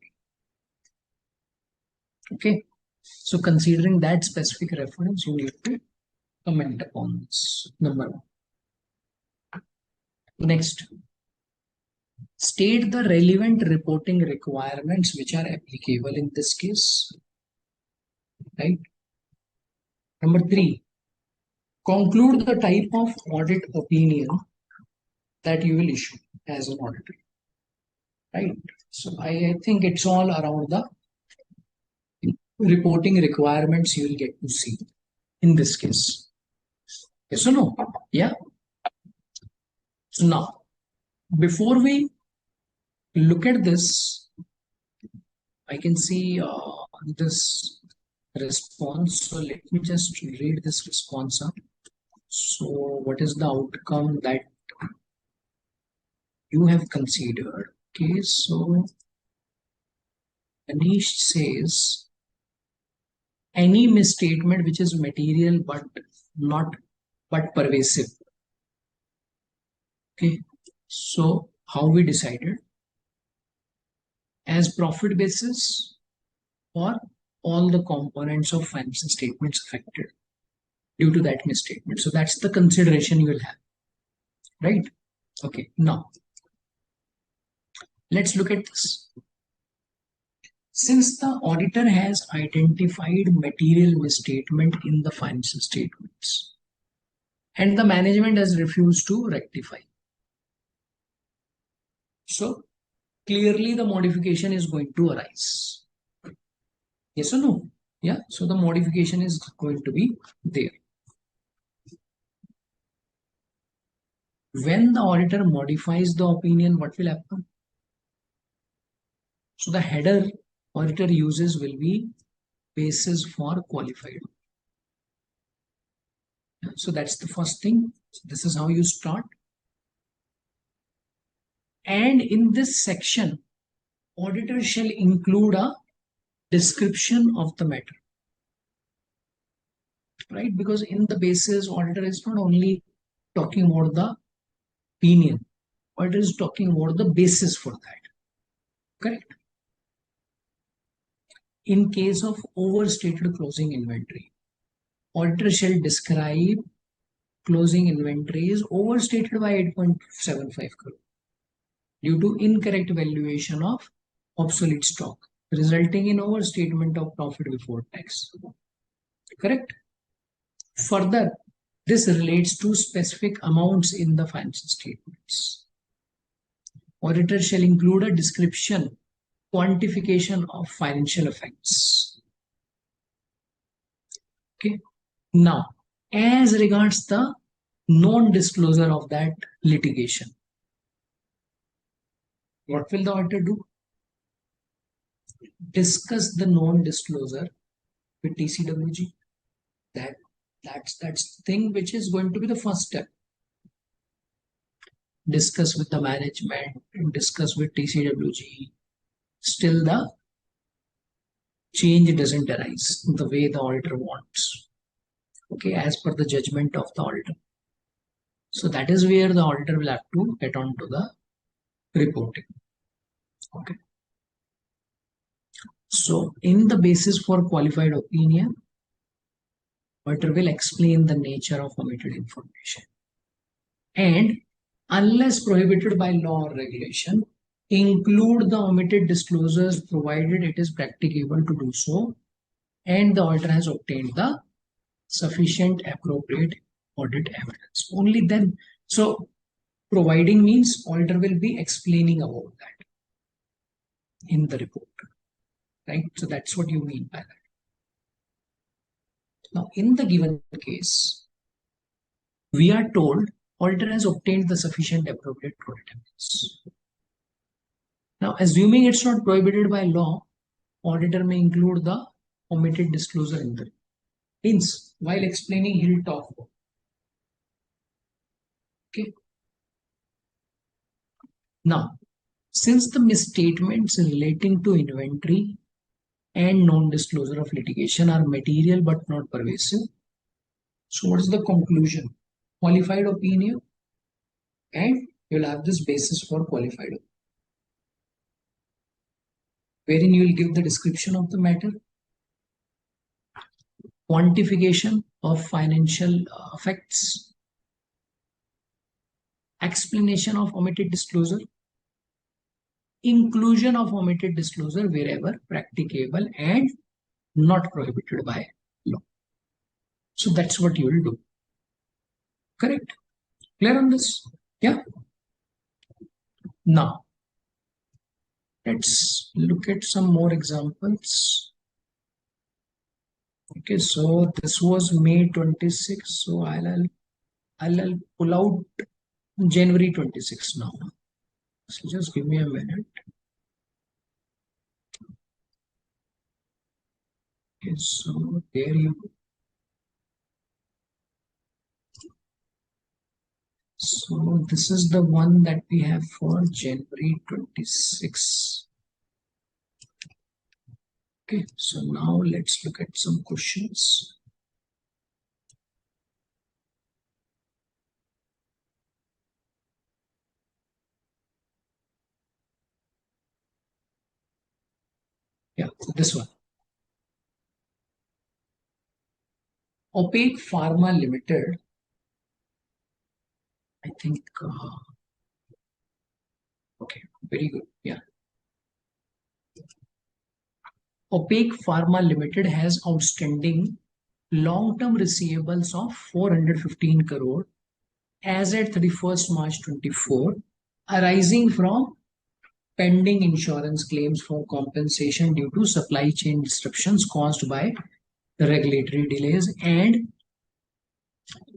Okay, so considering that specific reference, you need to comment upon this. Number one. Next, state the relevant reporting requirements which are applicable in this case. Right. Number three, conclude the type of audit opinion that you will issue as an auditor. Right. So I think it's all around the reporting requirements you will get to see in this case. Yes or no? Yeah. So now, before we Look at this. I can see this response. So let me just read this response up. So what is the outcome that you have considered? Okay, so Anish says any misstatement which is material but not but pervasive. Okay, so how we decided as profit basis or all the components of financial statements affected due to that misstatement. So that's the consideration you will have, right? Okay, now let's look at this. Since the auditor has identified material misstatement in the financial statements and the management has refused to rectify, so clearly the modification is going to arise. Yes or no? Yeah, so the modification is going to be there. When the auditor modifies the opinion, what will happen? So the header auditor uses will be basis for qualified. So that's the first thing. So this is how you start. And in this section, auditor shall include a description of the matter. Right? Because in the basis, auditor is not only talking about the opinion, auditor is talking about the basis for that. Correct? In case of overstated closing inventory, auditor shall describe closing inventory is overstated by 8.75 crore due to incorrect valuation of obsolete stock, resulting in overstatement of profit before tax. Correct? Further, this relates to specific amounts in the financial statements. Auditor shall include a description, quantification of financial effects. Okay. Now, as regards the non-disclosure of that litigation, what will the auditor do? Discuss the non-disclosure with TCWG. That's the thing which is going to be the first step. Discuss with the management, discuss with TCWG. Still the change doesn't arise the way the auditor wants. Okay, as per the judgment of the auditor. So that is where the auditor will have to get on to the reporting. Okay. So in the basis for qualified opinion, auditor will explain the nature of omitted information. And unless prohibited by law or regulation, include the omitted disclosures provided it is practicable to do so and the auditor has obtained the sufficient appropriate audit evidence. Only then. So providing means auditor will be explaining about that in the report. Right? So that's what you mean by that. Now, in the given case, we are told auditor has obtained the sufficient appropriate audit evidence. Now, assuming it's not prohibited by law, auditor may include the omitted disclosure in the report. Means while explaining, he'll talk about. Okay. Now, since the misstatements relating to inventory and non-disclosure of litigation are material but not pervasive, so what is the conclusion? Qualified opinion, and you'll have this basis for qualified opinion, wherein you will give the description of the matter, quantification of financial effects, explanation of omitted disclosure, inclusion of omitted disclosure wherever practicable and not prohibited by law. So that's what you will do. Correct? Clear on this? Yeah. Now, let's look at some more examples. Okay, so this was May 26. So I'll pull out January 26 now. So just give me a minute. Okay, so there you go. So this is the one that we have for January 26. Okay, so now let's look at some questions. Yeah, this one. Opaque Pharma Limited. I think, okay, very good. Yeah. Opaque Pharma Limited has outstanding long-term receivables of 415 crore as at 31st March 24, arising from pending insurance claims for compensation due to supply chain disruptions caused by the regulatory delays and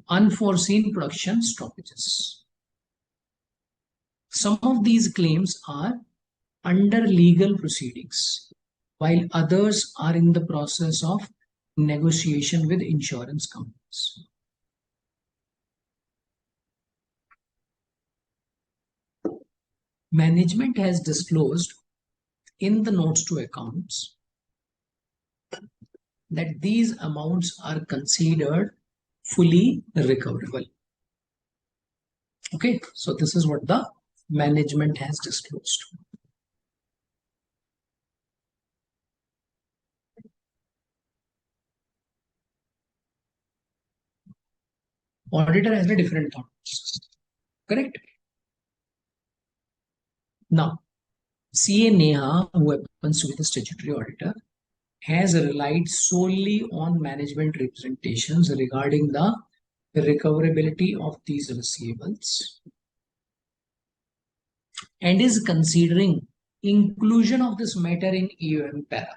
unforeseen production stoppages. Some of these claims are under legal proceedings, while others are in the process of negotiation with insurance companies. Management has disclosed in the notes to accounts that these amounts are considered fully recoverable. Okay, so this is what the management has disclosed. Auditor has a different thought process. Correct? Now, CA Neha, who happens to be the statutory auditor, has relied solely on management representations regarding the recoverability of these receivables and is considering inclusion of this matter in EOM para.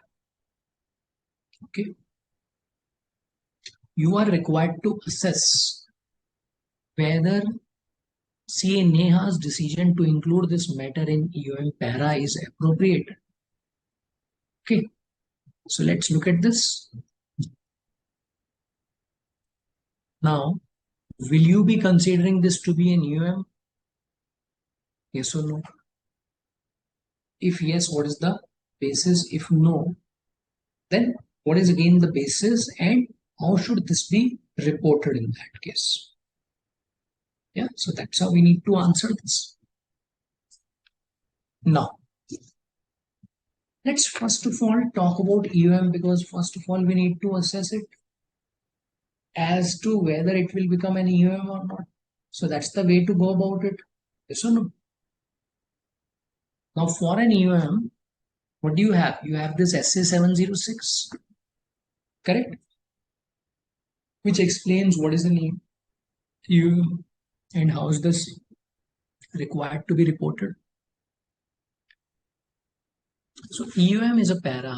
Okay. You are required to assess whether CA Neha's decision to include this matter in EOM para is appropriate. Okay. So let's look at this. Now, will you be considering this to be an EOM? Yes or no? If yes, what is the basis? If no, then what is again the basis and how should this be reported in that case? Yeah, so that's how we need to answer this. Now, let's first of all talk about EOM because first of all we need to assess it as to whether it will become an EOM or not. So that's the way to go about it. Yes or no? Now for an EOM, what do you have? You have this SA706, correct? Which explains what is an EOM and how is this required to be reported. So EOM is a para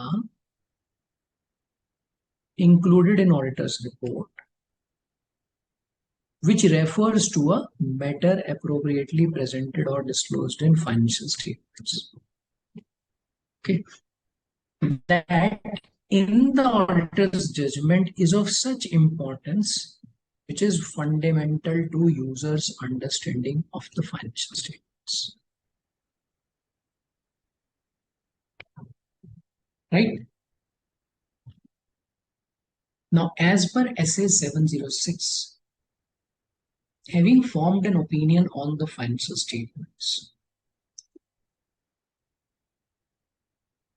included in auditor's report which refers to a matter appropriately presented or disclosed in financial statements. Okay. That in the auditor's judgment is of such importance which is fundamental to users' understanding of the financial statements. Right? Now, as per SA 706, having formed an opinion on the financial statements,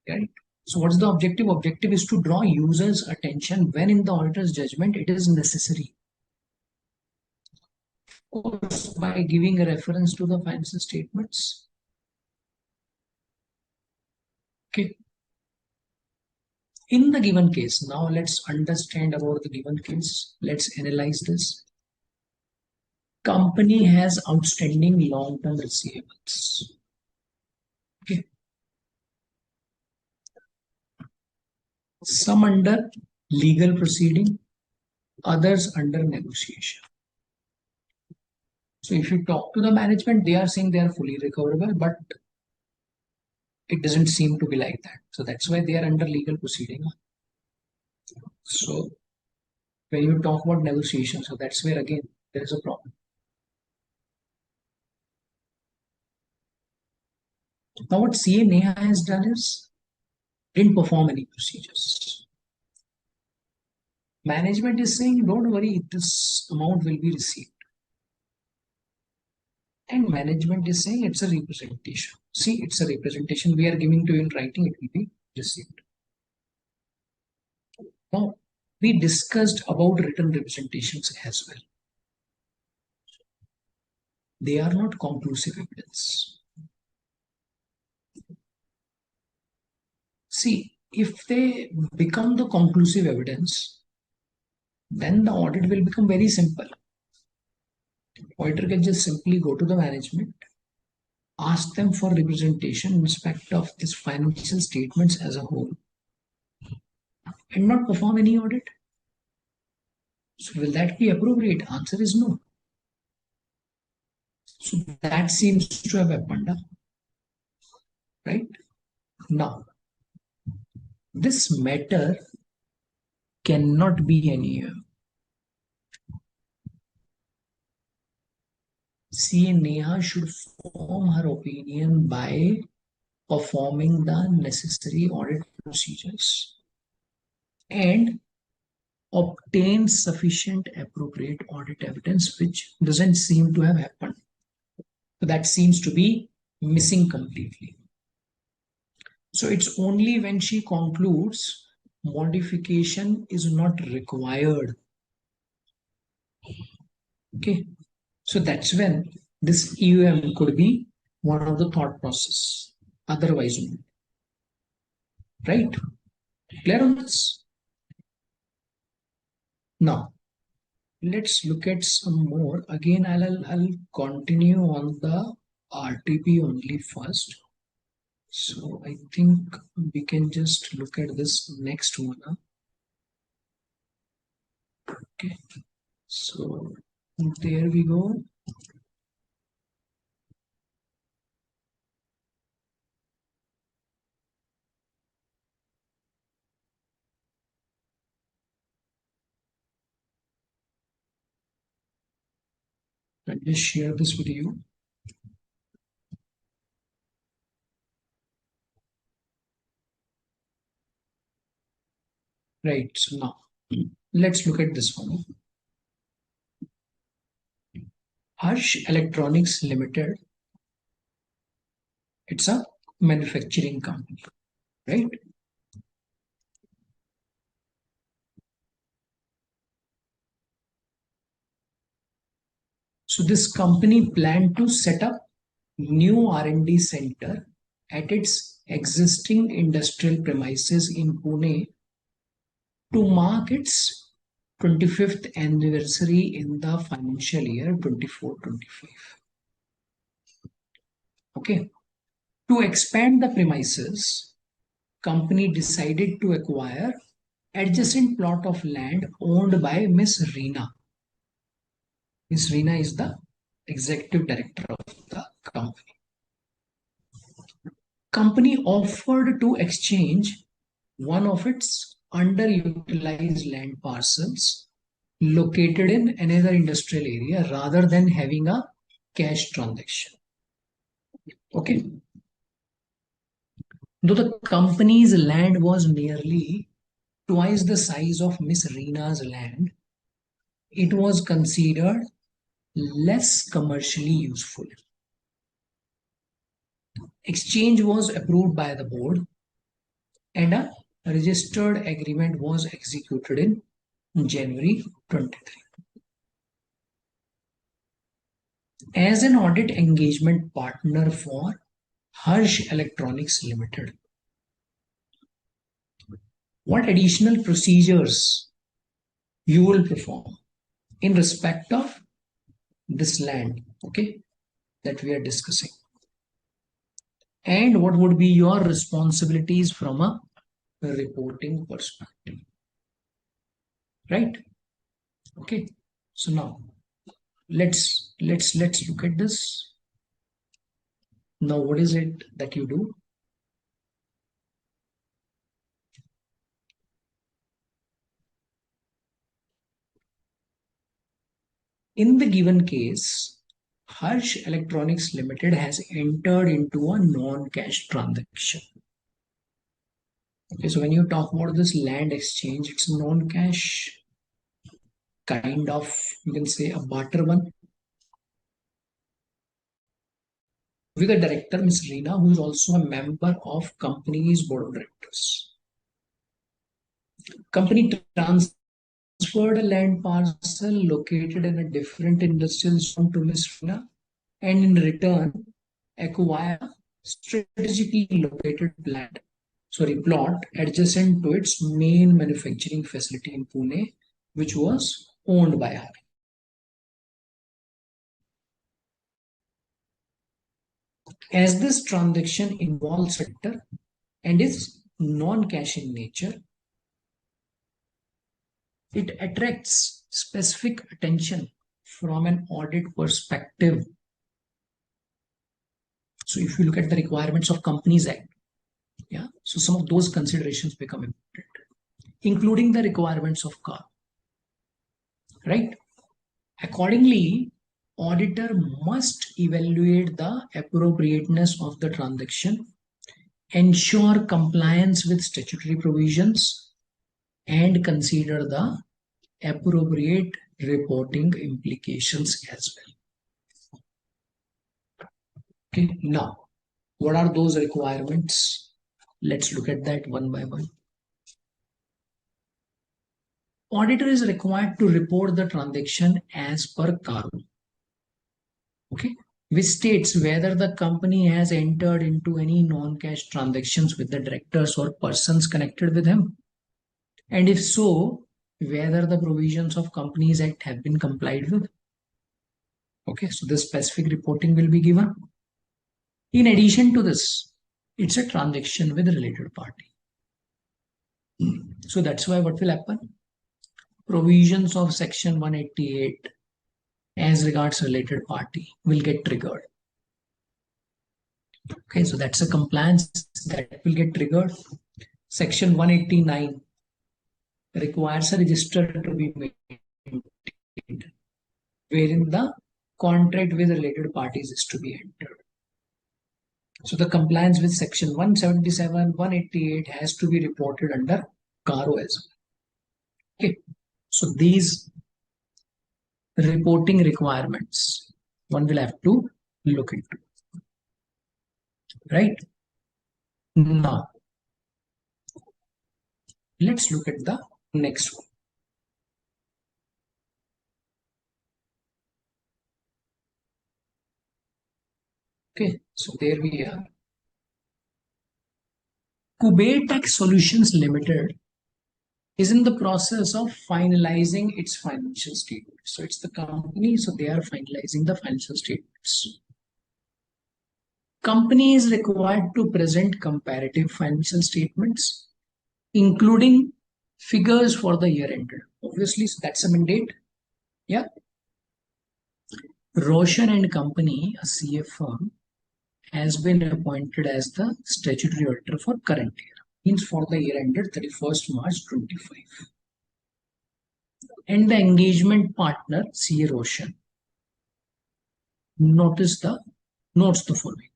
right? So what's the objective? Objective is to draw users' attention when in the auditor's judgment it is necessary. Of course, by giving a reference to the financial statements. Okay. In the given case, now let's understand about the given case. Let's analyze this. Company has outstanding long-term receivables. Okay. Some under legal proceeding, others under negotiation. So if you talk to the management, they are saying they are fully recoverable, but it doesn't seem to be like that. So that's why they are under legal proceeding. So when you talk about negotiation, so that's where again there is a problem. Now what CA Neha has done is didn't perform any procedures. Management is saying, don't worry, this amount will be received. And management is saying it's a representation. See, it's a representation we are giving to you in writing, it will be received. Now, we discussed about written representations as well. They are not conclusive evidence. See, if they become the conclusive evidence, then the audit will become very simple. Auditor can just simply go to the management, ask them for representation in respect of this financial statements as a whole, and not perform any audit. So will that be appropriate? Answer is no. So that seems to have happened, right? Now, this matter cannot be any. CA Neha should form her opinion by performing the necessary audit procedures and obtain sufficient appropriate audit evidence, which doesn't seem to have happened. So that seems to be missing completely. So it's only when she concludes modification is not required. Okay. So that's when this EUM could be one of the thought process. Otherwise, right? Clear on this? Now, let's look at some more. Again, I'll continue on the RTP only first. So I think we can just look at this next one. Okay. So there we go. I'll just share this with you. Right. So now let's look at this one. Harsh Electronics Limited. It's a manufacturing company, right? So this company planned to set up new R&D center at its existing industrial premises in Pune to mark its 25th anniversary in the financial year 24-25. Okay. To expand the premises, company decided to acquire adjacent plot of land owned by Miss Reena. Miss Reena is the executive director of the company. Company offered to exchange one of its underutilized land parcels located in another industrial area rather than having a cash transaction. Okay. Though the company's land was nearly twice the size of Miss Reena's land, it was considered less commercially useful. Exchange was approved by the board and a registered agreement was executed in January 23. As an audit engagement partner for Harsh Electronics Limited, what additional procedures you will perform in respect of this land, okay, that we are discussing? And what would be your responsibilities from a reporting perspective, right? Okay, so now let's look at this. Now what is it that you do? In the given case, Harsh Electronics Limited has entered into a non-cash transaction. Okay, so when you talk about this land exchange, it's non-cash, kind of, you can say, a barter one. With the director, Ms. Reena, who is also a member of company's board of directors. Company transferred a land parcel located in a different industrial zone to Ms. Reena, and in return, acquire strategically located plot adjacent to its main manufacturing facility in Pune, which was owned by her. As this transaction involves sector and is non-cash in nature, it attracts specific attention from an audit perspective. So if you look at the requirements of Companies Act, yeah, so some of those considerations become important, including the requirements of CAR, right? Accordingly, auditor must evaluate the appropriateness of the transaction, ensure compliance with statutory provisions, and consider the appropriate reporting implications as well. Okay, now, what are those requirements? Let's look at that one by one. Auditor is required to report the transaction as per CARO, okay, which states whether the company has entered into any non-cash transactions with the directors or persons connected with him, and if so, whether the provisions of Companies Act have been complied with. Okay, so this specific reporting will be given. In addition to this, it's a transaction with a related party. So that's why what will happen? Provisions of section 188 as regards related party will get triggered. Okay, so that's a compliance that will get triggered. Section 189 requires a register to be maintained, wherein the contract with related parties is to be entered. So the compliance with section 177, 188 has to be reported under CARO as well. Okay, so these reporting requirements one will have to look into, right? Now, let's look at the next one. Okay, so there we are. Kubertech Solutions Limited is in the process of finalizing its financial statements. So it's the company, so they are finalizing the financial statements. Company is required to present comparative financial statements, including figures for the year ended. Obviously, so that's a mandate. Yeah. Roshan and Company, a CF firm, has been appointed as the statutory auditor for current year, means for the year ended 31st March 25. And the engagement partner, CA Roshan, notes the following.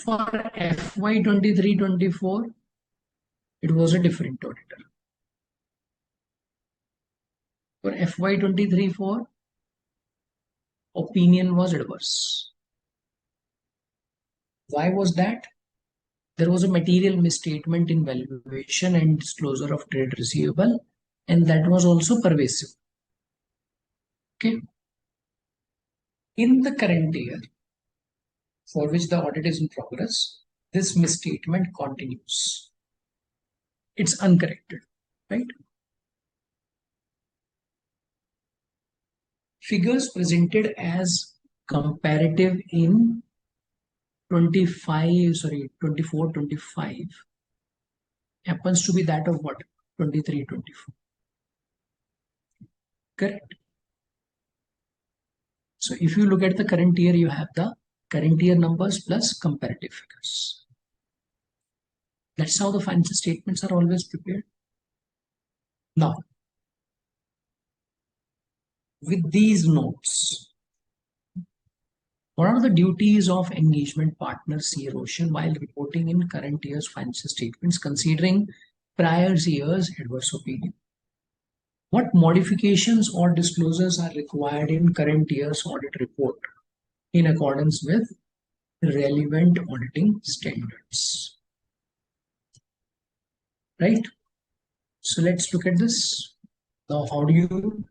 For FY 23-24, it was a different auditor. For FY 23-4, opinion was adverse. Why was that? There was a material misstatement in valuation and disclosure of trade receivable, and that was also pervasive. Okay. In the current year, for which the audit is in progress, this misstatement continues. It's uncorrected, right? Figures presented as comparative in 24-25 happens to be that of what? 23-24. Correct. So if you look at the current year, you have the current year numbers plus comparative figures. That's how the financial statements are always prepared. Now, with these notes, what are the duties of engagement partner CA Roshan while reporting in current year's financial statements considering prior year's adverse opinion? What modifications or disclosures are required in current year's audit report in accordance with relevant auditing standards? Right? So let's look at this. Now, how do you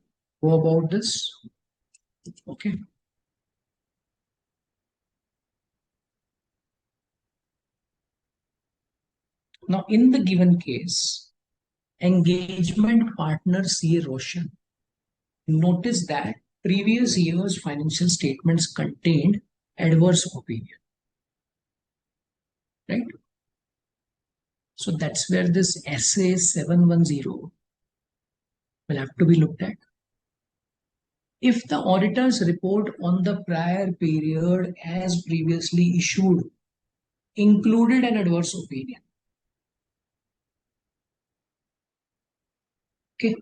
go about this? Okay. Now, in the given case, engagement partner CA Roshan noticed that previous year's financial statements contained adverse opinion. Right? So that's where this SA 710 will have to be looked at. If the auditor's report on the prior period as previously issued included an adverse opinion, okay,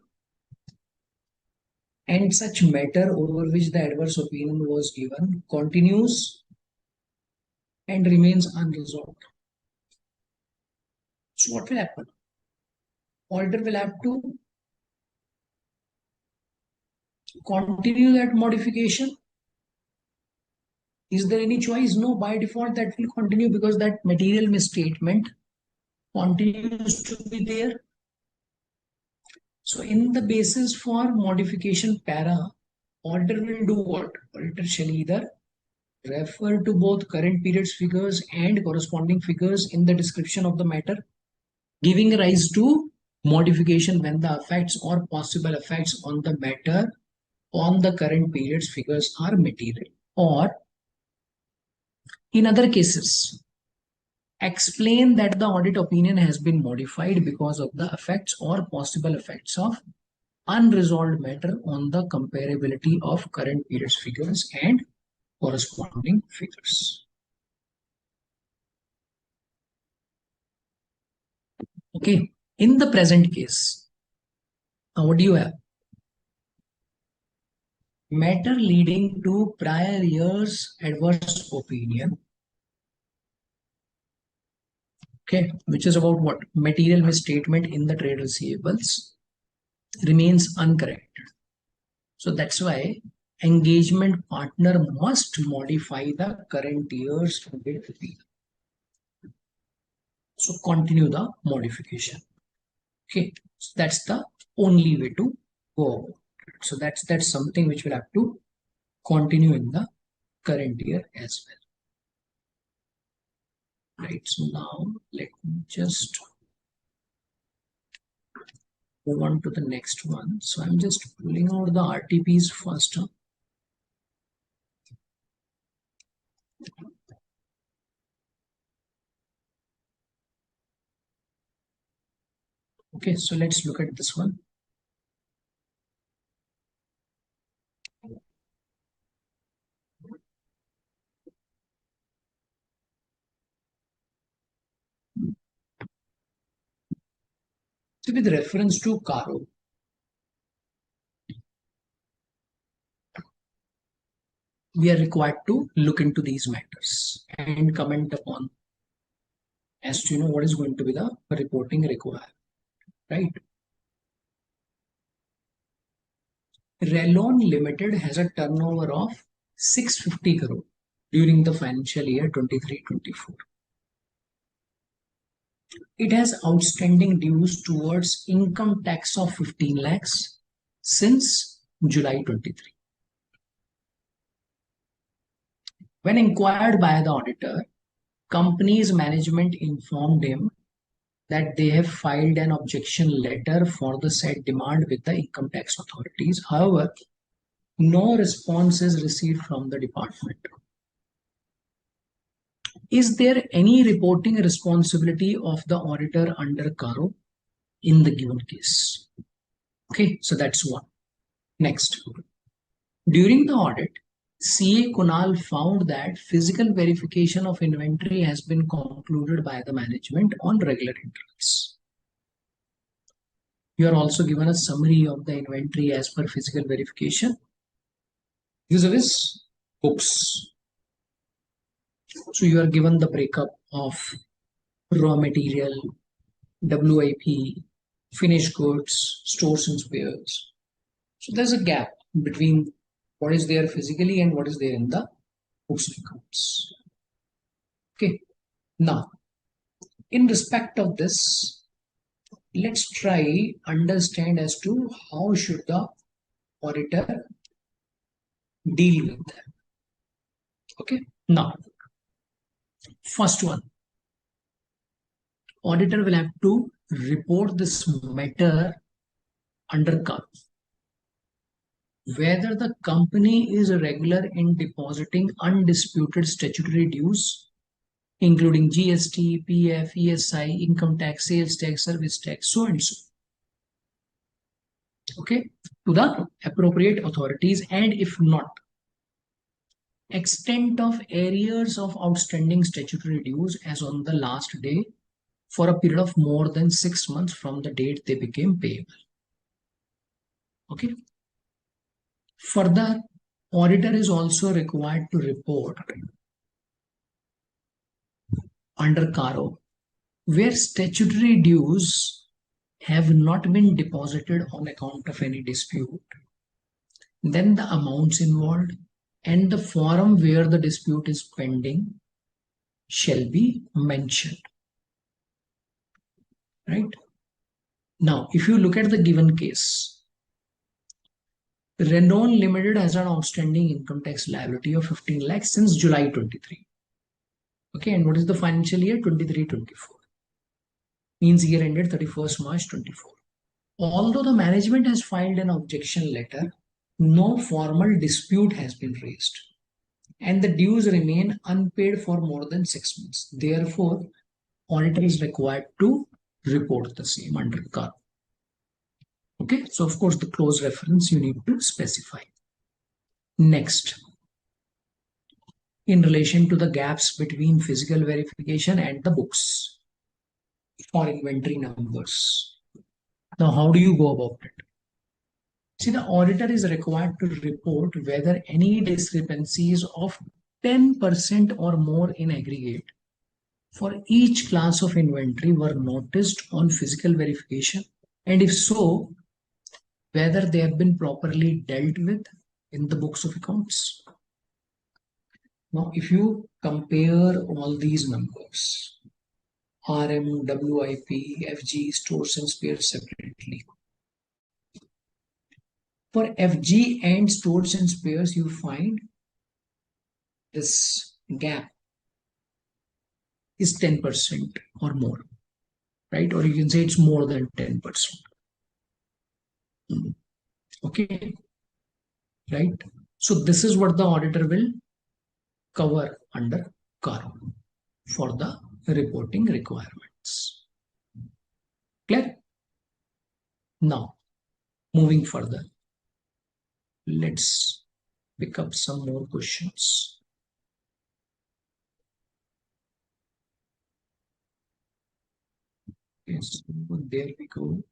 and such matter over which the adverse opinion was given continues and remains unresolved. So what will happen? Auditor will have to continue that modification. Is there any choice? No, by default that will continue because that material misstatement continues to be there. So in the basis for modification para, auditor will do what? Auditor shall either refer to both current period's figures and corresponding figures in the description of the matter, giving rise to modification when the effects or possible effects on the matter on the current period's figures are material, or in other cases, explain that the audit opinion has been modified because of the effects or possible effects of unresolved matter on the comparability of current period's figures and corresponding figures. Okay, in the present case, now what do you have? Matter leading to prior year's adverse opinion, okay, which is about what? Material misstatement in the trade receivables remains uncorrected. So that's why engagement partner must modify the current year's audit opinion. So continue the modification. Okay, so that's the only way to go about it. So that's something which will have to continue in the current year as well. Right. So now let me just move on to the next one. So I'm just pulling out the RTPs first. Okay, so let's look at this one. So with reference to Caro, we are required to look into these matters and comment upon as to what is going to be the reporting required, right? Relon Limited has a turnover of 650 crore during the financial year 23-24. It has outstanding dues towards income tax of 15 lakhs since July 23. When inquired by the auditor, company's management informed him that they have filed an objection letter for the said demand with the income tax authorities. However, no response is received from the department. Is there any reporting responsibility of the auditor under Caro in the given case? Okay, so that's one. Next, during the audit, CA Kunal found that physical verification of inventory has been concluded by the management on regular intervals. You are also given a summary of the inventory as per physical verification. Use of his books. So you are given the breakup of raw material, WIP, finished goods, stores and spares. So there's a gap between what is there physically and what is there in the books of accounts. Okay. Now, in respect of this, let's try understand as to how should the auditor deal with them. Okay. Now, first one, auditor will have to report this matter under CAR. Whether the company is regular in depositing undisputed statutory dues, including GST, PF, ESI, income tax, sales tax, service tax, so and so. Okay, to the appropriate authorities, and if not, extent of arrears of outstanding statutory dues as on the last day for a period of more than 6 months from the date they became payable. Okay. Further, auditor is also required to report under CARO where statutory dues have not been deposited on account of any dispute, then the amounts involved and the forum where the dispute is pending shall be mentioned. Right? Now, if you look at the given case, Renault Limited has an outstanding income tax liability of 15 lakhs since July 23. Okay, and what is the financial year? 23-24. Means year ended 31st March 24. Although the management has filed an objection letter, no formal dispute has been raised, and the dues remain unpaid for more than 6 months. Therefore, auditor is required to report the same under CAR. Okay, so of course the close reference you need to specify. Next, in relation to the gaps between physical verification and the books for inventory numbers. Now, how do you go about it? See, the auditor is required to report whether any discrepancies of 10% or more in aggregate for each class of inventory were noticed on physical verification, and if so, whether they have been properly dealt with in the books of accounts. Now, if you compare all these numbers, RM, WIP, FG, stores and spares separately. For FG and stores and spares, you find this gap is 10% or more, right? Or you can say it's more than 10%. Okay, right? So this is what the auditor will cover under CAR for the reporting requirements. Clear? Now, moving further, let's pick up some more questions. Okay, so there we go.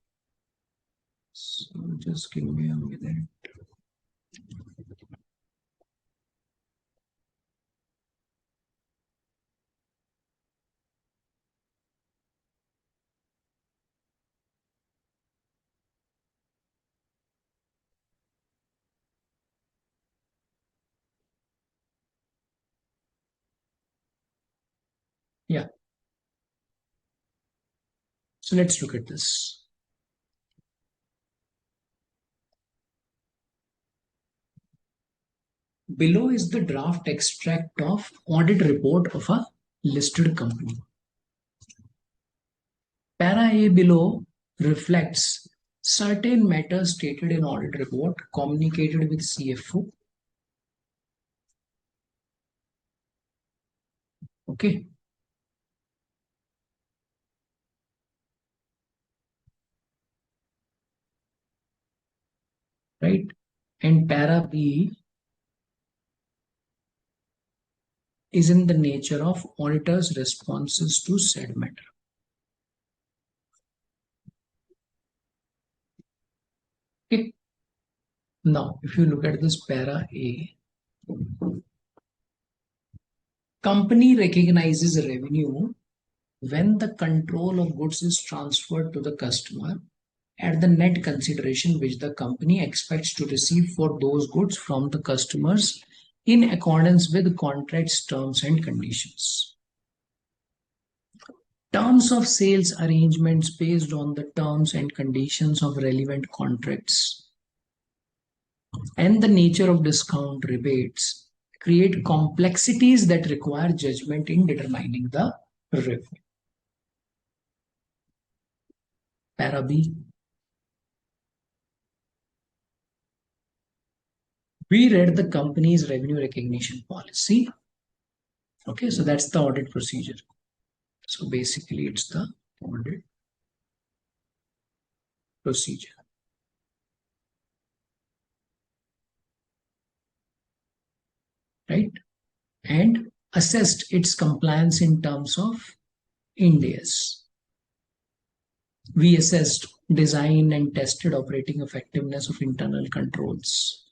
So just give me a minute. Yeah. So let's look at this. Below is the draft extract of audit report of a listed company. Para A below reflects certain matters stated in audit report communicated with CFO. Okay. Right. And para B is in the nature of auditor's responses to said matter. Okay. Now, if you look at this para A, company recognizes revenue when the control of goods is transferred to the customer at the net consideration which the company expects to receive for those goods from the customers in accordance with contract's terms and conditions. Terms of sales arrangements based on the terms and conditions of relevant contracts and the nature of discount rebates create complexities that require judgment in determining the revenue. Para B. We read the company's revenue recognition policy. Okay, so that's the audit procedure. So basically, it's the audit procedure. Right? And assessed its compliance in terms of Ind AS. We assessed design and tested operating effectiveness of internal controls.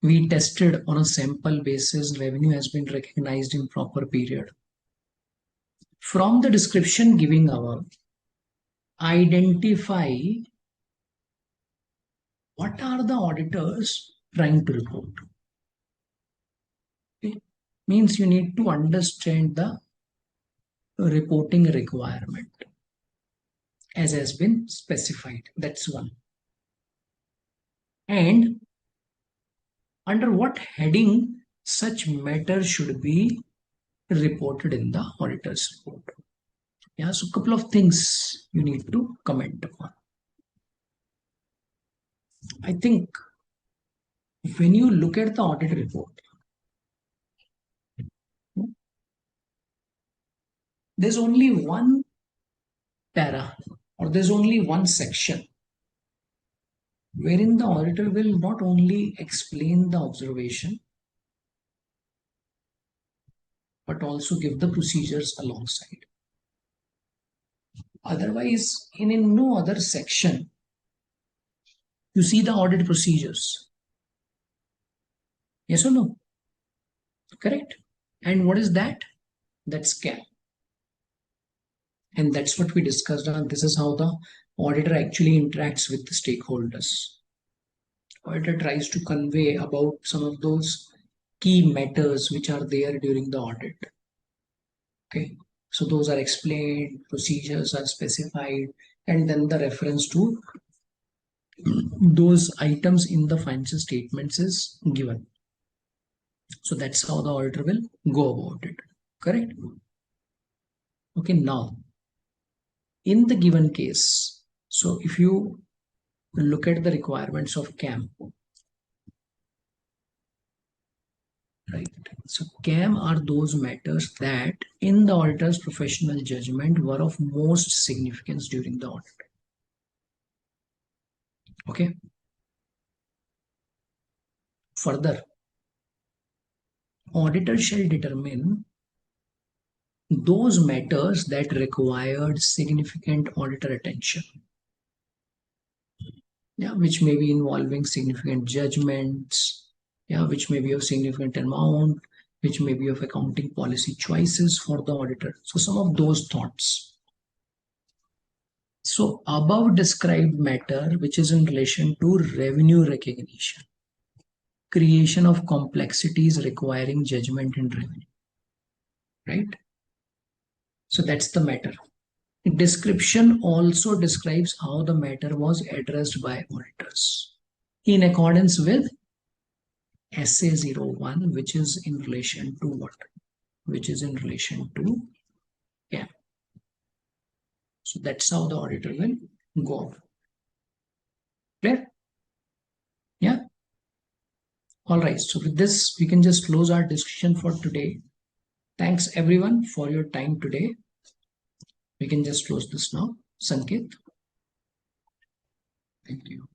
We tested on a sample basis revenue has been recognized in proper period. From the description giving above, identify what are the auditors trying to report. Okay. Means you need to understand the reporting requirement as has been specified. That's one. And under what heading such matter should be reported in the auditor's report. Yeah, so a couple of things you need to comment upon. I think when you look at the audit report, there's only one para or there's only one section wherein the auditor will not only explain the observation but also give the procedures alongside. Otherwise, in no other section, you see the audit procedures. Yes or no? Correct. And what is that? That's CAM. And that's what we discussed on. This is how the auditor actually interacts with the stakeholders. Auditor tries to convey about some of those key matters which are there during the audit. Okay, so those are explained, procedures are specified, and then the reference to those items in the financial statements is given. So that's how the auditor will go about it. Correct? Okay, now in the given case, so if you look at the requirements of CAM, right? So CAM are those matters that in the auditor's professional judgment were of most significance during the audit. Okay. Further, auditor shall determine those matters that required significant auditor attention. Yeah, which may be involving significant judgments, yeah, which may be of significant amount, which may be of accounting policy choices for the auditor. So some of those thoughts. So above described matter, which is in relation to revenue recognition, creation of complexities requiring judgment in revenue, right? So that's the matter. Description also describes how the matter was addressed by auditors in accordance with SA01, which is in relation to what? Which is in relation to CAM. So that's how the auditor will go. Clear? Yeah. All right. So with this, we can just close our discussion for today. Thanks everyone for your time today. We can just close this now. Sanket. Thank you.